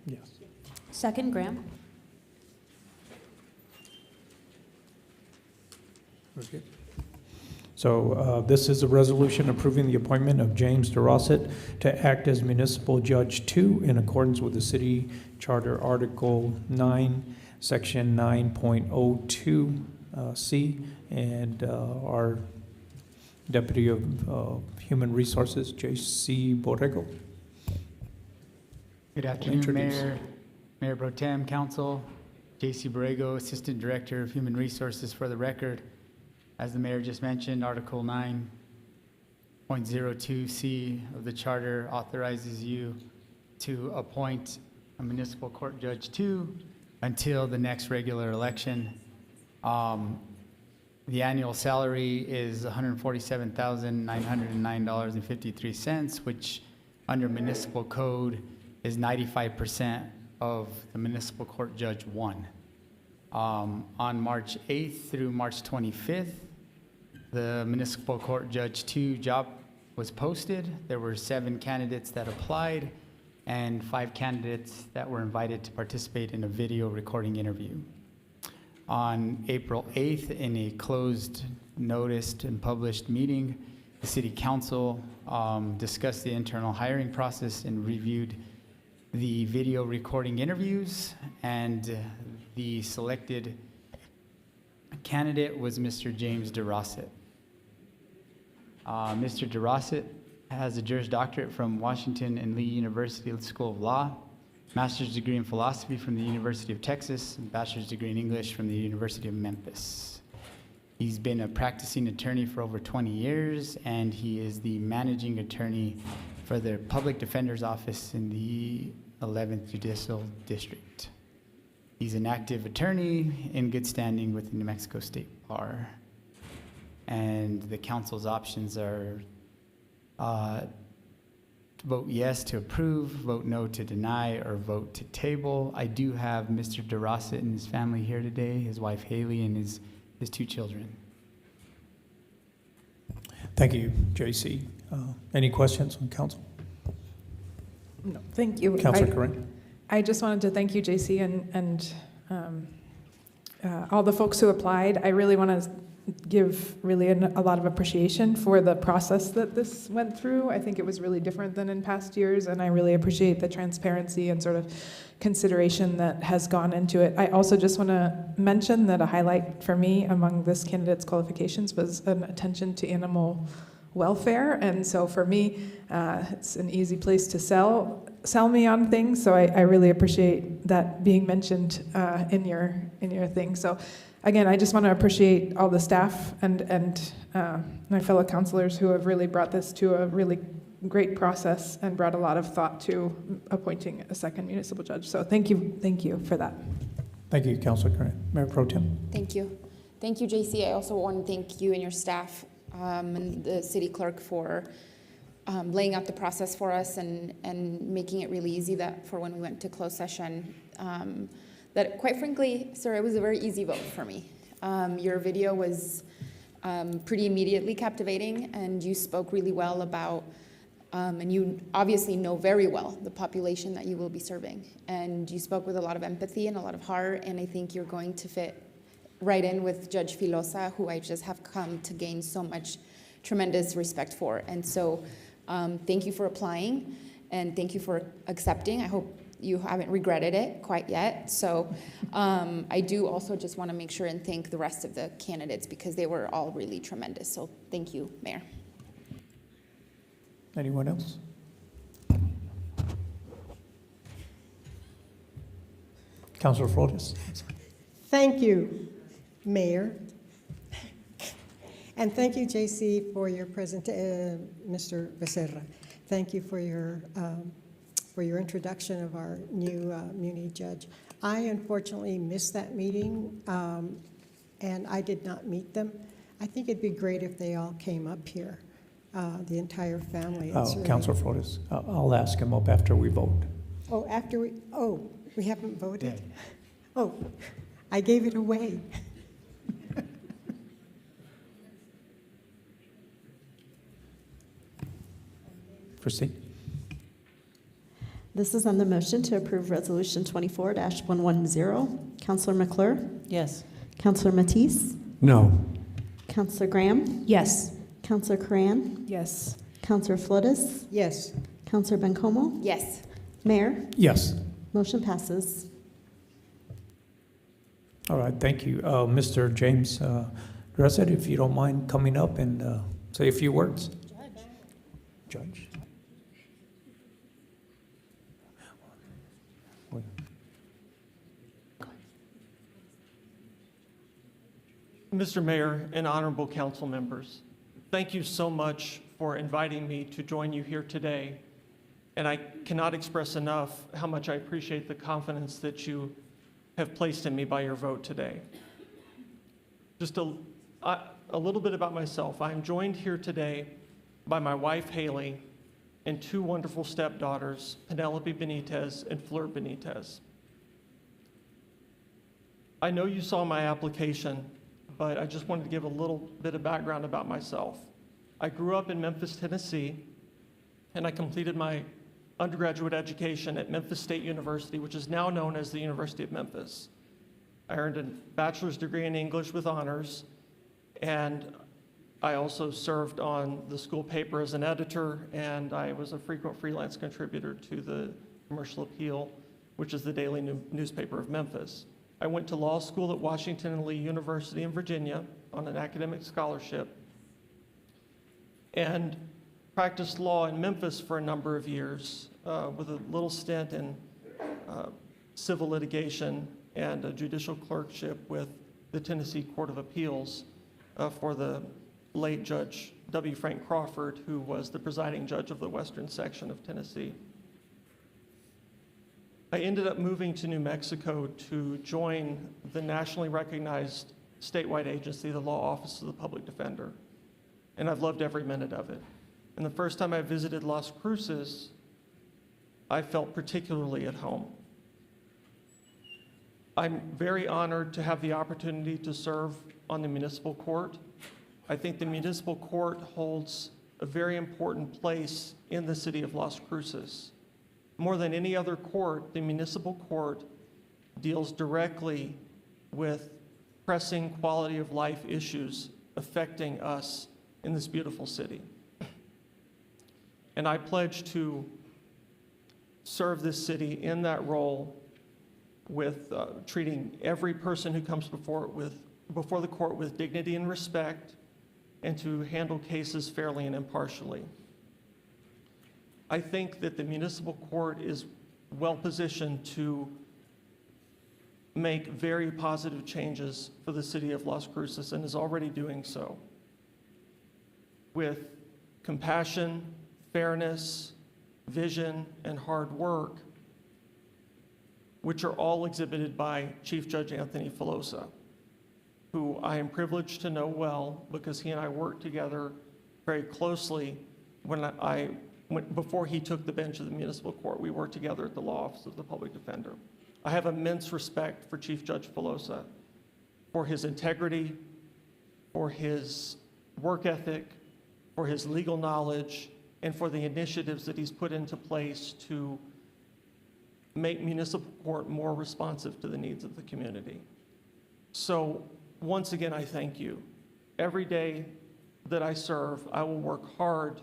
Yes. Second, Graham. Okay. So this is a resolution approving the appointment of James DeRosset to act as Municipal Judge 2 in accordance with the City Charter Article 9, Section 9.02C, and our Deputy of Human Resources, J.C. Borrego. Good afternoon, Mayor, Mayor Pro Tem, Council. J.C. Borrego, Assistant Director of Human Resources. For the record, as the Mayor just mentioned, Article 9.02C of the Charter authorizes you to appoint a Municipal Court Judge 2 until the next regular election. The annual salary is $147,909.53, which under municipal code is 95% of the Municipal Court Judge 1. On March 8th through March 25th, the Municipal Court Judge 2 job was posted. There were 7 candidates that applied and 5 candidates that were invited to participate in a video recording interview. On April 8th, in a closed, noticed, and published meeting, the City Council discussed the internal hiring process and reviewed the video recording interviews, and the selected candidate was Mr. James DeRosset. Mr. DeRosset has a Juris Doctorate from Washington and Lee University School of Law, Master's degree in Philosophy from the University of Texas, and Bachelor's degree in English from the University of Memphis. He's been a practicing attorney for over 20 years, and he is the managing attorney for the Public Defender's Office in the 11th Judicial District. He's an active attorney in good standing with the New Mexico State Bar. And the council's options are vote yes to approve, vote no to deny, or vote to table. I do have Mr. DeRosset and his family here today, his wife Haley and his 2 children. Thank you, J.C. Any questions on council? No, thank you. Councilor Corinne. I just wanted to thank you, JC, and all the folks who applied. I really want to give really a lot of appreciation for the process that this went through. I think it was really different than in past years, and I really appreciate the transparency and sort of consideration that has gone into it. I also just want to mention that a highlight for me among this candidate's qualifications was an attention to animal welfare, and so for me, it's an easy place to sell me on things. So I really appreciate that being mentioned in your thing. So again, I just want to appreciate all the staff and my fellow counselors who have really brought this to a really great process and brought a lot of thought to appointing a second municipal judge. So thank you for that. Thank you, Councilor Corinne. Mayor Pro Tem. Thank you, JC. I also want to thank you and your staff and the city clerk for laying out the process for us and making it really easy that for when we went to closed session. That quite frankly, sir, it was a very easy vote for me. Your video was pretty immediately captivating, and you spoke really well about, and you obviously know very well the population that you will be serving. And you spoke with a lot of empathy and a lot of heart, and I think you're going to fit right in with Judge Filosa, who I just have come to gain so much tremendous respect for. And so thank you for applying, and thank you for accepting. I hope you haven't regretted it quite yet. So I do also just want to make sure and thank the rest of the candidates because they were all really tremendous. So thank you, Mayor. Anyone else? Councilor Flores. Thank you, Mayor. And thank you, JC, for your Mr. Becerra. Thank you for your introduction of our new Muni judge. I unfortunately missed that meeting, and I did not meet them. I think it'd be great if they all came up here, the entire family. Councilor Flores, I'll ask him up after we vote. We haven't voted? Yeah. Oh, I gave it away. Proceed. This is on the motion to approve Resolution 24-110. Councilor McClure? Yes. Councilor Matisse? No. Counselor Graham? Yes. Counselor Cran? Yes. Counselor Flores? Yes. Counselor Bencomo? Yes. Mayor? Yes. Motion passes. All right, thank you. Mr. James Dressett, if you don't mind coming up and say a few words. Judge. Mr. Mayor and honorable council members, thank you so much for inviting me to join you here today. And I cannot express enough how much I appreciate the confidence that you have placed in me by your vote today. Just a little bit about myself. I am joined here today by my wife, Haley, and two wonderful stepdaughters, Penelope Benitez and Fleur Benitez. I know you saw my application, but I just wanted to give a little bit of background about myself. I grew up in Memphis, Tennessee, and I completed my undergraduate education at Memphis State University, which is now known as the University of Memphis. I earned a bachelor's degree in English with honors, and I also served on the school paper as an editor, and I was a frequent freelance contributor to the Commercial Appeal, which is the daily newspaper of Memphis. I went to law school at Washington and Lee University in Virginia on an academic scholarship and practiced law in Memphis for a number of years with a little stint in civil litigation and a judicial clerkship with the Tennessee Court of Appeals for the late Judge W. Frank Crawford, who was the presiding judge of the Western Section of Tennessee. I ended up moving to New Mexico to join the nationally recognized statewide agency, the Law Office of the Public Defender, and I've loved every minute of it. And the first time I visited Las Cruces, I felt particularly at home. I'm very honored to have the opportunity to serve on the municipal court. I think the municipal court holds a very important place in the city of Las Cruces. More than any other court, the municipal court deals directly with pressing quality of life issues affecting us in this beautiful city. And I pledge to serve this city in that role with treating every person who comes before the court with dignity and respect, and to handle cases fairly and impartially. I think that the municipal court is well positioned to make very positive changes for the city of Las Cruces and is already doing so with compassion, fairness, vision, and hard work, which are all exhibited by Chief Judge Anthony Filosa, who I am privileged to know well because he and I worked together very closely before he took the bench of the municipal court. We worked together at the Law Office of the Public Defender. I have immense respect for Chief Judge Filosa, for his integrity, for his work ethic, for his legal knowledge, and for the initiatives that he's put into place to make municipal court more responsive to the needs of the community. So once again, I thank you. Every day that I serve, I will work hard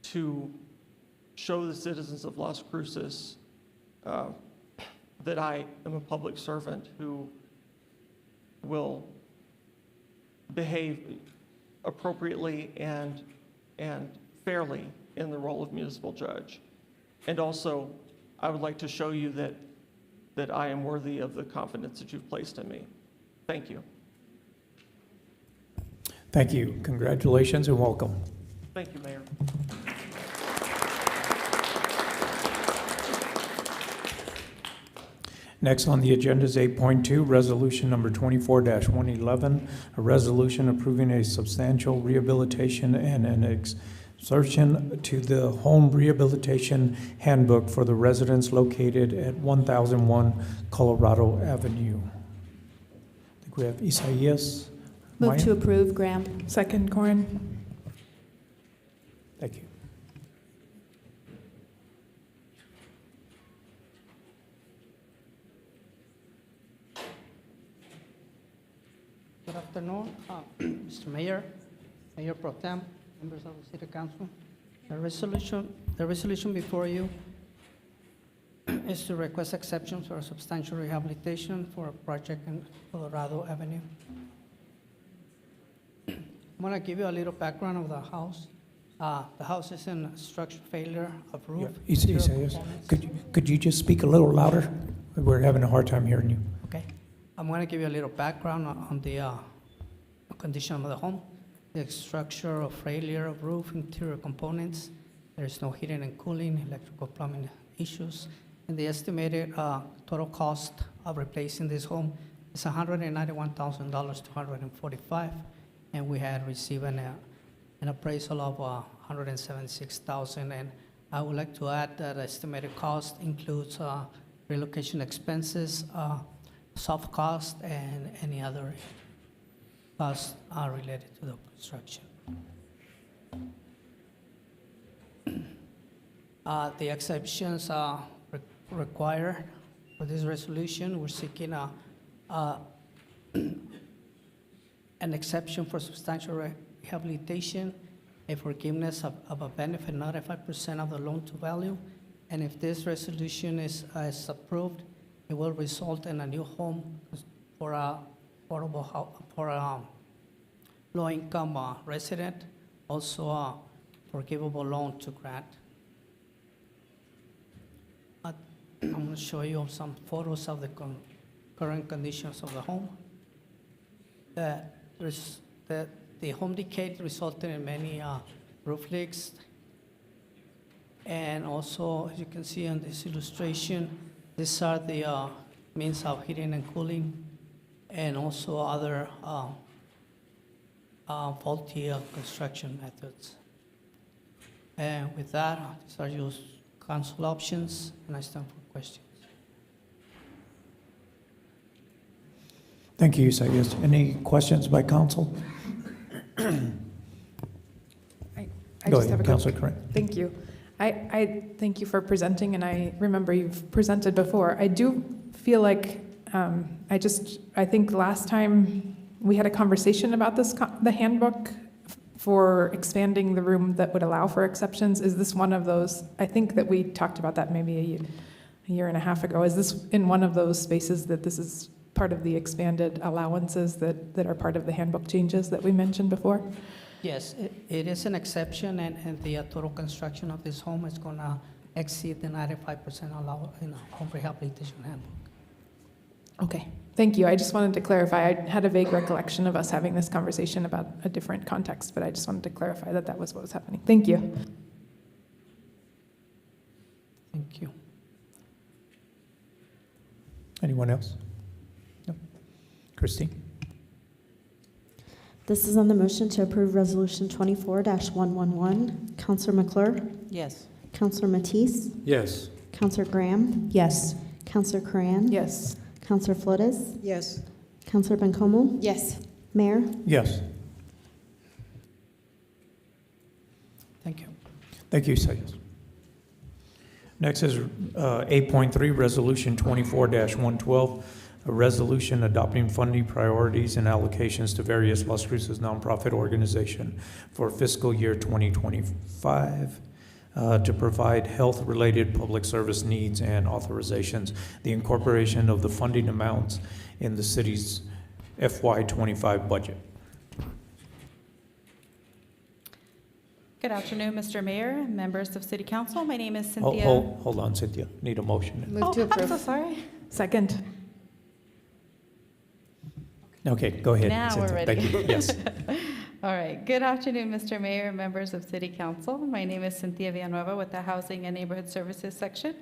to show the citizens of Las Cruces that I am a public servant who will behave appropriately and fairly in the role of municipal judge. And also, I would like to show you that I am worthy of the confidence that you've placed in me. Thank you. Thank you. Congratulations and welcome. Thank you, Mayor. Next on the agenda is 8.2, Resolution Number 24-111, a resolution approving a substantial rehabilitation and an exception to the Home Rehabilitation Handbook for the residents located at 1001 Colorado Avenue. I think we have Isaias. Move Maya? to approve, Graham. Second, Corn. Thank you. Did afternoon, Mr. Mayor, Mayor Pro Tem, members of the City Council. The resolution before you is to request exceptions for substantial rehabilitation for a project in Colorado Avenue. I'm going to give you a little background of the house. The house is in structural failure of roof. zero components. Could you just speak a little louder? We're having a hard time hearing you. Okay. I'm going to give you a little background on the condition of the home. The structure of failure of roof, interior components. There's no heating and cooling, electrical plumbing issues. And the estimated total cost of replacing this home is $191,000 to $145,000. And we had received an appraisal of $176,000. And I would like to add that estimated cost includes relocation expenses, soft cost, and any other costs related to the construction. The exceptions required for this resolution, we're seeking an exception for substantial rehabilitation, a forgiveness of a benefit not at 5% of the loan to value. And if this resolution is approved, it will result in a new home for a low-income resident, also a forgivable loan to grant. I'm going to show you some photos of the current conditions of the home. The home decay resulted in many roof leaks. And also, as you can see on this illustration, these are the means of heating and cooling, and also other faulty construction methods. And with that, these are your council options, and I stand for questions. Thank you, Isaias. Any questions by council? I Go just have ahead, a Councilor quick. Corinne. Thank you. I thank you for presenting, and I remember you've presented before. I do feel like I think last time we had a conversation about this, the handbook for expanding the room that would allow for exceptions. Is this one of those? I think that we talked about that maybe a year and a half ago. Is this in one of those spaces that this is part of the expanded allowances that are part of the handbook changes that we mentioned before? Yes, it is an exception, and the total construction of this home is going to exceed the 95% allowed in a home rehabilitation handbook. Okay, thank you. I just wanted to clarify. I had a vague recollection of us having this conversation about a different context, but I just wanted to clarify that that was what was happening. Thank you. Thank you. Anyone else? No. Christine? This is on the motion to approve Resolution 24-111. Counselor McClure? Yes. Counselor Matisse? Yes. Counselor Graham? Yes. Counselor Coran? Yes. Counselor Flores? Yes. Counselor Bencomo? Yes. Mayor? Yes. Thank you. Thank you, Isaias. Next is 8.3, Resolution 24-112, a resolution adopting funding priorities and allocations to various Las Cruces nonprofit organization for fiscal year 2025 to provide health-related public service needs and authorizations, the incorporation of the funding amounts in the city's FY25 budget. Good afternoon, Mr. Mayor, members of City Council. My name is Cynthia. Hold on, Cynthia. Need a motion. Move to approve. I'm so sorry. Second. Okay, go ahead. Now Cynthia. we're ready. Thank you. Yes. All right. Good afternoon, Mr. Mayor, members of City Council. My name is Cynthia Villanueva with the Housing and Neighborhood Services section.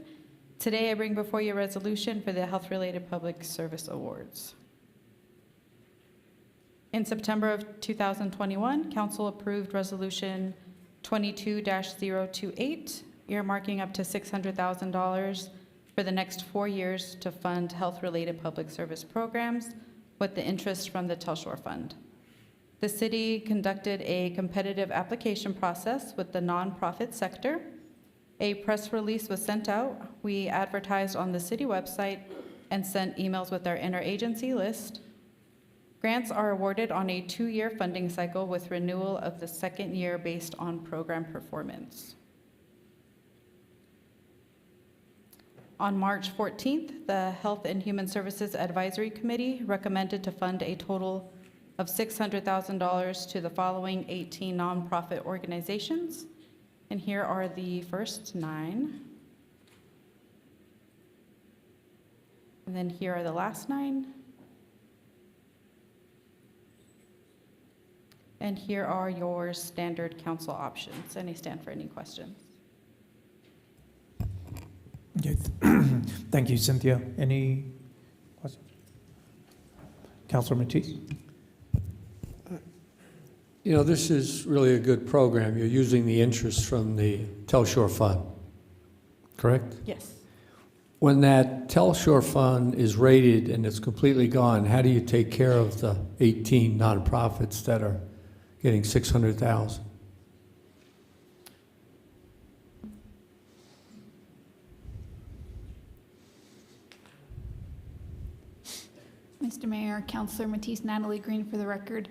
Today, I bring before you a resolution for the Health-Related Public Service Awards. In September of 2021, Council approved Resolution 22-028, earmarking up to $600,000 for the next 4 years to fund health-related public service programs with the interest from the Telshore Fund. The city conducted a competitive application process with the nonprofit sector. A press release was sent out. We advertised on the city website and sent emails with our interagency list. Grants are awarded on a 2-year funding cycle with renewal of the second year based on program performance. On March 14th, the Health and Human Services Advisory Committee recommended to fund a total of $600,000 to the following 18 nonprofit organizations. And here are the first 9. And then here are the last 9. And here are your standard council options. And I stand for any questions. Okay. Thank you, Cynthia. Any questions? Councilor Matisse? You know, this is really a good program. You're using the interest from the Telshore Fund, correct? Yes. When that Telshore Fund is rated and it's completely gone, how do you take care of the 18 nonprofits that are getting $600,000? Mr. Mayor, Councilor Matisse, Natalie Green for the record.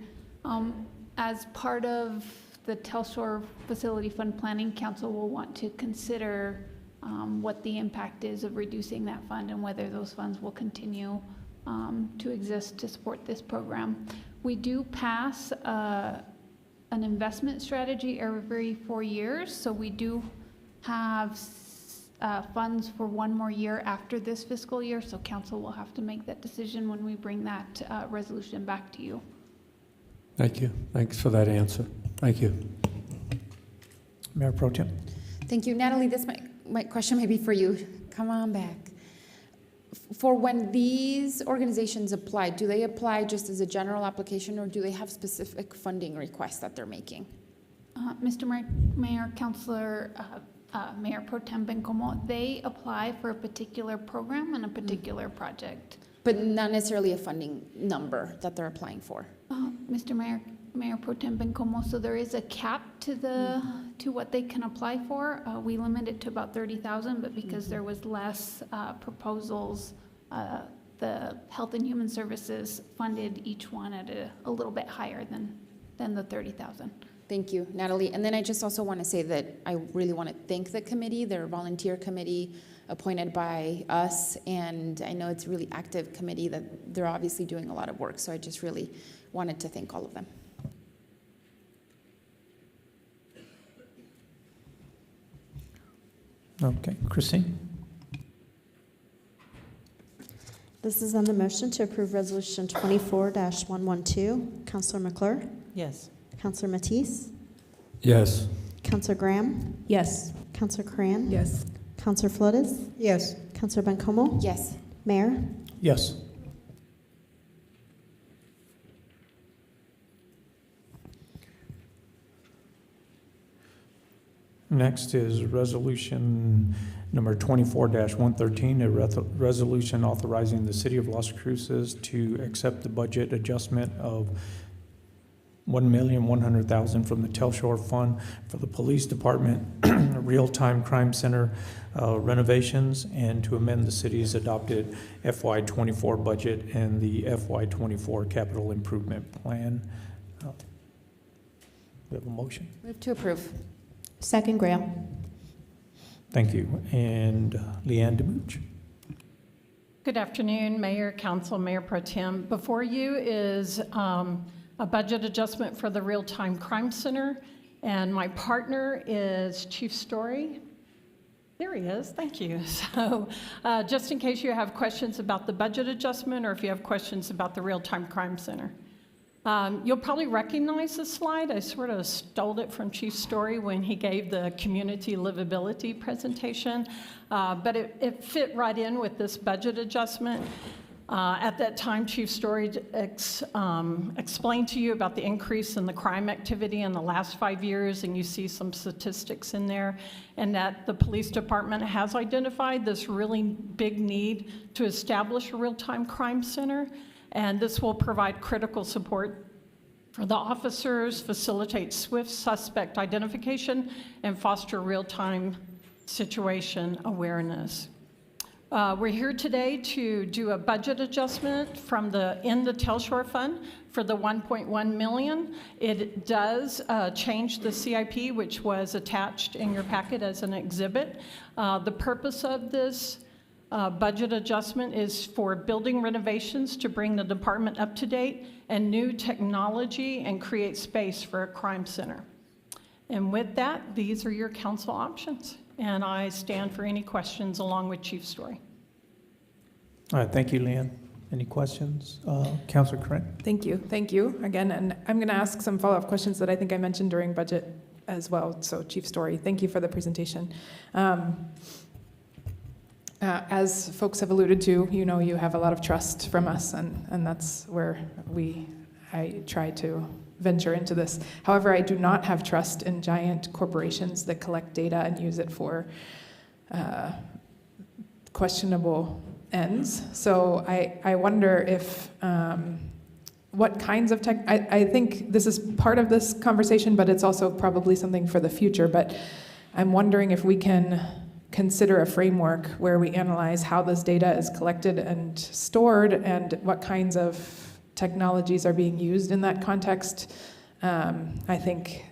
As part of the Telshore Facility Fund Planning, Council will want to consider what the impact is of reducing that fund and whether those funds will continue to exist to support this program. We do pass an investment strategy every 4 years, so we do have funds for 1 more year after this fiscal year, so council will have to make that decision when we bring that resolution back to you. Thank you. Thanks for that answer. Thank you. Mayor Pro Tem. Thank you. Natalie, this my question may be for you. Come on back. For when these organizations apply, do they apply just as a general application or do they have specific funding requests that they're making? Mr. Mayor, Councilor, Mayor Pro Tem Bencomo, they apply for a particular program and a particular project. But not necessarily a funding number that they're applying for. Mr. Mayor Pro Tem Bencomo, so there is a cap to the to what they can apply for. We limit it to about 30,000, but because there was less proposals, the Health and Human Services funded each one at a little bit higher than the 30,000. Thank you, Natalie. And then I just also want to say that I really want to thank the committee. They're a volunteer committee appointed by us, and I know it's a really active committee that they're obviously doing a lot of work, so I just really wanted to thank all of them. Okay, Christine? This is on the motion to approve Resolution 24-112. Councilor McClure? Yes. Councilor Matisse? Yes. Councilor Graham? Yes. Councilor Cran? Yes. Councilor Flores? Yes. Councilor Bencomo? Yes. Mayor? Yes. Next is resolution number 24-113, a resolution authorizing the city of Las Cruces to accept the budget adjustment of $1,100,000 from the Telshore Fund for the Police Department Real-Time Crime Center renovations, and to amend the city's adopted FY24 budget and the FY24 capital improvement plan. We have a motion. Move to approve. Second, Graham. Thank you. And Leanne DeMooch. Good afternoon, Mayor, Council, Mayor Pro Tem. Before you is a budget adjustment for the Real-Time Crime Center, and my partner is Chief Story. There he is, thank you. So just in case you have questions about the budget adjustment or if you have questions about the Real-Time Crime Center. You'll probably recognize this slide. I sort of stole it from Chief Story when he gave the community livability presentation, but it fit right in with this budget adjustment. At that time, Chief Story explained to you about the increase in the crime activity in the last 5 years, and you see some statistics in there, and that the police department has identified this really big need to establish a real-time crime center, and this will provide critical support for the officers, facilitate swift suspect identification, and foster real-time situation awareness. We're here today to do a budget adjustment in the Telshore Fund for the 1.1 million. It does change the CIP, which was attached in your packet as an exhibit. The purpose of this budget adjustment is for building renovations to bring the department up to date and new technology and create space for a crime center. And with that, these are your council options. And I stand for any questions along with Chief Story. All right, thank you, Leanne. Any questions? Councilor Corinne? Thank you again. And I'm going to ask some follow-up questions that I think I mentioned during budget as well. So Chief Story, thank you for the presentation. As folks have alluded to, you know, you have a lot of trust from us, and that's where I try to venture into this. However, I do not have trust in giant corporations that collect data and use it for questionable ends. So I wonder if what kinds of tech, I think this is part of this conversation, but it's also probably something for the future. But I'm wondering if we can consider a framework where we analyze how this data is collected and stored and what kinds of technologies are being used in that context. I think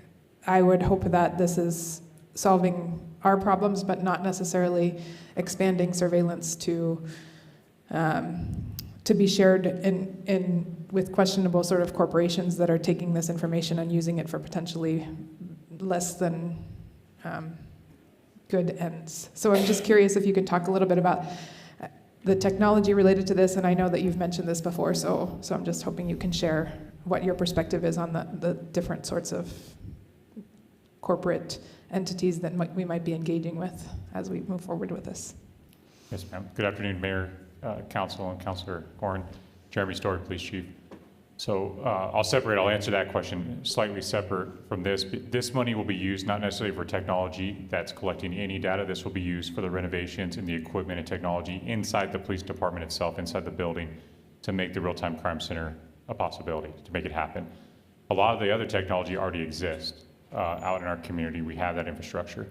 I would hope that this is solving our problems, but not necessarily expanding surveillance to be shared with questionable sort of corporations that are taking this information and using it for potentially less than good ends. So I'm just curious if you could talk a little bit about the technology related to this, and I know that you've mentioned this before, so I'm just hoping you can share what your perspective is on the different sorts of corporate entities that we might be engaging with as we move forward with this. Yes, ma'am. Good afternoon, Mayor, Council, and Councilor Horn. Jeremy Story, Police Chief. So I'll answer that question slightly separate from this. This money will be used not necessarily for technology that's collecting any data. This will be used for the renovations and the equipment and technology inside the police department itself, inside the building, to make the real-time crime center a possibility, to make it happen. A lot of the other technology already exists out in our community. We have that infrastructure.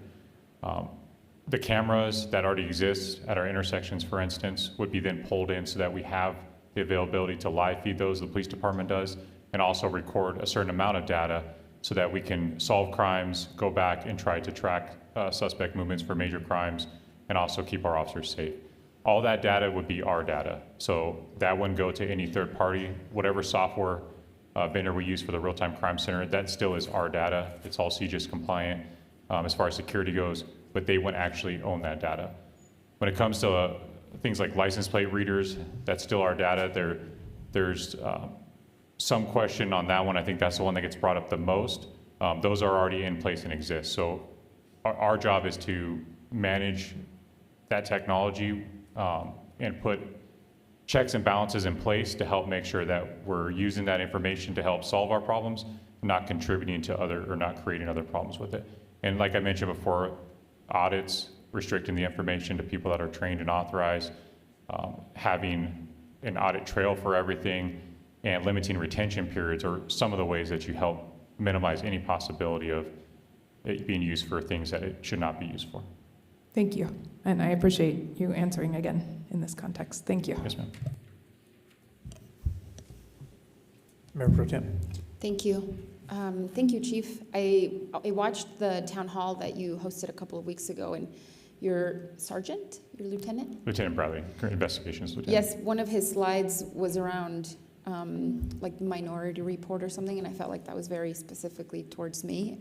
The cameras that already exist at our intersections, for instance, would be then pulled in so that we have the availability to live feed those, the police department does, and also record a certain amount of data so that we can solve crimes, go back and try to track suspect movements for major crimes, and also keep our officers safe. All that data would be our data. So that wouldn't go to any third party. Whatever software vendor we use for the real-time crime center, that still is our data. It's all CJIS compliant as far as security goes, but they wouldn't actually own that data. When it comes to things like license plate readers, that's still our data. There's some question on that one. I think that's the one that gets brought up the most. Those are already in place and exist. So our job is to manage that technology and put checks and balances in place to help make sure that we're using that information to help solve our problems, not contributing to or not creating other problems with it. And like I mentioned before, audits, restricting the information to people that are trained and authorized, having an audit trail for everything, and limiting retention periods are some of the ways that you help minimize any possibility of it being used for things that it should not be used for. Thank you. And I appreciate you answering again in this context. Thank you. Yes, ma'am. Mayor Pro Tem. Thank you. Thank you, Chief. I watched the town hall that you hosted a couple of weeks ago, and your sergeant, your lieutenant? Lieutenant Bradley, investigations lieutenant. Yes, one of his slides was around like Minority Report or something, and I felt like that was very specifically towards me,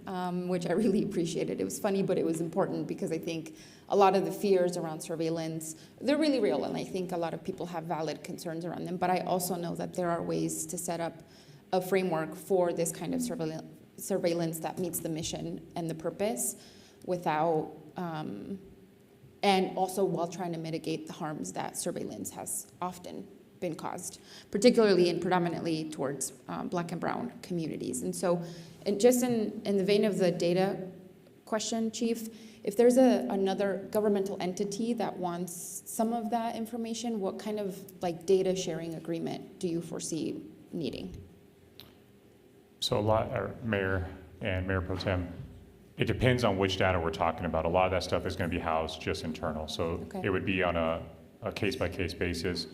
which I really appreciated. It was funny, but it was important because I think a lot of the fears around surveillance, they're really real, and I think a lot of people have valid concerns around them, but I also know that there are ways to set up a framework for this kind of surveillance that meets the mission and the purpose without, and also while trying to mitigate the harms that surveillance has often been caused, particularly and predominantly towards Black and brown communities. And so, just in the vein of the data question, Chief, if there's another governmental entity that wants some of that information, what kind of data sharing agreement do you foresee needing? So Mayor and Mayor Pro Tem, it depends on which data we're talking about. A lot of that stuff is going to be housed just internal. So It would be on a a case-by-case basis.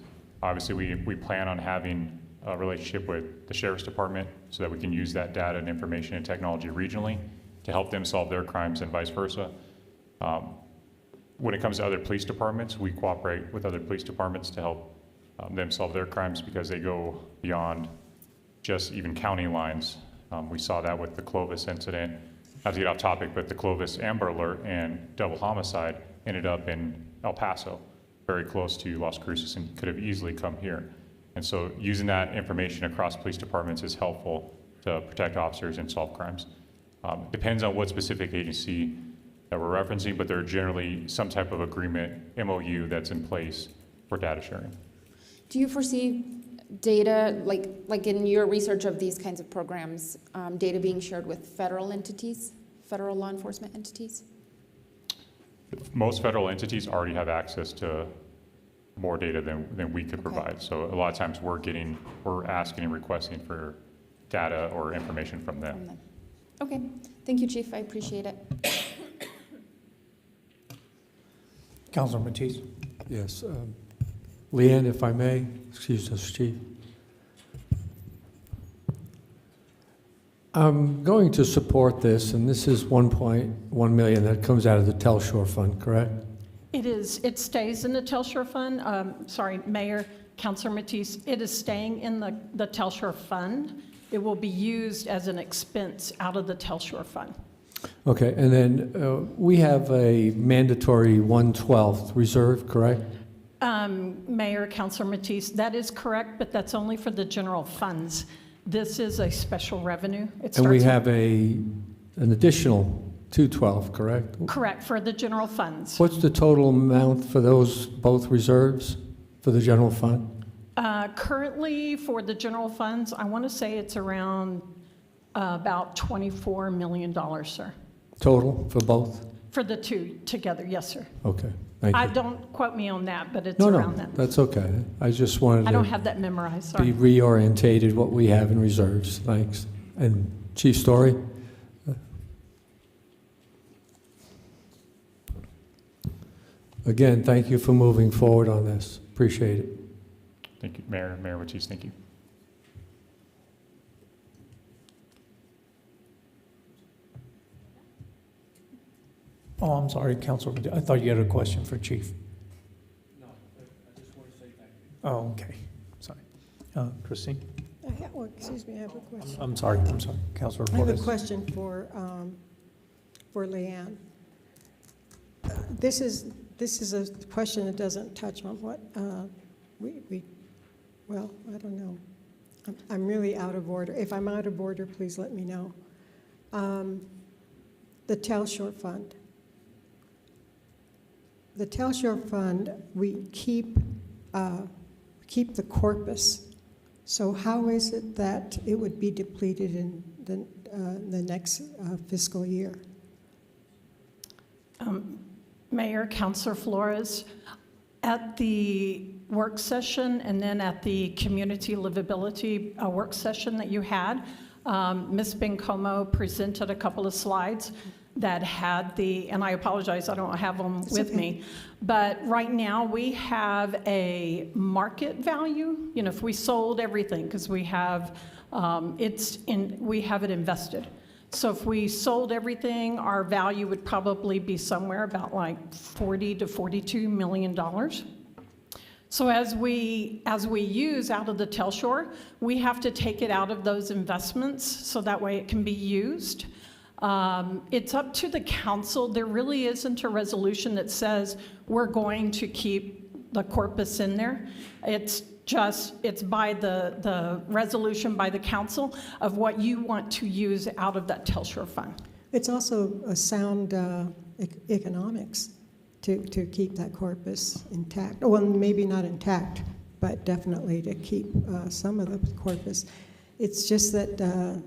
Obviously, we plan on having a relationship with the Sheriff's Department so that we can use that data and information and technology regionally to help them solve their crimes and vice versa. When it comes to other police departments, we cooperate with other police departments to help them solve their crimes because they go beyond just even county lines. We saw that with the Clovis incident. Not to get off topic, but the Clovis Amber Alert and double homicide ended up in El Paso, very close to Las Cruces, and could have easily come here. And so using that information across police departments is helpful to protect officers and solve crimes. Depends on what specific agency that we're referencing, but there are generally some type of agreement, MOU, that's in place for data sharing. Do you foresee data, like in your research of these kinds of programs, data being shared with federal entities, federal law enforcement entities? Most federal entities already have access to more data than we could provide. So a lot of times we're asking and requesting for data or information from them. Okay, thank you, Chief, I appreciate it. Councilor Matisse. Yes. Leanne, if I may, excuse us, Chief. I'm going to support this, and this is 1.1 million that comes out of the Telshore Fund, correct? It stays in the Telshore Fund. Sorry, Mayor, Councilor Matisse, it is staying in the Telshore Fund. It will be used as an expense out of the Telshore Fund. Okay, and then we have a mandatory 1/12 reserve, correct? Mayor, Councilor Matisse, that is correct, but that's only for the general funds. This is a special revenue. And we have an additional 212, correct? Correct, for the general funds. What's the total amount for those both reserves for the general fund? Currently, for the general funds, I want to say it's around about $24 million, sir. Total for both? For the two together, yes, sir. Okay, thank you. Don't quote me on that, but it's No, around that. that's okay. I just wanted I don't to have that memorized, be sorry. reorientated what we have in reserves. Thanks. And Chief Story? Again, thank you for moving forward on this. Appreciate it. Thank you, Mayor Matisse, thank you. Oh, I'm sorry, Councilor. I thought you had a question for Chief. No, I just want to say thank you. Oh, okay. Sorry. Christine? Excuse me, I have a question. I'm sorry. Councilor I have a Flores. question for Leanne. This is a question that doesn't touch on what well, I don't know. I'm really out of order. If I'm out of order, please let me know. The Telshore Fund. The Telshore Fund, we keep the corpus. So how is it that it would be depleted in the next fiscal year? Mayor, Councilor Flores, at the work session and then at the community livability work session that you had, Ms. Bencomo presented a couple of slides that had and I apologize, I don't have them with me, but right now we have a market value, if we sold everything, because we have, we have it invested. So if we sold everything, our value would probably be somewhere about like $40 to $42 million. So as we use out of the Telshore, we have to take it out of those investments so that way it can be used. It's up to the council. There really isn't a resolution that says we're going to keep the corpus in there. It's by the resolution by the council of what you want to use out of that Telshore Fund. It's also a sound economics to keep that corpus intact. Well, maybe not intact, but definitely to keep some of the corpus. It's just that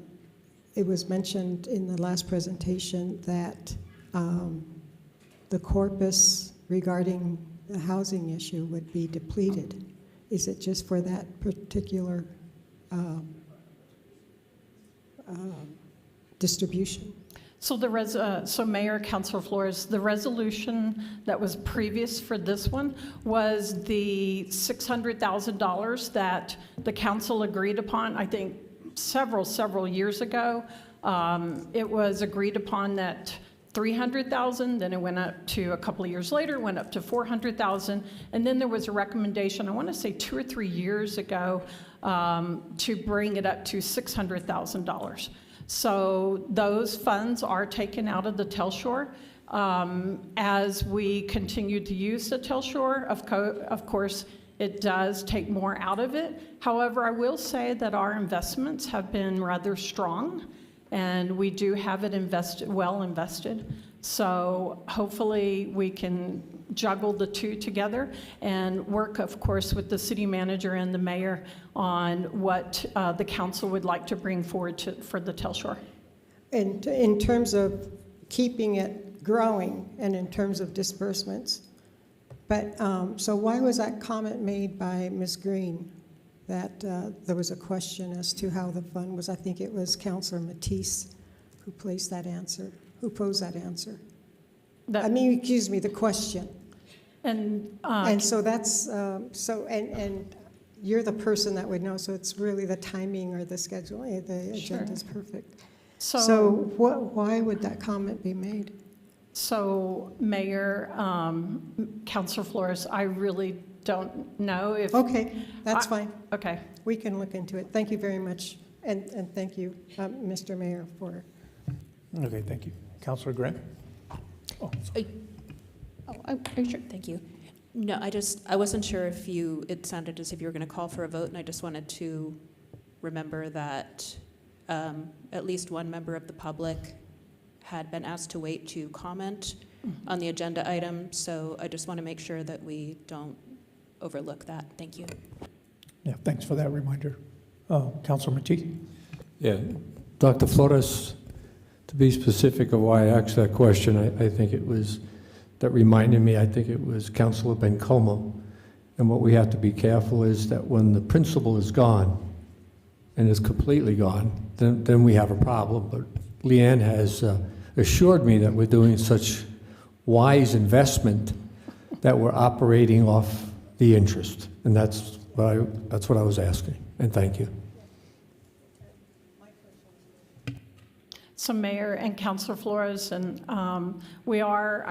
it was mentioned in the last presentation that the corpus regarding the housing issue would be depleted. Is it just for that particular distribution? So so Mayor, Councilor Flores, the resolution that was previous for this one was the $600,000 that the council agreed upon, I think, several years ago. It was agreed upon that 300,000, then it went up to, a couple of years later, went up to 400,000, and then there was a recommendation, I want to say 2 or 3 years ago, to bring it up to $600,000. So those funds are taken out of the Telshore. As we continue to use the Telshore, of course, it does take more out of it. However, I will say that our investments have been rather strong, and we do have it well invested. So hopefully we can juggle the two together and work, of course, with the city manager and the mayor on what the council would like to bring forward for the Telshore. And in terms of keeping it growing and in terms of disbursements, but so why was that comment made by Ms. Green that there was a question as to how the fund was? I think it was Councilor Matisse who posed that answer. The question. And so that's, and you're the person that would know, so it's really the timing or the scheduling, the agenda is perfect. So why would that comment be made? So Mayor, Councilor Flores, I really don't know if... Okay, that's fine. Okay. We can look into it. Thank you very much. And thank you, Mr. Mayor, for... Okay, thank you. Councilor Grant? Sure, thank you. No, I wasn't sure if it sounded as if you were going to call for a vote, and I just wanted to remember that at least one member of the public had been asked to wait to comment on the agenda item, so I just want to make sure that we don't overlook that. Thank you. Yeah, thanks for that reminder. Councilor Matisse? Yeah, Dr. Flores, to be specific of why I asked that question, I think it was, that reminded me, I think it was Councilor Bencomo. And what we have to be careful is that when the principal is gone, and is completely gone, then we have a problem. But Leanne has assured me that we're doing such wise investment that we're operating off the interest. And that's what I was asking. And thank you. So Mayor and Councilor Flores, and we are,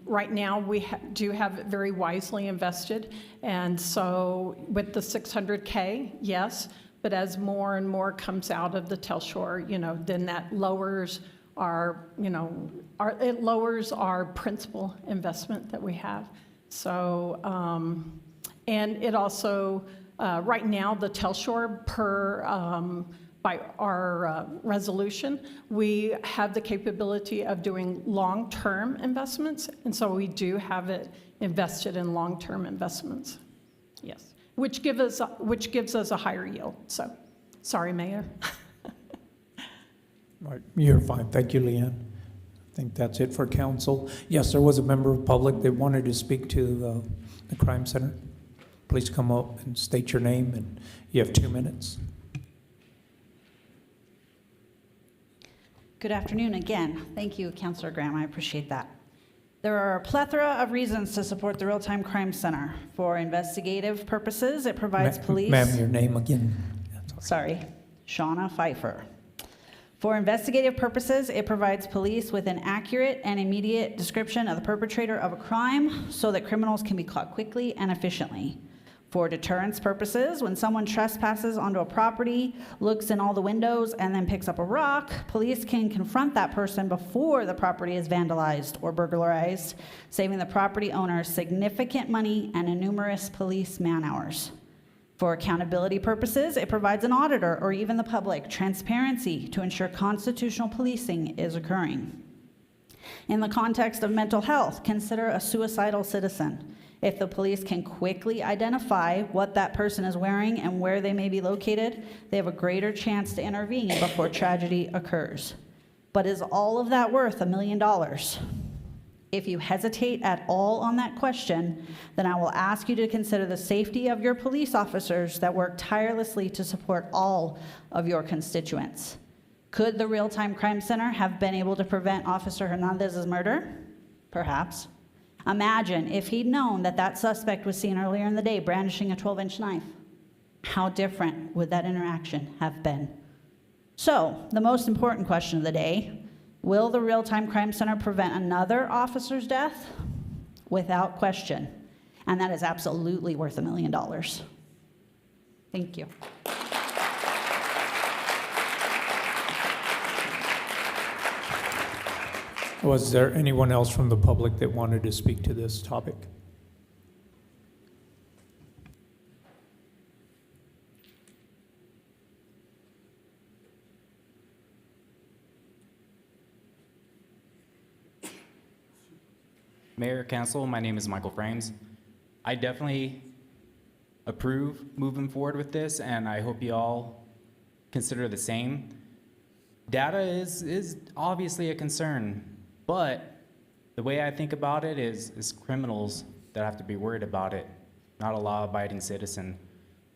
right now we do have it very wisely invested. And so with the 600K, yes, but as more and more comes out of the Telshore, then that lowers it lowers our principal investment that we have. So, and it also, right now, the Telshore by our resolution, we have the capability of doing long-term investments, and so we do have it invested in long-term investments. Yes, which gives us a higher yield. So, sorry, Mayor. All right, you're fine. Thank you, Leanne. I think that's it for council. Yes, there was a member of the public that wanted to speak to the Crime Center. Please come up and state your name, and you have 2 minutes. Good afternoon again. Thank you, Councilor Graham. I appreciate that. There are a plethora of reasons to support the Real-Time Crime Center. For investigative purposes, it provides police... Ma'am, your name again. Sorry, Shauna Pfeiffer. For investigative purposes, it provides police with an accurate and immediate description of the perpetrator of a crime so that criminals can be caught quickly and efficiently. For deterrence purposes, when someone trespasses onto a property, looks in all the windows, and then picks up a rock, police can confront that person before the property is vandalized or burglarized, saving the property owner significant money and numerous police man-hours. For accountability purposes, it provides an auditor or even the public transparency to ensure constitutional policing is occurring. In the context of mental health, consider a suicidal citizen. If the police can quickly identify what that person is wearing and where they may be located, they have a greater chance to intervene before tragedy occurs. But is all of that worth $1 million? If you hesitate at all on that question, then I will ask you to consider the safety of your police officers that work tirelessly to support all of your constituents. Could the Real-Time Crime Center have been able to prevent Officer Hernandez's murder? Perhaps. Imagine if he'd known that that suspect was seen earlier in the day brandishing a 12-inch knife. How different would that interaction have been? So, the most important question of the day, will the Real-Time Crime Center prevent another officer's death? Without question. And that is absolutely worth $1 million. Thank you. Was there anyone else from the public that wanted to speak to this topic? Mayor, Council, my name is Michael Frames. I definitely approve moving forward with this, and I hope you all consider the same. Data is obviously a concern, but the way I think about it is criminals that have to be worried about it, not a law-abiding citizen.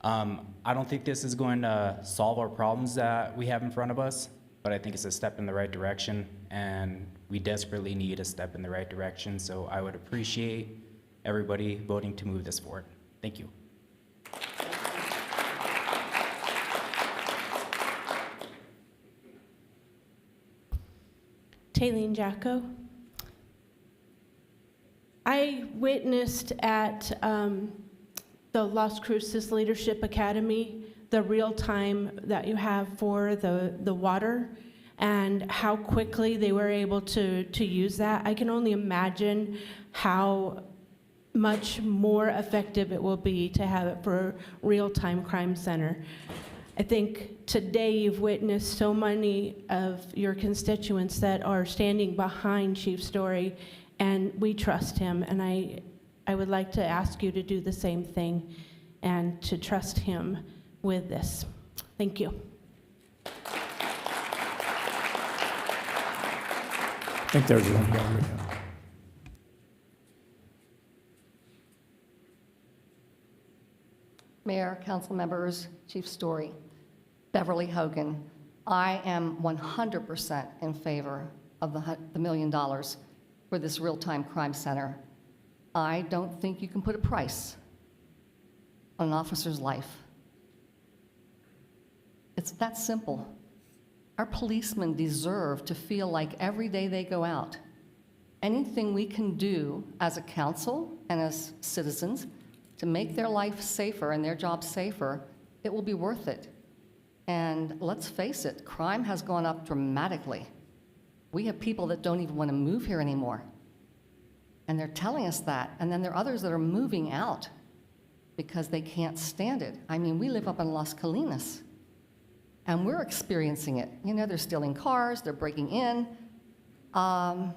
I don't think this is going to solve our problems that we have in front of us, but I think it's a step in the right direction, and we desperately need a step in the right direction, so I would appreciate everybody voting to move this forward. Thank you. Taylene Jacko. I witnessed at the Las Cruces Leadership Academy the real time that you have for the water and how quickly they were able to use that. I can only imagine how much more effective it will be to have it for Real-Time Crime Center. I think today you've witnessed so many of your constituents that are standing behind Chief Story, and we trust him, and I would like to ask you to do the same thing and to trust him with this. Thank you. I think there's one down there. Mayor, council members, Chief Story, Beverly Hogan. I am 100% in favor of the $1 million for this real-time crime center. I don't think you can put a price on an officer's life. It's that simple. Our policemen deserve to feel like every day they go out, anything we can do as a council and as citizens to make their life safer and their job safer, it will be worth it. And let's face it, crime has gone up dramatically. We have people that don't even want to move here anymore. And they're telling us that. And then there are others that are moving out because they can't stand it. I mean, we live up in Las Colinas, and we're experiencing it. You know, they're stealing cars, they're breaking in. And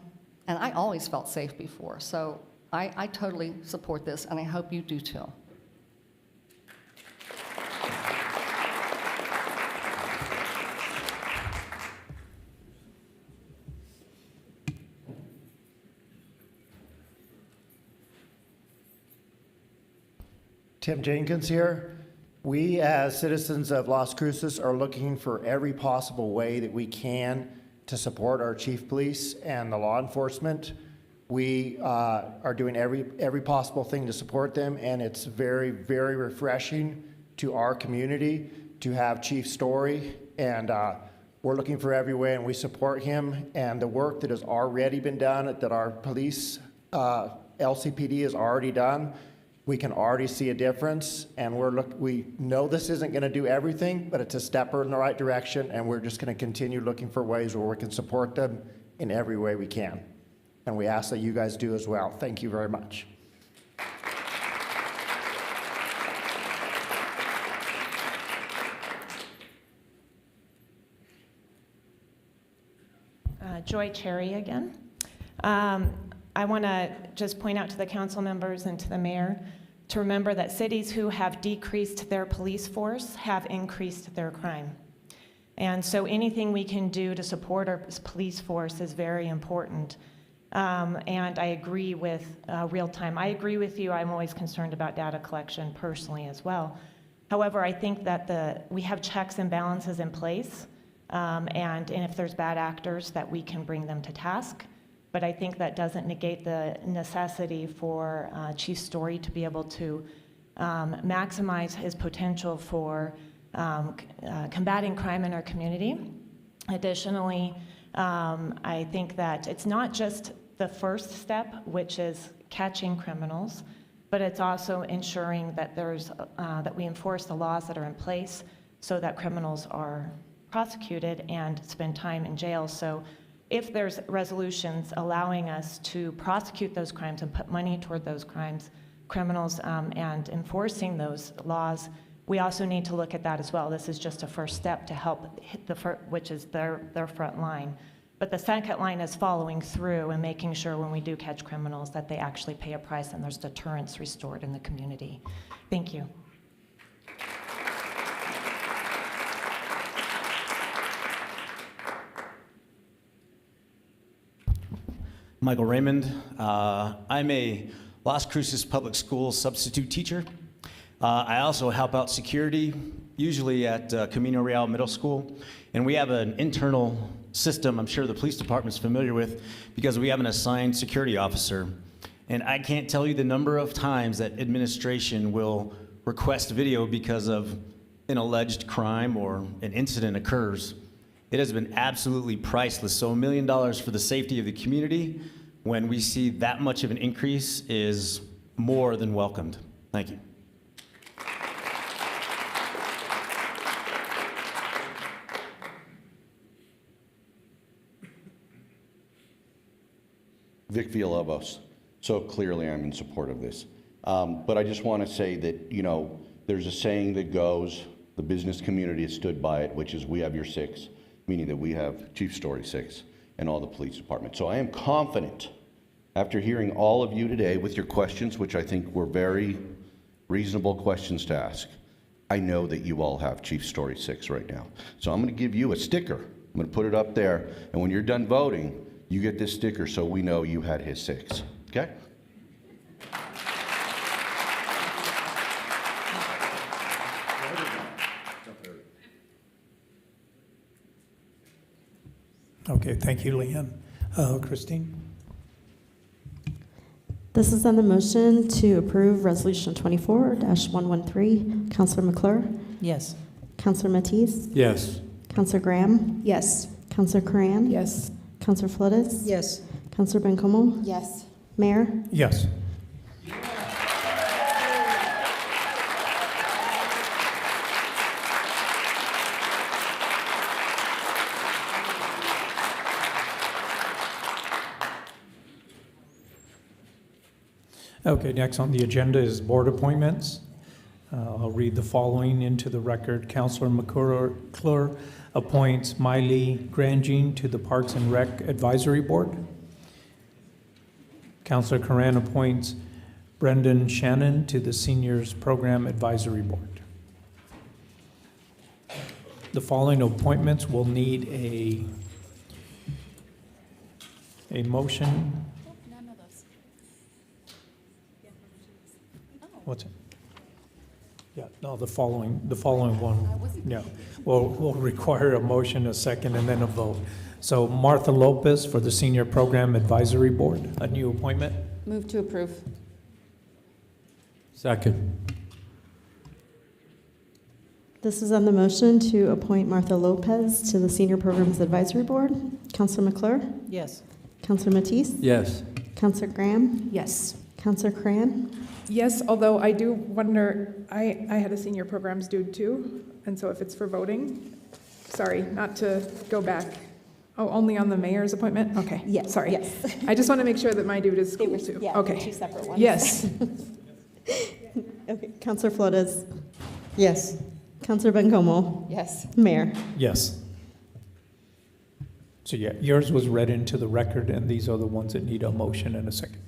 I always felt safe before. So I totally support this, and I hope you do too. Tim Jenkins here. We, as citizens of Las Cruces, are looking for every possible way that we can to support our chief police and the law enforcement. We are doing every possible thing to support them, and it's very, very refreshing to our community to have Chief Story, and we're looking for every way, and we support him and the work that has already been done, that our police, LCPD has already done. We can already see a difference, and we know this isn't going to do everything, but it's a step in the right direction, and we're just going to continue looking for ways where we can support them in every way we can. And we ask that you guys do as well. Thank you very much. Joy Cherry again. I want to just point out to the council members and to the mayor to remember that cities who have decreased their police force have increased their crime. And so anything we can do to support our police force is very important. And I agree with real time. I agree with you. I'm always concerned about data collection personally as well. However, I think that we have checks and balances in place and if there's bad actors, that we can bring them to task. But I think that doesn't negate the necessity for Chief Story to be able to maximize his potential for combating crime in our community. Additionally, I think that it's not just the first step, which is catching criminals, but it's also ensuring that that we enforce the laws that are in place so that criminals are prosecuted and spend time in jail. So if there's resolutions allowing us to prosecute those crimes and put money toward those criminals, and enforcing those laws, we also need to look at that as well. This is just a first step to help hit which is their front line. But the second line is following through and making sure when we do catch criminals that they actually pay a price and there's deterrence restored in the community. Thank you. Michael Raymond. I'm a Las Cruces Public Schools substitute teacher. I also help out security, usually at Camino Real Middle School. And we have an internal system I'm sure the police department's familiar with because we have an assigned security officer. And I can't tell you the number of times that administration will request video because of an alleged crime or an incident occurs. It has been absolutely priceless. So $1 million for the safety of the community, when we see that much of an increase, is more than welcomed. Thank you. Vic Villalobos. So clearly I'm in support of this. But I just want to say that, you know, there's a saying that goes, the business community has stood by it, which is we have your six, meaning that we have Chief Story 6 and all the police departments. So I am confident, after hearing all of you today with your questions, which I think were very reasonable questions to ask, I know that you all have Chief Story 6 right now. So I'm going to give you a sticker. I'm going to put it up there, and when you're done voting, you get this sticker so we know you had his 6, okay? Okay, thank you, Leanne. Christine? This is on the motion to approve Resolution 24-113. Councilor McClure? Yes. Councilor Matisse? Yes. Councilor Graham? Yes. Councilor Coran? Yes. Councilor Flores? Yes. Councilor Bencomo? Yes. Mayor? Yes. Okay, next on the agenda is board appointments. I'll read the following into the record. Councilor McClure appoints Miley Grandjean to the Parks and Rec Advisory Board. Councilor Coran appoints Brendan Shannon to the Seniors Program Advisory Board. The following appointments will need a motion. What's it? Yeah, no, the following one, yeah. We'll require a motion, a second, and then a vote. So Martha Lopez for the Senior Program Advisory Board, a new appointment. Move to approve. Second. This is on the motion to appoint Martha Lopez to the Senior Programs Advisory Board. Councilor McClure? Yes. Councilor Matisse? Yes. Councilor Graham? Yes. Councilor Coran? Yes, although I do wonder, I had a senior programs dude too, and so if it's for voting, sorry, not to go back. Oh, only on the mayor's appointment? Okay. Yes. Sorry. Yes. I just want to make sure that my dude is cool too. Yeah, Okay. two separate ones. Yes. Okay. Councilor Flores? Yes. Councilor Bencomo? Yes. Mayor? Yes. So yeah, yours was read into the record, and these are the ones that need a motion and a second.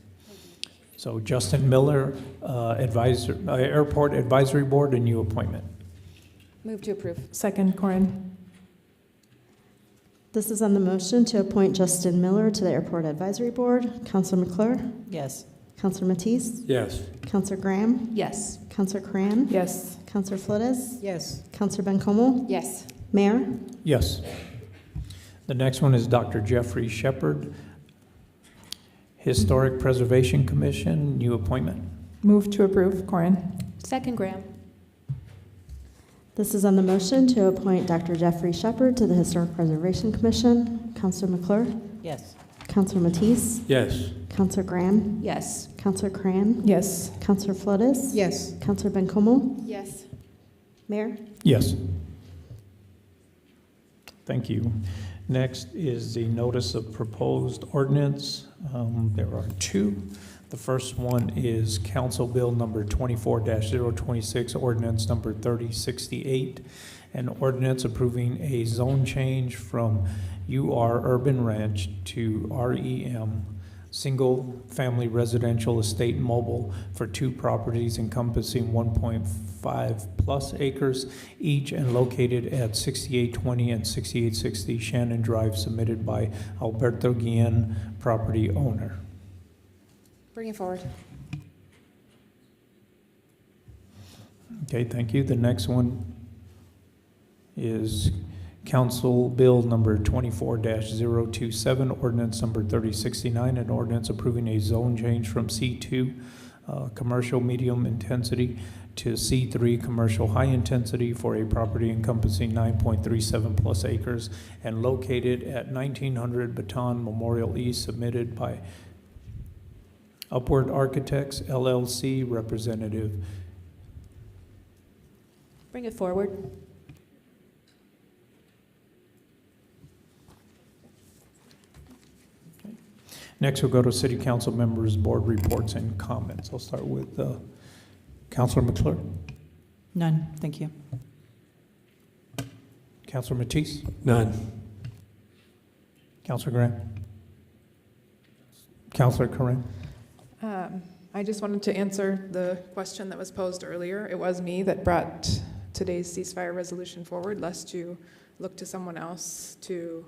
So Justin Miller, Airport Advisory Board, a new appointment. Move to approve. Second, Corin. This is on the motion to appoint Justin Miller to the Airport Advisory Board. Councilor McClure? Yes. Councilor Matisse? Yes. Councilor Graham? Yes. Councilor Coran? Yes. Councilor Flores? Yes. Councilor Bencomo? Yes. Mayor? Yes. The next one is Dr. Jeffrey Shepard, Historic Preservation Commission, new appointment. Move to approve. Corin. Second, Graham. This is on the motion to appoint Dr. Jeffrey Shepard to the Historic Preservation Commission. Counselor McClure? Yes. Counselor Matisse? Yes. Counselor Graham? Yes. Counselor Cran? Yes. Counselor Flores? Yes. Counselor Bencomo? Yes. Mayor? Yes. Thank you. Next is the notice of proposed ordinance. There are two. The first one is Council Bill number 24-026, ordinance number 3068, an ordinance approving a zone change from UR Urban Ranch to REM, single-family residential estate mobile for two properties encompassing 1.5 plus acres each and located at 6820 and 6860 Shannon Drive, submitted by Alberto Guillen, property owner. Bring it forward. Okay, thank you. The next one is Council Bill number 24-027, ordinance number 3069, an ordinance approving a zone change from C2, commercial medium intensity, to C3, commercial high intensity for a property encompassing 9.37 plus acres and located at 1900 Baton Memorial East, submitted by Upward Architects LLC representative. Bring it forward. Next, we'll go to City Council members' board reports and comments. I'll start with Councilor McClure. None, thank you. Councilor Matisse. None. Councilor Graham. Councilor Corinne. I just wanted to answer the question that was posed earlier. It was me that brought today's ceasefire resolution forward, lest you look to someone else to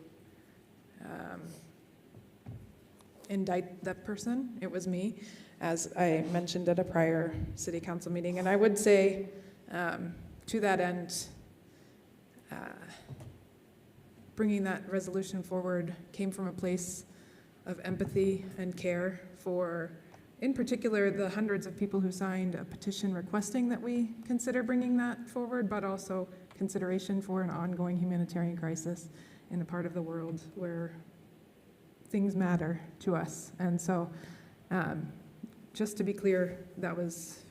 indict that person. It was me, as I mentioned at a prior city council meeting. And I would say, to that end, bringing that resolution forward came from a place of empathy and care for, in particular, the hundreds of people who signed a petition requesting that we consider bringing that forward, but also consideration for an ongoing humanitarian crisis in a part of the world where things matter to us. And so, just to be clear, that was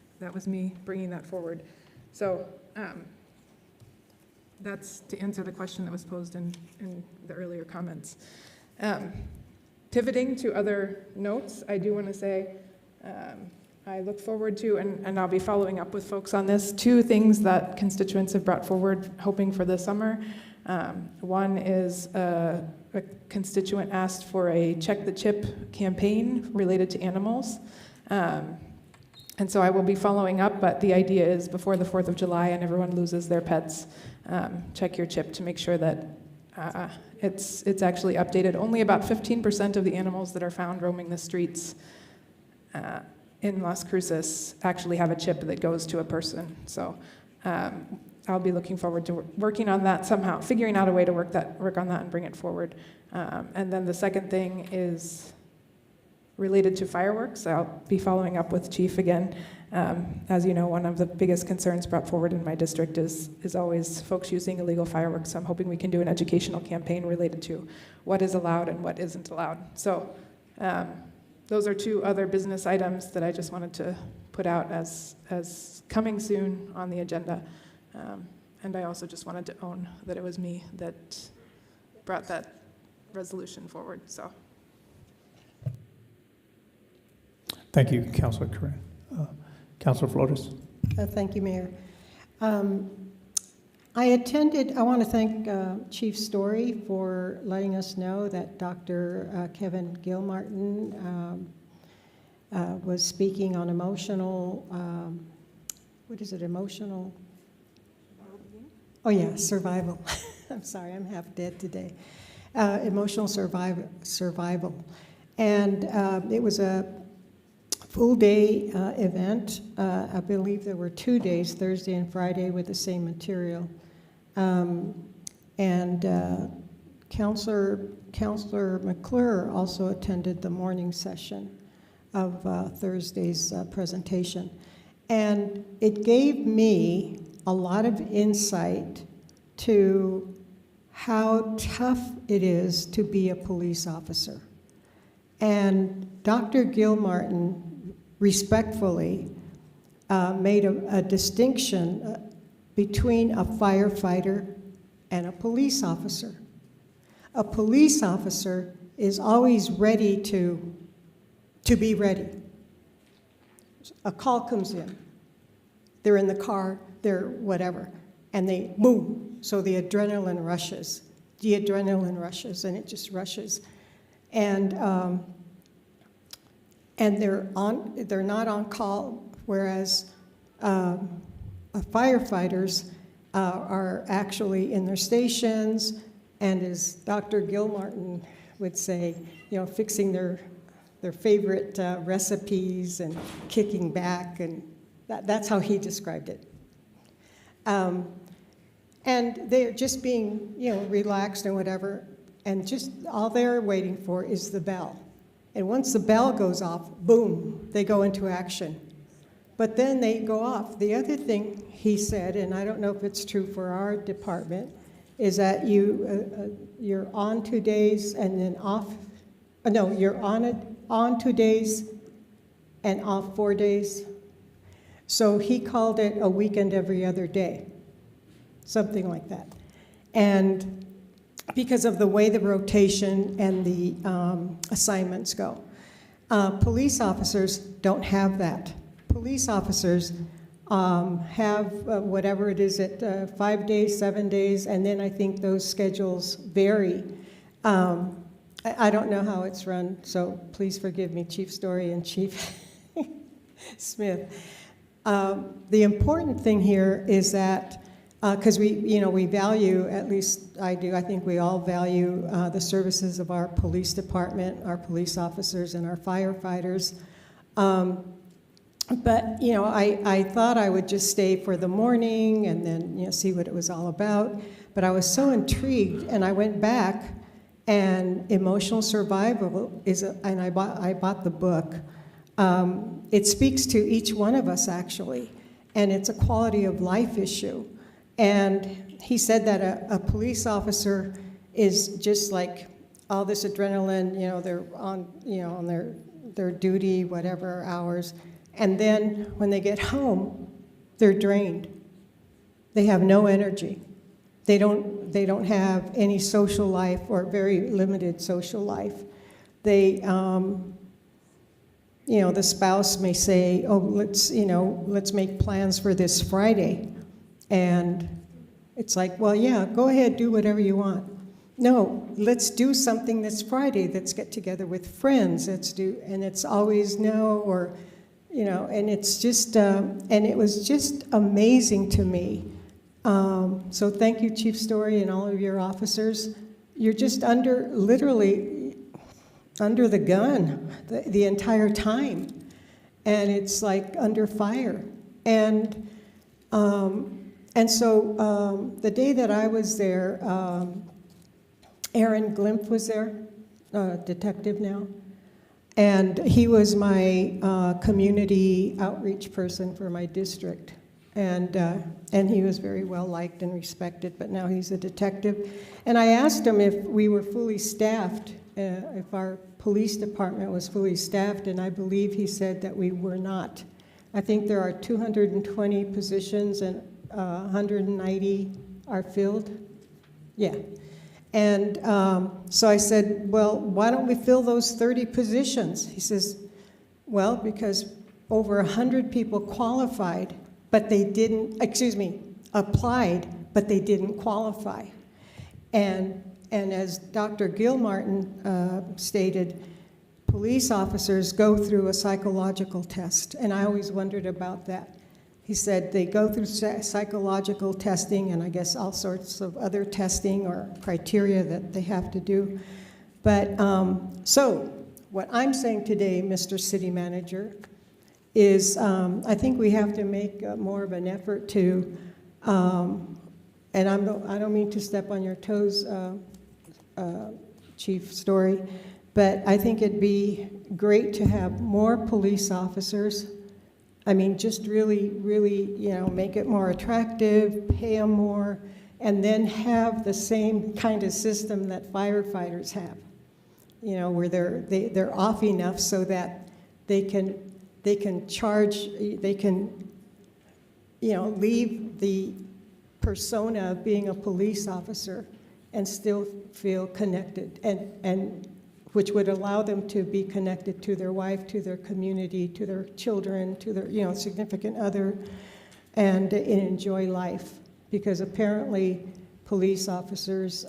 me bringing that forward. So that's to answer the question that was posed in the earlier comments. Pivoting to other notes, I do want to say I look forward to, and I'll be following up with folks on this, two things that constituents have brought forward, hoping for this summer. One is a constituent asked for a Check the Chip campaign related to animals. And so I will be following up, but the idea is before the 4th of July and everyone loses their pets, check your chip to make sure that it's actually updated. Only about 15% of the animals that are found roaming the streets in Las Cruces actually have a chip that goes to a person. So I'll be looking forward to working on that somehow, figuring out a way to work on that and bring it forward. And then the second thing is related to fireworks. I'll be following up with Chief again. As you know, one of the biggest concerns brought forward in my district is always folks using illegal fireworks. So I'm hoping we can do an educational campaign related to what is allowed and what isn't allowed. So those are two other business items that I just wanted to put out as coming soon on the agenda. And I also just wanted to own that it was me that brought that resolution forward. So. Thank you, Councilor Corinne. Councilor Flores. Thank you, Mayor. I want to thank Chief Story for letting us know that Dr. Kevin Gilmartin was speaking on emotional, emotional? Oh yeah, survival. I'm sorry, I'm half dead today. Emotional survival. And it was a full day event. I believe there were 2 days, Thursday and Friday, with the same material. And Counselor McClure also attended the morning session of Thursday's presentation. And it gave me a lot of insight to how tough it is to be a police officer. And Dr. Gilmartin respectfully made a distinction between a firefighter and a police officer. A police officer is always ready to be ready. A call comes in. They're in the car, they're whatever, and they boom. So the adrenaline rushes. The adrenaline rushes, and it just rushes. And they're not on call, whereas firefighters are actually in their stations, and as Dr. Gilmartin would say, you know, fixing their favorite recipes and kicking back, and that's how he described it. And they're just being, you know, relaxed and whatever, and just all they're waiting for is the bell. And once the bell goes off, boom, they go into action. But then they go off. The other thing he said, and I don't know if it's true for our department, is that you're on 2 days and then off. No, you're on 2 days and off 4 days. So he called it a weekend every other day, something like that. And because of the way the rotation and the assignments go. Police officers don't have that. Police officers have whatever it is at 5 days, 7 days, and then I think those schedules vary. I don't know how it's run, so please forgive me, Chief Story and Chief Smith. The important thing here is that because we value, at least I do, I think we all value the services of our police department, our police officers, and our firefighters. But, you know, I thought I would just stay for the morning and then, you know, see what it was all about. But I was so intrigued, and I went back, and Emotional Survival and I bought the book. It speaks to each one of us, actually, and it's a quality of life issue. And he said that a police officer is just like all this adrenaline, you know, they're on, you know, on their duty, whatever hours. And then when they get home, they're drained. They have no energy. They don't have any social life or very limited social life. They, you know, the spouse may say, oh, let's make plans for this Friday. And it's like, well, yeah, go ahead, do whatever you want. No, let's do something this Friday. Let's get together with friends. And it's always no, or, you know, and it's just, and it was just amazing to me. So thank you, Chief Story, and all of your officers. You're just literally under the gun the entire time. And it's like under fire. And so the day that I was there, Aaron Glimp was there, detective now, and he was my community outreach person for my district, and he was very well liked and respected, but now he's a detective. And I asked him if we were fully staffed, if our police department was fully staffed, and I believe he said that we were not. I think there are 220 positions and 190 are filled. Yeah. And so I said, well, why don't we fill those 30 positions? He says, well, because over 100 people qualified, but they didn't, applied, but they didn't qualify. And as Dr. Gilmartin stated, police officers go through a psychological test, and I always wondered about that. He said they go through psychological testing and I guess all sorts of other testing or criteria that they have to do. But so what I'm saying today, Mr. City Manager, is I think we have to make more of an effort to, and I don't mean to step on your toes, Chief Story, but I think it'd be great to have more police officers. I mean, just really, make it more attractive, pay them more, and then have the same kind of system that firefighters have. Where they're off enough so that they can charge, they can, leave the persona of being a police officer and still feel connected, and which would allow them to be connected to their wife, to their community, to their children, to their significant other, and enjoy life. Because apparently police officers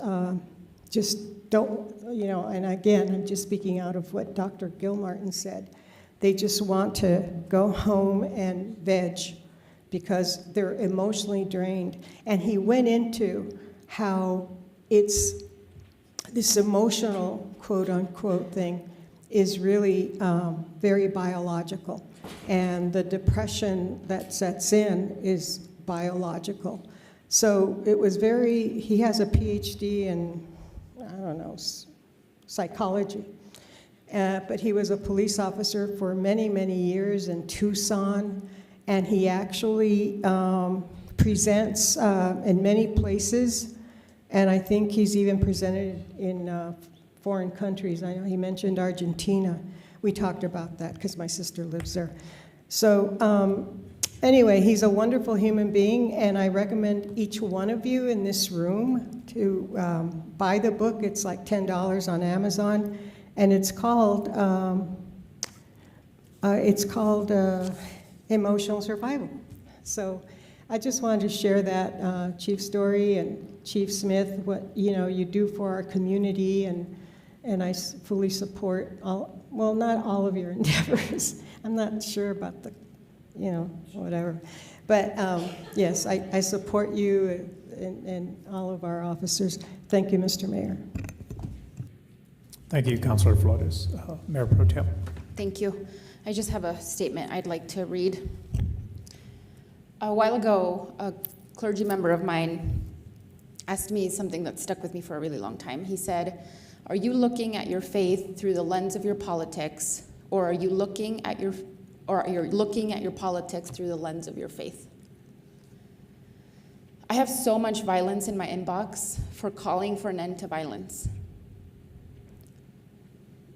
just don't, and again, I'm just speaking out of what Dr. Gilmartin said. They just want to go home and veg because they're emotionally drained. And he went into how it's this emotional, quote unquote, thing is really very biological. And the depression that sets in is biological. So it was he has a PhD in, psychology. But he was a police officer for many, many years in Tucson. And he actually presents in many places. And I think he's even presented in foreign countries. I know he mentioned Argentina. We talked about that because my sister lives there. So anyway, he's a wonderful human being, and I recommend each one of you in this room to buy the book. It's like $10 on Amazon, and it's called Emotional Survival. So I just wanted to share that, Chief Story and Chief Smith, what you do for our community, and I fully support not all of your endeavors. I'm not sure about the, whatever. But yes, I support you and all of our officers. Thank you, Mr. Mayor. Thank you, Councilor Flores. Mayor Pro Tem. Thank you. I just have a statement I'd like to read. A while ago, a clergy member of mine asked me something that stuck with me for a really long time. He said, "Are you looking at your faith through the lens of your politics, or are you looking at your politics through the lens of your faith?" I have so much violence in my inbox for calling for an end to violence.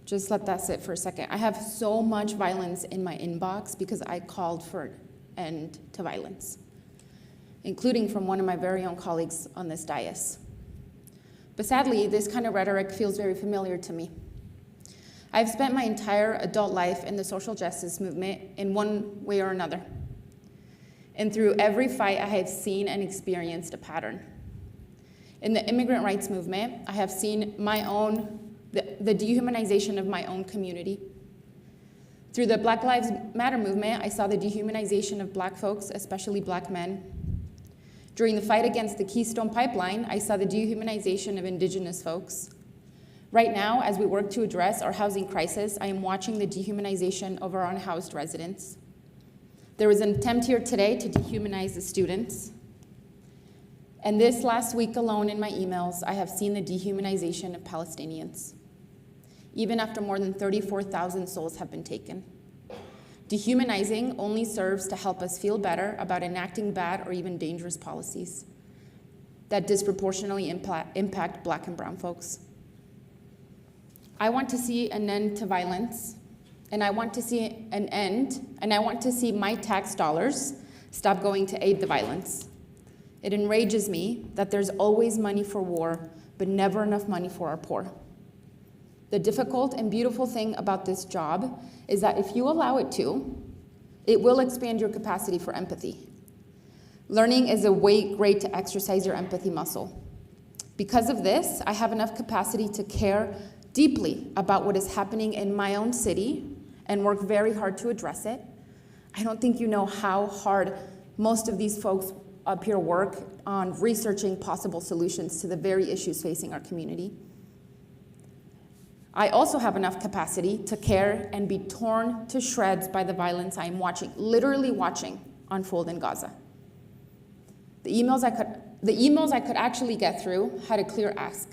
Just let that sit for a second. I have so much violence in my inbox because I called for an end to violence, including from one of my very own colleagues on this dais. But sadly, this kind of rhetoric feels very familiar to me. I've spent my entire adult life in the social justice movement in one way or another. And through every fight, I have seen and experienced a pattern. In the immigrant rights movement, I have seen the dehumanization of my own community. Through the Black Lives Matter movement, I saw the dehumanization of Black folks, especially Black men. During the fight against the Keystone Pipeline, I saw the dehumanization of Indigenous folks. Right now, as we work to address our housing crisis, I am watching the dehumanization of our unhoused residents. There was an attempt here today to dehumanize the students. And this last week alone in my emails, I have seen the dehumanization of Palestinians, even after more than 34,000 souls have been taken. Dehumanizing only serves to help us feel better about enacting bad or even dangerous policies that disproportionately impact Black and brown folks. I want to see an end to violence, and I want to see my tax dollars stop going to aid the violence. It enrages me that there's always money for war, but never enough money for our poor. The difficult and beautiful thing about this job is that if you allow it to, it will expand your capacity for empathy. Learning is a great to exercise your empathy muscle. Because of this, I have enough capacity to care deeply about what is happening in my own city and work very hard to address it. I don't think you know how hard most of these folks up here work on researching possible solutions to the very issues facing our community. I also have enough capacity to care and be torn to shreds by the violence I am literally watching unfold in Gaza. The emails I could actually get through had a clear ask.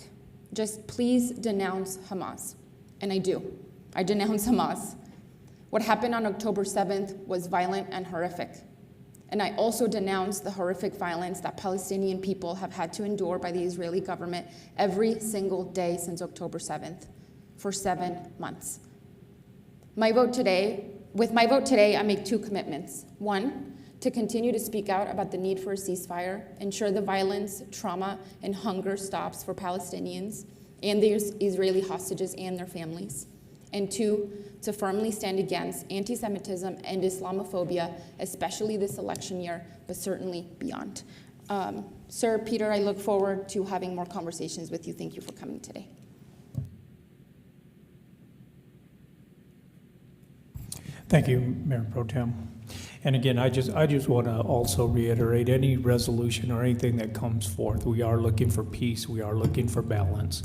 just please denounce Hamas. And I do. I denounce Hamas. What happened on October 7th was violent and horrific. And I also denounce the horrific violence that Palestinian people have had to endure by the Israeli government every single day since October 7th for 7 months. With my vote today, I make 2 commitments. 1, to continue to speak out about the need for a ceasefire, ensure the violence, trauma, and hunger stops for Palestinians and the Israeli hostages and their families. And 2, to firmly stand against anti-Semitism and Islamophobia, especially this election year, but certainly beyond. Sir, Peter, I look forward to having more conversations with you. Thank you for coming today. Thank you, Mayor Pro Tem. And again, I just want to also reiterate, any resolution or anything that comes forth, we are looking for peace, we are looking for balance.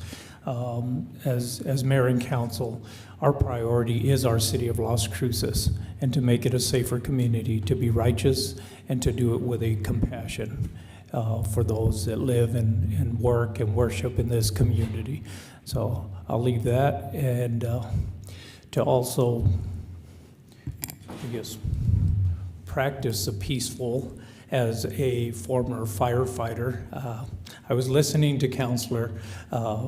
As mayor and council, our priority is our city of Las Cruces, and to make it a safer community, to be righteous, and to do it with a compassion for those that live and work and worship in this community. So I'll leave that, and to also, I guess, practice the peaceful. As a former firefighter, I was listening to Councilor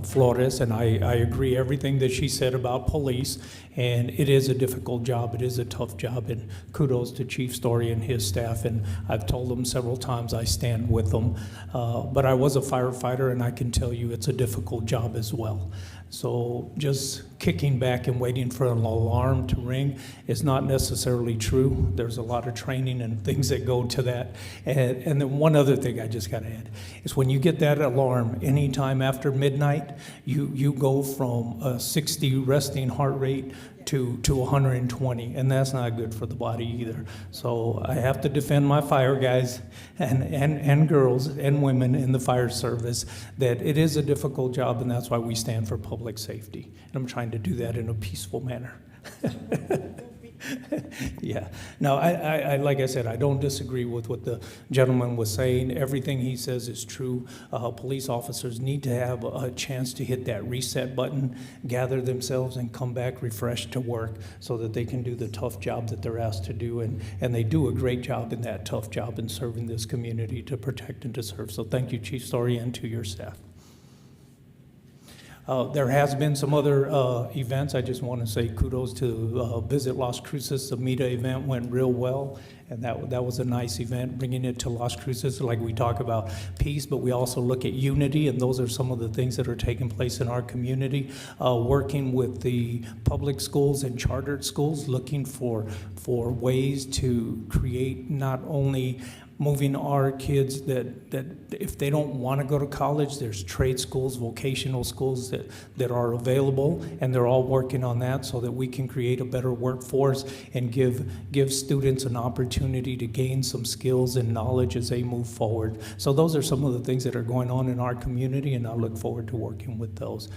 Flores, and I agree everything that she said about police, and it is a difficult job, it is a tough job, and kudos to Chief Story and his staff, and I've told them several times I stand with them, but I was a firefighter, and I can tell you it's a difficult job as well. So just kicking back and waiting for an alarm to ring is not necessarily true. There's a lot of training and things that go to that. And then one other thing I just got to add is when you get that alarm anytime after midnight, you go from a 60 resting heart rate to 120, and that's not good for the body either. So I have to defend my fire guys and girls and women in the fire service, that it is a difficult job, and that's why we stand for public safety. And I'm trying to do that in a peaceful manner. Yeah. No, I like I said, I don't disagree with what the gentleman was saying. Everything he says is true. Police officers need to have a chance to hit that reset button, gather themselves, and come back refreshed to work so that they can do the tough job that they're asked to do. And they do a great job in that tough job in serving this community to protect and to serve. So thank you, Chief Story, and to your staff. There has been some other events. I just want to say kudos to Visit Las Cruces. The META event went real well, and that was a nice event, bringing it to Las Cruces. Like we talk about peace, but we also look at unity, and those are some of the things that are taking place in our community. Working with the public schools and chartered schools, looking for ways to create not only moving our kids that if they don't want to go to college, there's trade schools, vocational schools that are available, and they're all working on that so that we can create a better workforce and give students an opportunity to gain some skills and knowledge as they move forward. So those are some of the things that are going on in our community, and I look forward to working with those.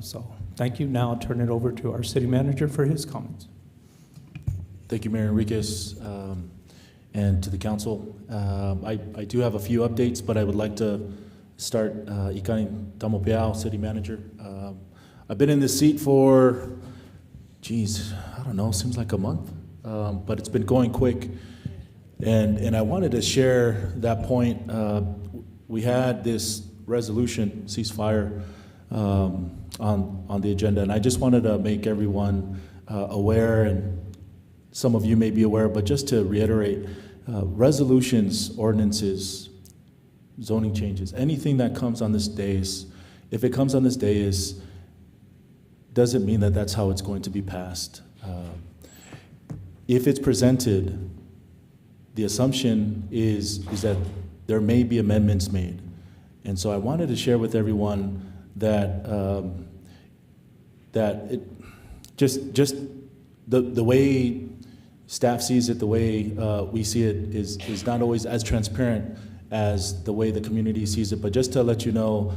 So thank you. Now I'll turn it over to our city manager for his comments. Thank you, Mayor Enriquez. And to the council. I do have a few updates, but I would like to start Ikain Tamopeao, city manager. I've been in this seat for, I don't know, seems like a month, but it's been going quick. And I wanted to share that point. We had this resolution, ceasefire, on the agenda, and I just wanted to make everyone aware, and some of you may be aware, but just to reiterate, resolutions, ordinances, zoning changes, anything that comes on this dais, if it comes on this dais, doesn't mean that that's how it's going to be passed. If it's presented, the assumption is that there may be amendments made. And so I wanted to share with everyone that the way staff sees it, the way we see it is not always as transparent as the way the community sees it. But just to let you know,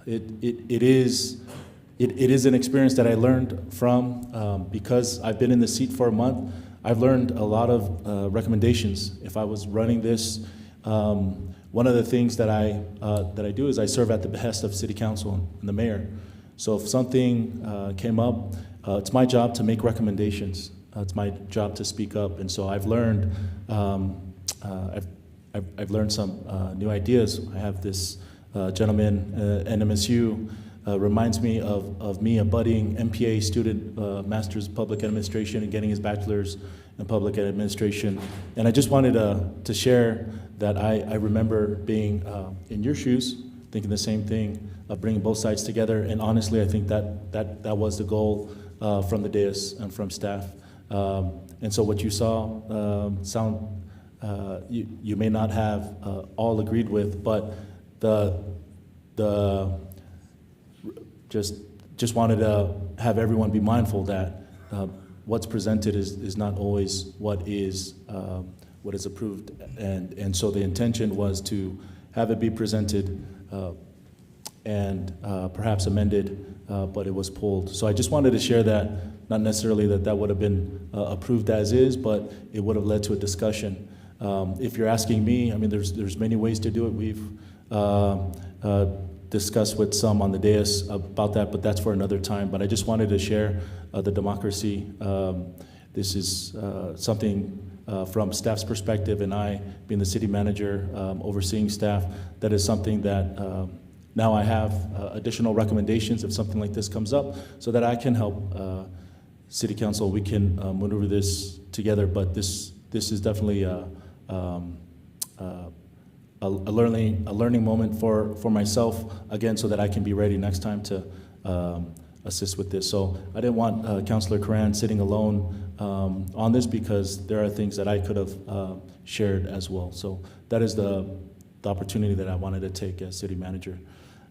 it is an experience that I learned from because I've been in the seat for a month. I've learned a lot of recommendations. If I was running this One of the things that I do is I serve at the behest of City Council and the mayor. So if something came up, it's my job to make recommendations. It's my job to speak up. And so I've learned I've learned some new ideas. I have this gentleman, NMSU, reminds me of me, a budding MPA student, Master's of Public Administration, and getting his bachelor's in Public Administration. And I just wanted to share that I remember being in your shoes, thinking the same thing, of bringing both sides together. And honestly, I think that was the goal from the dais and from staff. And so what you saw you may not have all agreed with, but just wanted to have everyone be mindful that what's presented is not always what is approved, and so the intention was to have it be presented and perhaps amended, but it was pulled. So I just wanted to share that, not necessarily that would have been approved as is, but it would have led to a discussion. If you're asking me, I mean, there's many ways to do it. We've discussed with some on the dais about that, but that's for another time. But I just wanted to share the democracy. This is something from staff's perspective, and I, being the city manager, overseeing staff, that is something that now I have additional recommendations if something like this comes up, so that I can help City Council. We can maneuver this together, but this is definitely a learning moment for myself, again, so that I can be ready next time to assist with this. So I didn't want Councilor Coran sitting alone on this, because there are things that I could have shared as well. So that is the opportunity that I wanted to take as city manager.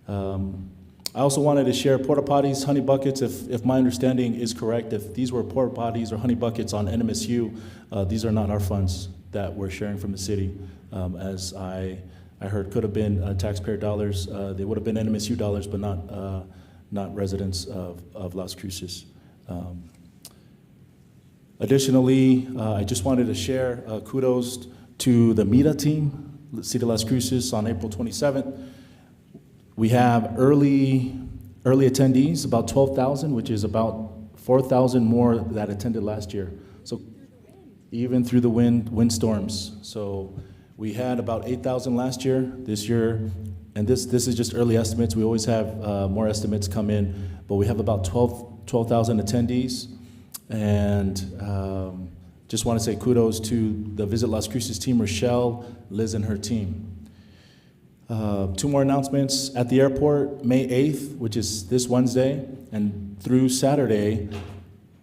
I also wanted to share porta potties, honey buckets. If my understanding is correct, if these were porta potties or honey buckets on NMSU, these are not our funds that we're sharing from the city. As I heard, could have been taxpayer dollars. They would have been NMSU dollars, but not residents of Las Cruces. Additionally, I just wanted to share kudos to the MITA team, City of Las Cruces, on April 27th. We have early attendees, about 12,000, which is about 4,000 more that attended last year. So even through the windstorms. So we had about 8,000 last year. This year, and this is just early estimates. We always have more estimates come in, but we have about 12,000 attendees. And just want to say kudos to the Visit Las Cruces team, Rochelle, Liz, and her team. Two more announcements. At the airport, May 8th, which is this Wednesday, and through Saturday,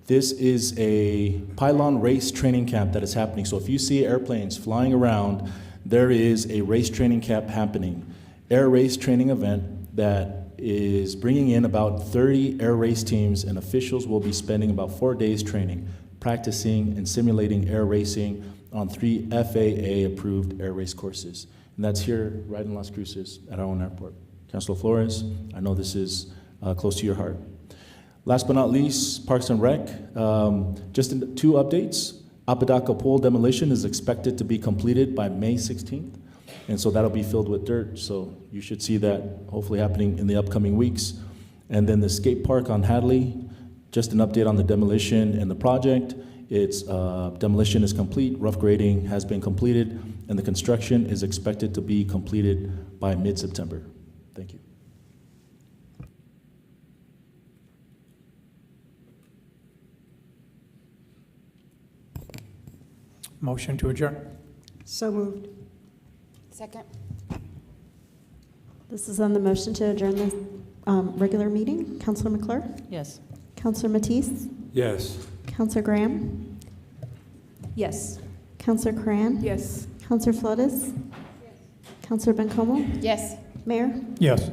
this is a pylon race training camp that is happening. So if you see airplanes flying around, there is a race training camp happening. Air race training event that is bringing in about 30 air race teams, and officials will be spending about 4 days training, practicing and simulating air racing on 3 FAA-approved air race courses. And that's here, right in Las Cruces, at our own airport. Councilor Flores, I know this is close to your heart. Last but not least, Parks and Rec. Just in 2 updates. Apodaca Pool demolition is expected to be completed by May 16th. And so that'll be filled with dirt. So you should see that hopefully happening in the upcoming weeks. And then the skate park on Hadley, just an update on the demolition and the project. Its demolition is complete, rough grading has been completed, and the construction is expected to be completed by mid-September. Thank you. Motion to adjourn. So moved. Second. This is on the motion to adjourn the regular meeting. Councilor McClure? Yes. Councilor Matisse? Yes. Councilor Graham? Yes. Councilor Coran? Yes. Councilor Flores? Councilor Bencomo? Yes. Mayor? Yes.